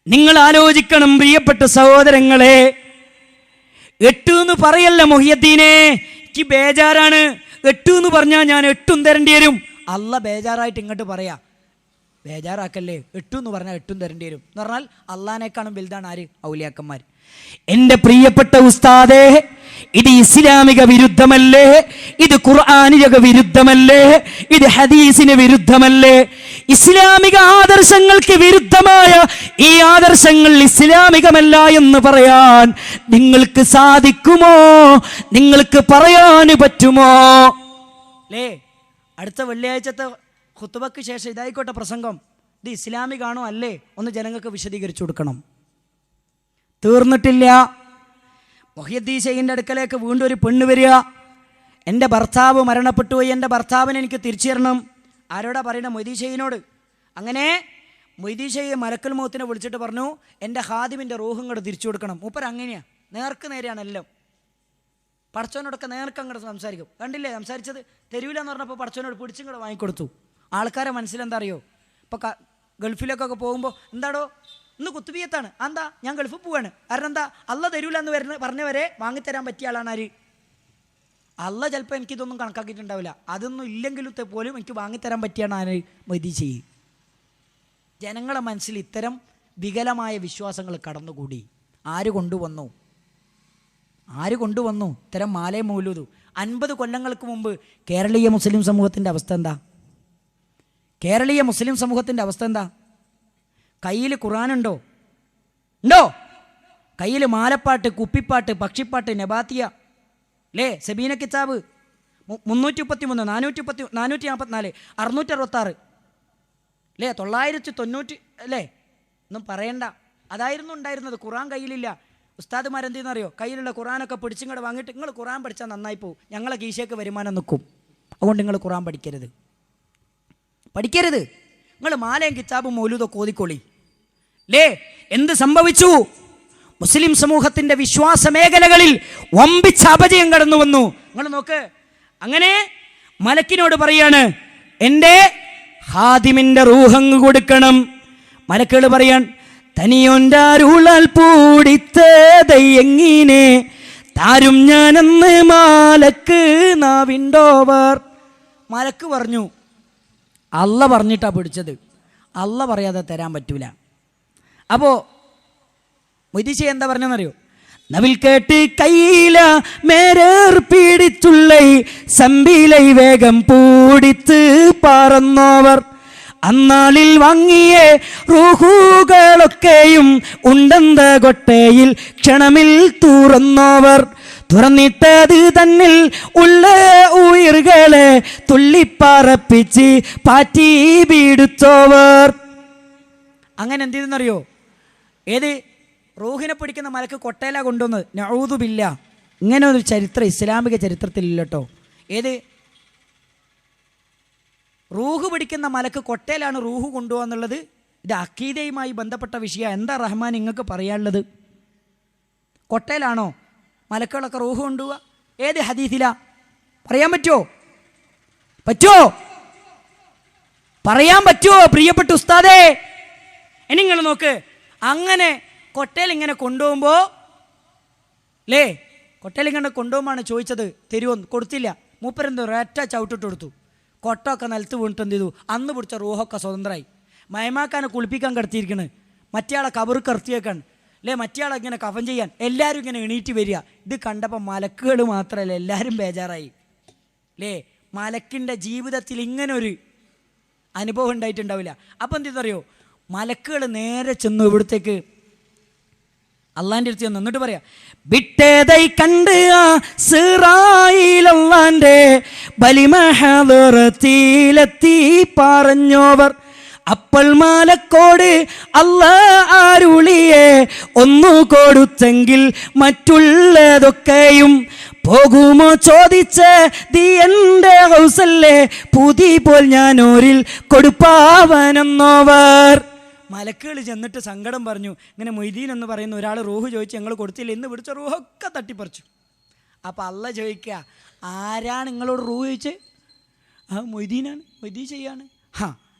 നിങ്ങൾ ആലോചിക്കണം പ്രിയപ്പെട്ട സഹോദരങ്ങളെ, 8 എന്ന് പറയല്ല മൊഹിയദ്ദീനെ, എനിക്ക് ബേജാറാണ്, 8 എന്ന് പറഞ്ഞാൽ ഞാൻ 8 തരേണ്ടി വരും. അല്ല ബേജാറായിട്ട് ഇങ്ങോട്ട് പറയാ, ബേജാറാക്കല്ലേ, 8 എന്ന് പറഞ്ഞാൽ 8 തരേണ്ടി വരും എന്ന് പറഞ്ഞാൽ അള്ളാഹിനേക്കാളും വലുതാണ് ആര്? ഔലിയാക്കന്മാർ. എൻ്റെ പ്രിയപ്പെട്ട ഉസ്താദേ, ഇത് ഇസ്ലാമിക വിരുദ്ധമല്ലേ? ഇത് ഖുർആനിക വിരുദ്ധമല്ലേ? ഇത് ഹദീസിന് വിരുദ്ധമല്ലേ? ഇസ്ലാമിക ആദർശങ്ങൾക്ക് വിരുദ്ധമായ ഈ ആദർശങ്ങൾ ഇസ്ലാമികമല്ല എന്ന് പറയാൻ നിങ്ങൾക്ക് സാധിക്കുമോ? നിങ്ങൾക്ക് പറയാൻ പറ്റുമോ? അല്ലേ, അടുത്ത വെള്ളിയാഴ്ചത്തെ ഖുത്ബക്ക് ശേഷം ഇതായിക്കോട്ടെ പ്രസംഗം, ഇത് ഇസ്ലാമികാണോ അല്ലേ ഒന്ന് ജനങ്ങൾക്ക് വിശദീകരിച്ചു കൊടുക്കണം. തീർന്നിട്ടില്ല. മുഹ്യിദ്ദീൻ ഷെയ്ഖിൻ്റെ അടുക്കലേക്ക് വീണ്ടും ഒരു പെണ്ണ് വരിക. എൻ്റെ ഭർത്താവ് മരണപ്പെട്ടു പോയി, എൻ്റെ ഭർത്താവിനെ എനിക്ക് തിരിച്ചു തരണം. ആരോടാ പറയണത്? മൊയ്തീൻ ഷെയ്ഖിനോട്. അങ്ങനെ മൊയ്തീൻ ഷെയ്ഖ് മലക്കുൽ മൗത്തിനെ വിളിച്ചിട്ട് പറഞ്ഞു, എൻ്റെ ഹാദിമിൻ്റെ റൂഹ് ഇങ്ങോട്ട് തിരിച്ചു കൊടുക്കണം. മൂപ്പർ അങ്ങനെയാണ്, നേർക്ക് നേരെയാണ് എല്ലാം. പടച്ചോനോടൊക്കെ നേർക്ക് അങ്ങോട്ട് സംസാരിക്കും. കണ്ടില്ലേ സംസാരിച്ചത്? തരൂലെന്ന് പറഞ്ഞപ്പോൾ പടച്ചോനോട് പിടിച്ചിങ്ങോട്ട് വാങ്ങിക്കൊടുത്തു. ആൾക്കാരെ മനസ്സിലെന്താ അറിയോ, ഇപ്പോൾ ഗൾഫിലേക്കൊക്കെ പോകുമ്പോൾ എന്താടോ ഇന്ന് കുത്തുബിയത്താണ്, എന്താ ഞാൻ ഗൾഫിൽ പോവാണ്, കാരണം എന്താ അല്ല തരൂല എന്ന് പറഞ്ഞവരെ വാങ്ങിത്തരാൻ പറ്റിയ ആളാണ് ആര്? അല്ല ചിലപ്പോൾ എനിക്കിതൊന്നും കണക്കാക്കിയിട്ടുണ്ടാവില്ല, അതൊന്നും ഇല്ലെങ്കിലും പോലും എനിക്ക് വാങ്ങിത്തരാൻ പറ്റിയാണ് ആര്? മൊയ്തീൻ ഷെയ്ഖ്. ജനങ്ങളെ മനസ്സിൽ ഇത്തരം വികലമായ വിശ്വാസങ്ങൾ കടന്നുകൂടി. ആര് കൊണ്ടുവന്നു? ഇത്തരം മാലേ മൗലൂദ്? 50 കൊല്ലങ്ങൾക്ക് മുമ്പ് കേരളീയ മുസ്ലിം സമൂഹത്തിൻ്റെ അവസ്ഥ എന്താ? കയ്യിൽ ഖുർആനുണ്ടോ? കയ്യിൽ മാലപ്പാട്ട്, കുപ്പിപ്പാട്ട്, പക്ഷിപ്പാട്ട്, നബാത്തിയ, അല്ലേ, സബീന കിതാബ് 333, 444, 666, അല്ലേ, 990, അല്ലേ, ഒന്നും പറയണ്ട. അതായിരുന്നു ഉണ്ടായിരുന്നത്. ഖുർആൻ കയ്യിലില്ല. ഉസ്താദുമാരെന്ത് ചെയ്യുന്നറിയോ? കയ്യിലുള്ള ഖുർആനൊക്കെ പിടിച്ചിങ്ങോട്ട് വാങ്ങിയിട്ട് നിങ്ങൾ ഖുർആൻ പഠിച്ചാൽ നന്നായി പോകും, ഞങ്ങളെ കീശയ്ക്ക് വരുമാനം നിൽക്കും, അതുകൊണ്ട് നിങ്ങൾ ഖുർആൻ പഠിക്കരുത്. നിങ്ങൾ മാലയും കിതാബും മൗലൂദൊക്കെ ഓതിക്കോളി. ലേ, എന്ത് സംഭവിച്ചു? മുസ്ലിം സമൂഹത്തിൻ്റെ വിശ്വാസ മേഖലകളിൽ വമ്പിച്ച അപജയം കടന്നു വന്നു. നിങ്ങൾ നോക്ക്. അങ്ങനെ മലക്കിനോട് പറയാണ്, എൻ്റെ ഹാദിമിൻ്റെ റൂഹങ്ങ് കൊടുക്കണം. മലക്കുകൾ പറയാൻ, തനിയൊണ്ടാരുളാൽ പൂടിത്തേതയെങ്ങിനെ താരും ഞാനെന്ന് മാലക്ക് നാവിണ്ടോവർ. മലക്ക് പറഞ്ഞു, അല്ല പറഞ്ഞിട്ടാ പിടിച്ചത്, അല്ല പറയാതെ തരാൻ പറ്റൂല. അപ്പോൾ മൊയ്തീൻ ഷെയ്ഖ് എന്താ പറഞ്ഞെന്നറിയോ? നവിൽ കേട്ട് കയ്യില മേരേർ പീഡിച്ചുള്ളൈ സമ്പിലൈ വേഗം പൂടിത്ത് പറന്നോവർ. അന്നാളിൽ വാങ്ങിയ റൂഹുകളൊക്കെയും ഉണ്ടെന്ന കൊട്ടയിൽ ക്ഷണമിൽ തുറന്നോവർ. തുറന്നിട്ടത് തന്നിൽ ഉള്ള ഉയർകളെ തുള്ളിപ്പറപ്പിച്ച് പാറ്റി പീഡിച്ചോവർ. അങ്ങനെ എന്ത് ചെയ്തെന്നറിയോ? ഏത് റൂഹിനെ പിടിക്കുന്ന മലക്ക് കൊട്ടയില കൊണ്ടുവന്നത്? നഊദു ബില്ലാ. ഇങ്ങനെ ഒരു ചരിത്രം ഇസ്ലാമിക ചരിത്രത്തിലില്ല കേട്ടോ. ഏത് റൂഹ് പിടിക്കുന്ന മലക്ക് കൊട്ടയിലാണ് റൂഹ് കൊണ്ടുപോകാന്നുള്ളത്? ഇത് അഖീദയുമായി ബന്ധപ്പെട്ട വിഷയം. എന്താ റഹ്മാൻ നിങ്ങൾക്ക് പറയാനുള്ളത്? കൊട്ടയിലാണോ മലക്കുകളൊക്കെ റൂഹ് കൊണ്ടുപോവുക? ഏത് ഹദീസിലാ? പറയാൻ പറ്റുമോ? പറയാൻ പറ്റുമോ പ്രിയപ്പെട്ട ഉസ്താദേ? ഇനി നിങ്ങൾ നോക്ക്. അങ്ങനെ കൊട്ടയിൽ ഇങ്ങനെ കൊണ്ടുപോകുമ്പോൾ, അല്ലേ, കൊട്ടയിൽ ഇങ്ങനെ കൊണ്ടുപോകുമ്പോഴാണ് ചോദിച്ചത് തരുമോ? കൊടുത്തില്ല. മൂപ്പരെന്തോ ഒരൊറ്റ ചവിട്ടിട്ട് കൊടുത്തു. കൊട്ടമൊക്കെ നിലത്ത് വീണിട്ട് എന്ത് ചെയ്തു? അന്ന് പിടിച്ച റൂഹൊക്കെ സ്വതന്ത്രമായി. മയമാക്കാനെ കുളിപ്പിക്കാൻ കിടത്തിയിരിക്കണ്, മറ്റേയാളെ കബറ് കിടത്തിയേക്കാണ്, അല്ലേ, മറ്റേയാളെ ഇങ്ങനെ കഫൻ ചെയ്യാൻ. എല്ലാവരും ഇങ്ങനെ എണീറ്റ് വരിക. ഇത് കണ്ടപ്പോൾ മലക്കുകൾ മാത്രമല്ല എല്ലാവരും ബേജാറായി. അല്ലേ, മലക്കിൻ്റെ ജീവിതത്തിൽ ഇങ്ങനൊരു അനുഭവം ഉണ്ടായിട്ടുണ്ടാവില്ല. അപ്പം എന്ത് ചെയ്തറിയോ? മലക്കുകൾ നേരെ ചെന്നു ഇവിടത്തേക്ക് അള്ളാൻ്റെ അടുത്ത് ചെന്ന് എന്നിട്ട് പറയാം, വിട്ടേതൈ കണ്ട് ആ സിറായിലല്ലാൻ്റെ ബലിമഹദറത്തിലെത്തി പറഞ്ഞോവർ. അപ്പോൾ മാലക്കോട് അല്ല ആരുളിയെ ഒന്നു കൊടുത്തെങ്കിൽ മറ്റുള്ളതൊക്കെയും പോകുമോ ചോദിച്ച് ദീ എൻ്റെ ഹൗസല്ലേ പുതി പോൽ ഞാനോരിൽ കൊടുപ്പാവനെന്നോവർ. മലക്കുകൾ ചെന്നിട്ട് സങ്കടം പറഞ്ഞു. ഇങ്ങനെ മൊയ്തീൻ എന്ന് പറയുന്ന ഒരാൾ റൂഹ് ചോദിച്ച് ഞങ്ങൾ കൊടുത്തില്ല, ഇന്ന് പിടിച്ച റൂഹൊക്കെ തട്ടിപ്പറിച്ചു. അപ്പോൾ അല്ല ചോദിക്കുക, ആരാണ് നിങ്ങളോട് റൂഹ് ചോദിച്ച്? ആ മൊയ്തീനാണ്, മൊയ്തീൻ ചെയ്യാണ്.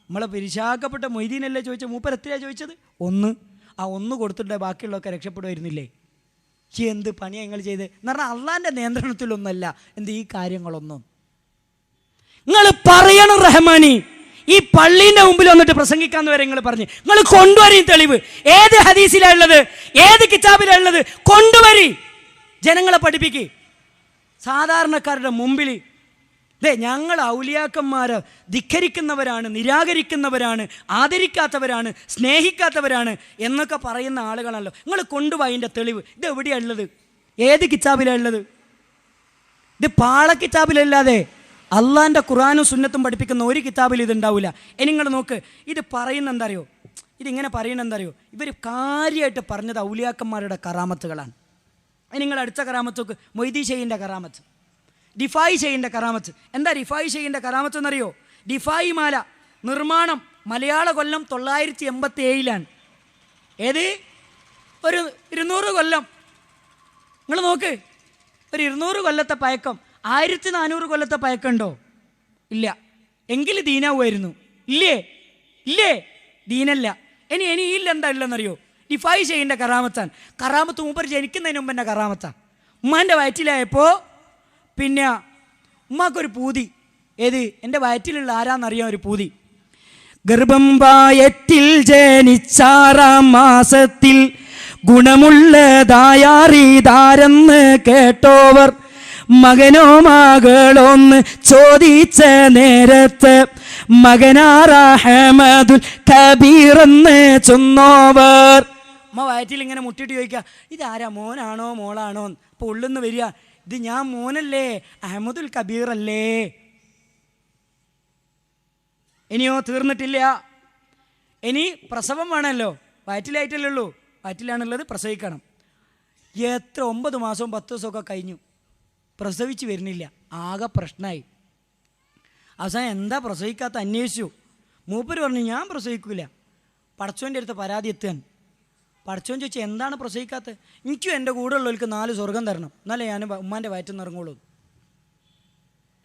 നമ്മളെ പിരിശാക്കപ്പെട്ട മൊയ്തീനല്ലേ ചോദിച്ചത്? മൂപ്പർ എത്രയാണ് ചോദിച്ചത്? 1. ആ 1 കൊടുത്തിട്ട് ബാക്കിയുള്ളതൊക്കെ രക്ഷപ്പെടുമായിരുന്നില്ലേ? എന്ത് പണിയാണ് നിങ്ങൾ ചെയ്ത് എന്ന് പറഞ്ഞാൽ അള്ളാൻ്റെ നിയന്ത്രണത്തിലൊന്നുമല്ല എന്ത് ഈ കാര്യങ്ങളൊന്നും. നിങ്ങൾ പറയണം റഹ്മാനി, ഈ പള്ളീൻ്റെ മുമ്പിൽ വന്നിട്ട് പ്രസംഗിക്കാന്ന് വരെ നിങ്ങൾ പറഞ്ഞ് നിങ്ങൾ കൊണ്ടുവരും തെളിവ്. ഏത് ഹദീസിലാണ് ഉള്ളത്, ഏത് കിതാബിലാണ് ഉള്ളത്, കൊണ്ടുവരി, ജനങ്ങളെ പഠിപ്പിക്ക്. സാധാരണക്കാരുടെ മുമ്പിൽ ഞങ്ങൾ ഔലിയാക്കന്മാരെ ധിക്കരിക്കുന്നവരാണ്, നിരാകരിക്കുന്നവരാണ്, ആദരിക്കാത്തവരാണ്, സ്നേഹിക്കാത്തവരാണ് എന്നൊക്കെ പറയുന്ന ആളുകളാണല്ലോ. നിങ്ങൾ കൊണ്ടുപോയി അതിൻ്റെ തെളിവ്. ഇത് എവിടെയാണ് ഉള്ളത്, ഏത് കിതാബിലാണ് ഉള്ളത്? ഇത് പാള കിതാബിലല്ലാതെ അള്ളാൻ്റെ ഖുർആനും സുന്നത്തും പഠിപ്പിക്കുന്ന ഒരു കിതാബിൽ ഇതുണ്ടാവില്ല. ഇനി നിങ്ങൾ നോക്ക്, ഇത് പറയുന്ന എന്താ അറിയോ, ഇതിങ്ങനെ പറയുന്നത് എന്താ അറിയോ, ഇവർ കാര്യമായിട്ട് പറഞ്ഞത് ഔലിയാക്കന്മാരുടെ കറാമത്തുകളാണ്. നിങ്ങൾ അടുത്ത കറാമത്തൊക്കെ മൊയ്തി ഷെയ്ഖിൻ്റെ കറാമത്ത്, ഡിഫായി ഷെയ്ഖിൻ്റെ കറാമത്ത്. എന്താ ഡിഫായി ഷെയ്ഖിൻ്റെ കറാമത്ത് എന്നറിയോ? ഡിഫായി മാല നിർമ്മാണം മലയാള കൊല്ലം 987 ഏത് ഒരു 200 കൊല്ലം. നിങ്ങൾ നോക്ക്, ഒരു 200 കൊല്ലത്തെ പഴക്കം. 1400 കൊല്ലത്തെ പഴക്കമുണ്ടോ? ഇല്ല. എങ്കിൽ ദീനാവുമായിരുന്നു. ഇല്ലേ ദീനല്ല. ഇനി ഇല്ല. എന്താ ഉള്ളതെന്നറിയോ? ഡിഫായി ഷെയ്ഖിൻ്റെ കറാമത്താണ്. കറാമത്ത് മൂപ്പർ ജനിക്കുന്നതിന് മുമ്പ് എൻ്റെ കറാമത്താണ്. ഉമ്മാൻ്റെ വയറ്റിലായപ്പോൾ പിന്നെ ഉമ്മാക്കൊരു പൂതി. ഏത്? എൻ്റെ വയറ്റിലുള്ള ആരാന്നറിയാം ഒരു പൂതി. ഗർഭം വയറ്റിൽ ജനിച്ചാറാം മാസത്തിൽ ഗുണമുള്ളതായാറിതാരെന്ന് കേട്ടോവർ മകനോ മകളോന്ന് ചോദിച്ച നേരത്ത് മകനാറഹമദുൽ കബീർ എന്ന് ചൊന്നോവർ. അമ്മ വയറ്റിൽ ഇങ്ങനെ മുട്ടിട്ട് ചോദിക്കുക, ഇതാരാ, മോനാണോ മോളാണോ? അപ്പോൾ ഉള്ളുന്ന് വരിക, ഇത് ഞാൻ മോനല്ലേ, അഹമ്മദുൽ കബീർ അല്ലേ. ഇനിയോ തീർന്നിട്ടില്ല, ഇനി പ്രസവം വേണമല്ലോ. വയറ്റിലായിട്ടല്ലേ ഉള്ളൂ, വയറ്റിലാണുള്ളത്, പ്രസവിക്കണം. എത്ര 9 മാസവും 10 ദിവസമൊക്കെ കഴിഞ്ഞു, പ്രസവിച്ച് വരുന്നില്ല. ആകെ പ്രശ്നമായി. അവസാനം എന്താ പ്രസവിക്കാത്ത അന്വേഷിച്ചു. മൂപ്പര് പറഞ്ഞു ഞാൻ പ്രസവിക്കില്ല. പടച്ചോൻ്റെ അടുത്ത് പരാതി എത്തുകയാണ്. പടച്ചോൻ ചോദിച്ചാൽ എന്താണ് പ്രസവിക്കാത്തത്? എനിക്കും എൻ്റെ കൂടെ ഉള്ളവർക്ക് 4 സ്വർഗം തരണം, എന്നാലേ ഞാൻ ഉമ്മാൻ്റെ വയറ്റിൽ നിന്ന് ഇറങ്ങുള്ളൂ.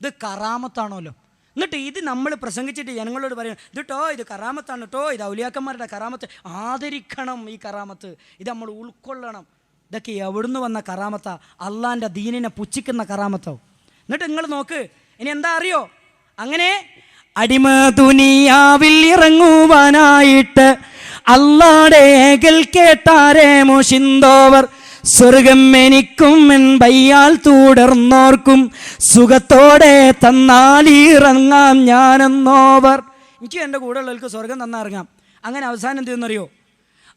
ഇത് കറാമത്താണല്ലോ. എന്നിട്ട് ഇത് നമ്മൾ പ്രസംഗിച്ചിട്ട് ജനങ്ങളോട് പറയണം, ഇത് ഇത് കറാമത്താണ് കേട്ടോ, ഇത് ഔലിയാക്കന്മാരുടെ കറാമത്ത്, ആദരിക്കണം ഈ കറാമത്ത്, ഇത് നമ്മൾ ഉൾക്കൊള്ളണം. ഇതൊക്കെ എവിടുന്ന് വന്ന കറാമത്താ? അള്ളാൻ്റെ ദീനിനെ പുച്ഛിക്കുന്ന കറാമത്തോ? എന്നിട്ട് നിങ്ങൾ നോക്ക്, ഇനി എന്താ അറിയോ? അങ്ങനെ അടിമ ദുനിയാവിൽ ഇറങ്ങുവാനായിട്ട് അള്ളാടെ ഏകൽ കേട്ടാരേ മോഷിന്തോവർ സ്വർഗം എനിക്കും ബയ്യാൽ തുടർന്നോർക്കും സുഖത്തോടെ തന്നാലിറങ്ങാം ഞാനെന്നോവർ. എനിക്ക് എൻ്റെ കൂടെ ഉള്ളവർക്ക് സ്വർഗം തന്നിറങ്ങാം. അങ്ങനെ അവസാനം എന്ത് ചെയ്യുന്നറിയോ?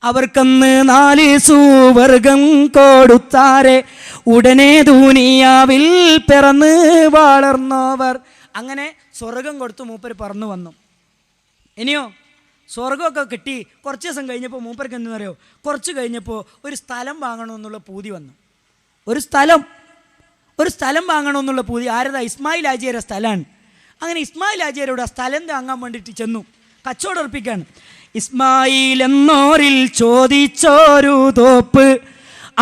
അവർക്കന്ന് 4 സുവർഗം കൊടുത്താരെ ഉടനെ ദുനിയാവിൽ പിറന്ന് വളർന്നോവർ. അങ്ങനെ സ്വർഗം കൊടുത്ത് മൂപ്പര് പറന്നു വന്നു. ഇനിയോ സ്വർഗമൊക്കെ കിട്ടി. കുറച്ച് ദിവസം കഴിഞ്ഞപ്പോൾ മൂപ്പർക്ക് എന്തെന്നറിയോ? കുറച്ച് കഴിഞ്ഞപ്പോൾ ഒരു സ്ഥലം വാങ്ങണമെന്നുള്ള പൂതി വന്നു. ഒരു സ്ഥലം വാങ്ങണമെന്നുള്ള പൂതി. ആരതാ? ഇസ്മായിൽ ഹാജിയുടെ സ്ഥലമാണ്. അങ്ങനെ ഇസ്മായിൽ ഹാജിയരോട് ആ സ്ഥലം വാങ്ങാൻ വേണ്ടിയിട്ട് ചെന്നു. കച്ചവടം ഉറപ്പിക്കാണ്. ഇസ്മായിൽ എന്നോരിൽ ചോദിച്ചോരു തോപ്പ്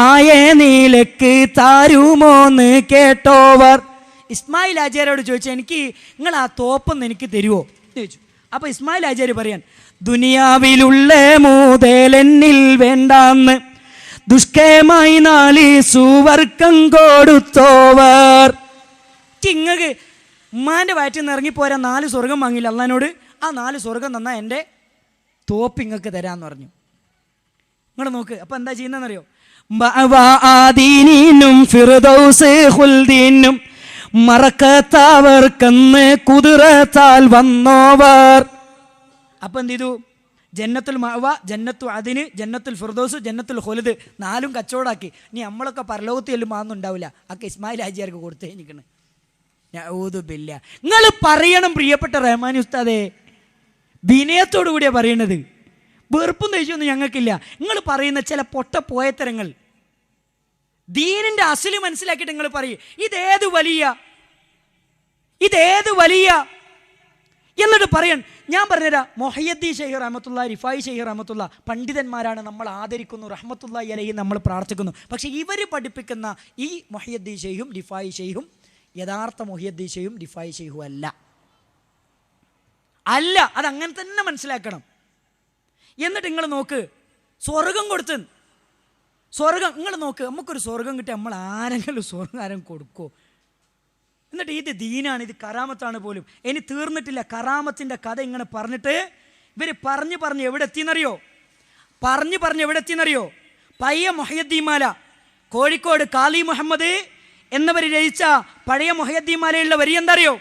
ആയേ നീലക്ക് താരുമോന്ന് കേട്ടോവർ. ഇസ്മായിൽ ഹാജിയരോട് ചോദിച്ചു, എനിക്ക് നിങ്ങൾ ആ തോപ്പൊന്ന് എനിക്ക് തരുമോ എന്ന് ചോദിച്ചു. അപ്പോൾ ഇസ്മായിൽ ഹാജിയർ പറയാൻ, ദുനിയാവിലുള്ള മൂതലെന്നിൽ വേണ്ടാന്ന് ദുഷ്കരമായി 4 സുവർക്കം കൊടുത്തോവർ. ഇങ്ങക്ക് ഉമ്മാൻ്റെ വയറ്റിൽ നിന്ന് ഇറങ്ങിപ്പോരാ 4 സ്വർഗം വാങ്ങിയില്ല അള്ളഹാനോട്. ആ 4 സ്വർഗം തന്നാൽ എൻ്റെ തോപ്പ് ഇങ്ങക്ക് തരാമെന്ന് പറഞ്ഞു. നിങ്ങൾ നോക്ക്, അപ്പം എന്താ ചെയ്യുന്നതെന്നറിയോ? ഫിർദൗസ് മറക്കത്തവർക്കെന്ന് കുതിരത്താൽ വന്നോവർ. അപ്പം എന്ത് ചെയ്തു? ജന്നത്തുൽ മഅവ, ജന്നത്തു അദിന്, ജന്നത്തുൽ ഫിർദൗസ്, ജന്നത്തുൽ ഖുൽദ് 4 കച്ചവടാക്കി. ഇനി നമ്മളൊക്കെ പരലോകത്ത് ചെല്ലുമ്പോൾ അതൊന്നും ഉണ്ടാവില്ല. അതൊക്കെ ഇസ്മായിൽ ഹാജിയാർക്ക് കൊടുത്തേ എനിക്കണ്. ഊദുബില്ല. നിങ്ങൾ പറയണം പ്രിയപ്പെട്ട റഹ്മാനി ഉസ്താദേ, വിനയത്തോടു കൂടിയാണ് പറയണത്. വെറുപ്പും ദേഷ്യമൊന്നും ഞങ്ങൾക്കില്ല. നിങ്ങൾ പറയുന്ന ചില പൊട്ട പോയത്തരങ്ങൾ ദീനിൻ്റെ അസല് മനസ്സിലാക്കിയിട്ട് നിങ്ങൾ പറയും ഇതേത് വലിയ എന്നിട്ട് പറയാൻ. ഞാൻ പറഞ്ഞുതരാം, മുഹയ്യദ്ദീൻ ഷെയ്ഖ് റഹ്മത്തുള്ള, റിഫായി ഷെയ്ഖ് റഹ്മത്തുള്ള പണ്ഡിതന്മാരാണ്, നമ്മൾ ആദരിക്കുന്നു, റഹ്മത്തുള്ളാഹി അലൈഹി നമ്മൾ പ്രാർത്ഥിക്കുന്നു. പക്ഷേ ഇവർ പഠിപ്പിക്കുന്ന ഈ മുഹയ്യദ്ദീൻ ഷെയ്ഖും റിഫായി ഷെയ്ഖും യഥാർത്ഥ മുഹയ്യദ്ദീൻ ഷെയ്ഖും റിഫായി ഷെയ്ഖും അല്ല. അതങ്ങനെ തന്നെ മനസ്സിലാക്കണം. എന്നിട്ട് നിങ്ങൾ നോക്ക്, സ്വർഗം കൊടുത്ത് സ്വർഗം നിങ്ങൾ നോക്ക്, നമുക്കൊരു സ്വർഗം കിട്ടിയാൽ നമ്മൾ ആരെങ്കിലും സ്വർഗം കൊടുക്കുമോ? എന്നിട്ട് ഇത് ദീനാണ്, ഇത് കറാമത്താണ് പോലും. ഇനി തീർന്നിട്ടില്ല. കറാമത്തിൻ്റെ കഥ ഇങ്ങനെ പറഞ്ഞിട്ട് ഇവർ പറഞ്ഞ് എവിടെ എത്തിയെന്നറിയോ? എവിടെ എത്തിയെന്നറിയോ? പയ്യ മൊഹയ്യദ്ദീൻമാല, കോഴിക്കോട് കാളി മുഹമ്മദ് എന്നവർ രചിച്ച പഴയ മൊഹയ്യദ്ദീൻമാലയുള്ള വരി എന്താ അറിയോ?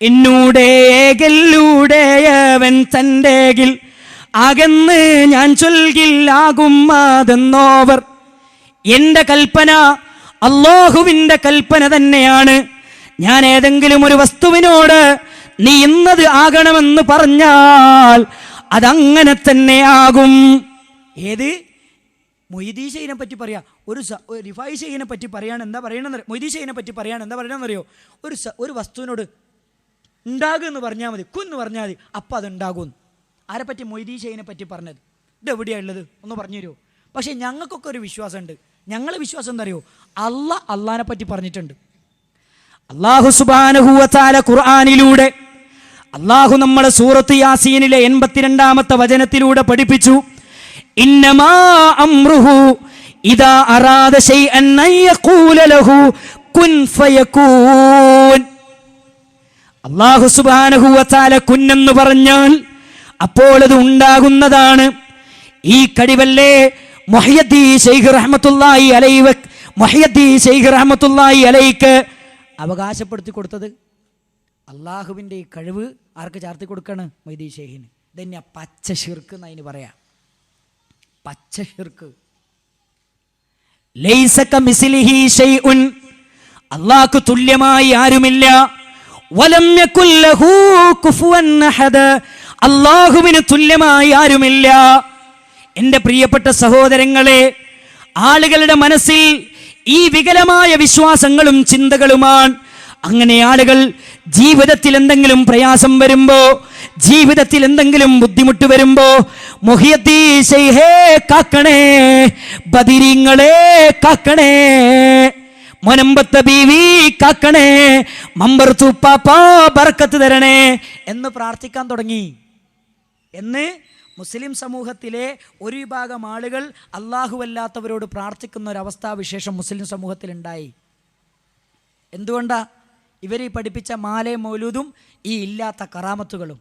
എന്നൂടേകല്ലൂടേയവൻ തൻ്റെകിൽ അകന്ന് ഞാൻ ചൊൽകില്ലാകുമാതെന്നോവർ. എൻ്റെ കൽപ്പന അല്ലാഹുവിൻ്റെ കൽപ്പന തന്നെയാണ്. ഞാൻ ഏതെങ്കിലും ഒരു വസ്തുവിനോട് നീ ഇന്നത് ആകണമെന്ന് പറഞ്ഞാൽ അതങ്ങനെ തന്നെ ആകും. ഏത് മൊയ്തീൻ ഷെയ്ഖിനെ പറ്റി പറയാ, ഒരു റിഫായി ഷെയ്ഖിനെ പറ്റി പറയാണ്. എന്താ പറയണമെന്ന് മൊയ്തീൻ ഷെയ്ഖിനെ പറ്റി പറയാണ്. എന്താ പറയണമെന്നറിയോ? ഒരു വസ്തുവിനോട് ഉണ്ടാകുമെന്ന് പറഞ്ഞാൽ മതി, കുന്ന് പറഞ്ഞാൽ മതി, അപ്പം അതുണ്ടാകും. ആരെപ്പറ്റി? മൊയ്തീൻ ഷെയ്ഖിനെ പറ്റി പറഞ്ഞത്. ഇത് എവിടെയാണ് ഉള്ളത് ഒന്ന് പറഞ്ഞു തരുമോ? പക്ഷേ ഞങ്ങൾക്കൊക്കെ ഒരു വിശ്വാസമുണ്ട്. ഞങ്ങളെ വിശ്വാസം എന്താ അറിയോ? അള്ളാഹിനെ പറ്റി പറഞ്ഞിട്ടുണ്ട്. അല്ലാഹു സുബ്ഹാനഹു വ തആല ഖുർആനിലൂടെ അല്ലാഹു നമ്മളെ സൂറത്ത് യാസീനിലെ 82-ാമത്തെ വചനത്തിലൂടെ പഠിപ്പിച്ചു. ഇന്നമാ അംറുഹു ഇദാ അറാദ ശൈഅൻ അൻ യഖൂല ലഹു കുൻ ഫയകൂൻ. അല്ലാഹു സുബ്ഹാനഹു വ തആല കുൻ എന്ന് പറഞ്ഞാൽ അപ്പോൾ അത് ഉണ്ടാകുന്നതാണ്. ഈ കഴിവല്ലേ മുഹയ്യദ്ദീൻ ശൈഖ് റഹ്മത്തുള്ളാഹി അലൈക്ക് അവകാശപ്പെടുത്തി കൊടുത്തത്? അള്ളാഹുവിൻ്റെ ഈ കഴിവ് ആർക്ക് ചാർത്തി കൊടുക്കാണ്? മൊയ്തീൻ ഷെയ്ഖിന്. ഇതന്നെ പച്ച ശിർക്ക് എന്നതിന് പറയാം. പച്ച ശിർക്ക്. ലൈസ കമിസ്ലിഹി ശൈഉൻ, അള്ളാഹ്ക്ക് തുല്യമായി ആരുമില്ല. വലം യകുൽ ലഹു കുഫുവൻ അഹദ്, അള്ളാഹുവിന് തുല്യമായി ആരുമില്ല. എൻ്റെ പ്രിയപ്പെട്ട സഹോദരങ്ങളെ, ആളുകളുടെ മനസ്സിൽ ഈ വികലമായ വിശ്വാസങ്ങളും ചിന്തകളുമാണ്. അങ്ങനെ ആളുകൾ ജീവിതത്തിൽ എന്തെങ്കിലും പ്രയാസം വരുമ്പോ, ജീവിതത്തിൽ എന്തെങ്കിലും ബുദ്ധിമുട്ട് വരുമ്പോ, മുഹിയദ്ദീൻ ശൈഖേ കാക്കണേ, ബദിരീങ്ങളെ കാക്കണേ, മൊനമ്പത്തെ ബീവി കാക്കണേ, മമ്പർ തൂപ്പാപ്പാ ബർക്കത്ത് തരണേ എന്ന് പ്രാർത്ഥിക്കാൻ തുടങ്ങി. എന്ന് മുസ്ലിം സമൂഹത്തിലെ ഒരു വിഭാഗം ആളുകൾ അല്ലാഹുവല്ലാത്തവരോട് പ്രാർത്ഥിക്കുന്ന ഒരവസ്ഥാവിശേഷം മുസ്ലിം സമൂഹത്തിലുണ്ടായി. എന്തുകൊണ്ടാ? ഇവർ ഈ പഠിപ്പിച്ച മാലേ മൗലൂദും ഈ ഇല്ലാത്ത കറാമത്തുകളും.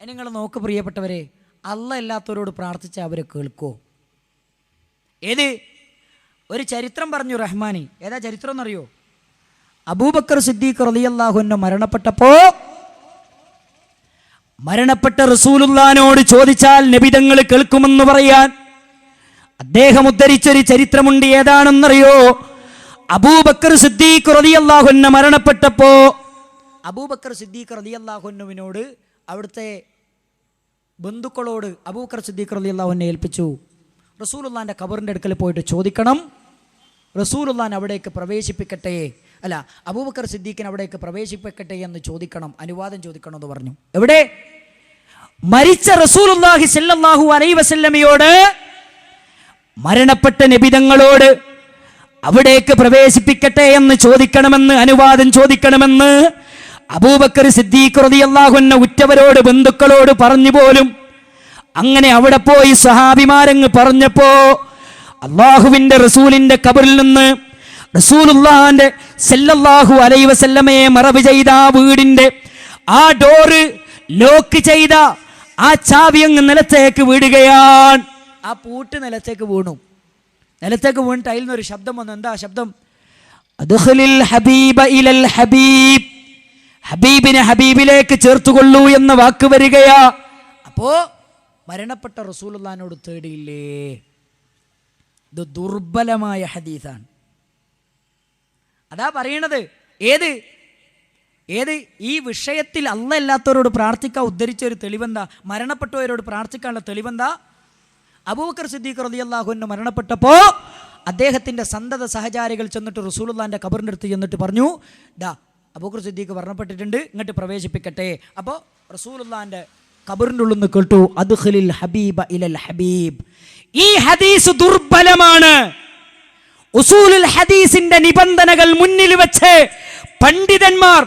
നിങ്ങൾ നോക്ക് പ്രിയപ്പെട്ടവരെ, അല്ലാഹ് അല്ലാത്തവരോട് പ്രാർത്ഥിച്ച അവരെ കേൾക്കോ? ഏത് ഒരു ചരിത്രം പറഞ്ഞു റഹ്മാനി. ഏതാ ചരിത്രം എന്നറിയോ? അബൂബക്കർ സിദ്ദീഖ് റളിയല്ലാഹു അൻഹു മരണപ്പെട്ട റസൂലുള്ളാഹിനോട് ചോദിച്ചാൽ നബിതങ്ങൾ കേൾക്കുമെന്ന് പറയാൻ അദ്ദേഹം ഉദ്ധരിച്ചൊരു ചരിത്രമുണ്ട്. ഏതാണെന്നറിയോ? അബൂബക്കർ സിദ്ദീഖ് റളിയല്ലാഹു അൻഹു മരണപ്പെട്ടപ്പോ അബൂബക്കർ സിദ്ദീഖ് റളിയല്ലാഹു അൻഹുവിനോട് അവിടുത്തെ ബന്ധുക്കളോട് അബൂബക്കർ സിദ്ദീഖ് റളിയല്ലാഹു അൻഹു ഏൽപ്പിച്ചു, റസൂലുള്ളാഹിന്റെ ഖബറിന്റെ അടുക്കൽ പോയിട്ട് ചോദിക്കണം, റസൂലുള്ളാഹിനെ അവിടേക്ക് പ്രവേശിപ്പിക്കട്ടെ, അല്ല അബൂബക്കർ സിദ്ദീഖിനെ അവിടേക്ക് പ്രവേശിപ്പിക്കട്ടെ എന്ന് ചോദിക്കണം, അനുവാദം ചോദിക്കണം എന്ന് പറഞ്ഞു. എവിടെ? മരിച്ച റസൂലുള്ളാഹി സ്വല്ലല്ലാഹു അലൈഹി വസല്ലമയോട്, മരണപ്പെട്ട നബിതങ്ങളോട് അവിടേക്ക് പ്രവേശിപ്പിക്കട്ടെ എന്ന് ചോദിക്കണമെന്ന്, അനുവാദം ചോദിക്കണമെന്ന് അബൂബക്കർ സിദ്ദീഖ് റളിയല്ലാഹു അൻഹു ഉറ്റവരോട് ബന്ധുക്കളോട് പറഞ്ഞു പോലും. അങ്ങനെ അവിടെ പോയി സഹാബിമാരങ്ങ് പറഞ്ഞപ്പോ അല്ലാഹുവിന്റെ റസൂലിന്റെ ഖബറിൽ നിന്ന് റസൂലുള്ളാഹിന്റെ സല്ലല്ലാഹു അലൈഹി വസല്ലമയെ മറവ് ചെയ്ത ആ വീടിന്റെ ആ ഡോറ് ലോക്ക് ചെയ്ത ആ ചാവി അങ്ങ് നിലത്തേക്ക് വീഴുകയാണ്. ആ പൂട്ട് നിലത്തേക്ക് വീണു. നിലത്തേക്ക് വീണിട്ട് അതിൽ നിന്നൊരു ശബ്ദം വന്നു. എന്താ ശബ്ദം? അദ്ഖിലിൽ ഹബീബ ഇലൽ ഹബീബ്, ഹബീബിനെ ഹബീബിലേക്ക് ചേർത്തുകൊള്ളൂ എന്ന വാക്ക് വരികയാ. അപ്പോ മരണപ്പെട്ട റസൂലുള്ളാഹിനോട് തേടിയില്ലേ? ഇത് ദുർബലമായ ഹദീസാണ്. അതാ പറയണത്. ഏത് ഈ വിഷയത്തിൽ അല്ലാഹ് അല്ലാത്തവരോട് പ്രാർത്ഥിക്കാൻ ഉദ്ധരിച്ച ഒരു തെളിവെന്താ? മരണപ്പെട്ടവരോട് പ്രാർത്ഥിക്കാനുള്ള തെളിവെന്താ? അബൂബക്കർ സിദ്ദീഖ് റളിയല്ലാഹു അൻഹു മരണപ്പെട്ടപ്പോ അദ്ദേഹത്തിന്റെ സന്തത സഹചാരികൾ ചെന്നിട്ട് റസൂലുള്ളാഹിന്റെ ഖബറിന്റെ അടുത്ത് ചെന്നിട്ട് പറഞ്ഞു, ദാ അബൂബക്കർ സിദ്ദീഖ് മരണപ്പെട്ടിട്ടുണ്ട്, ഇങ്ങോട്ട് പ്രവേശിപ്പിക്കട്ടെ. അപ്പോൾ റസൂലുള്ളാഹിന്റെ ഖബറിന്റെ ഉള്ളിൽ നിന്ന് കേട്ടു, അദ്ഖിലിൽ ഹബീബ ഇലൽ ഹബീബ്. ഈ ഹദീസ് ദുർബലമാണ്. ഉസൂലുൽ ഹദീസിന്റെ നിബന്ധനകൾ മുന്നിൽ വെച്ച് പണ്ഡിതന്മാർ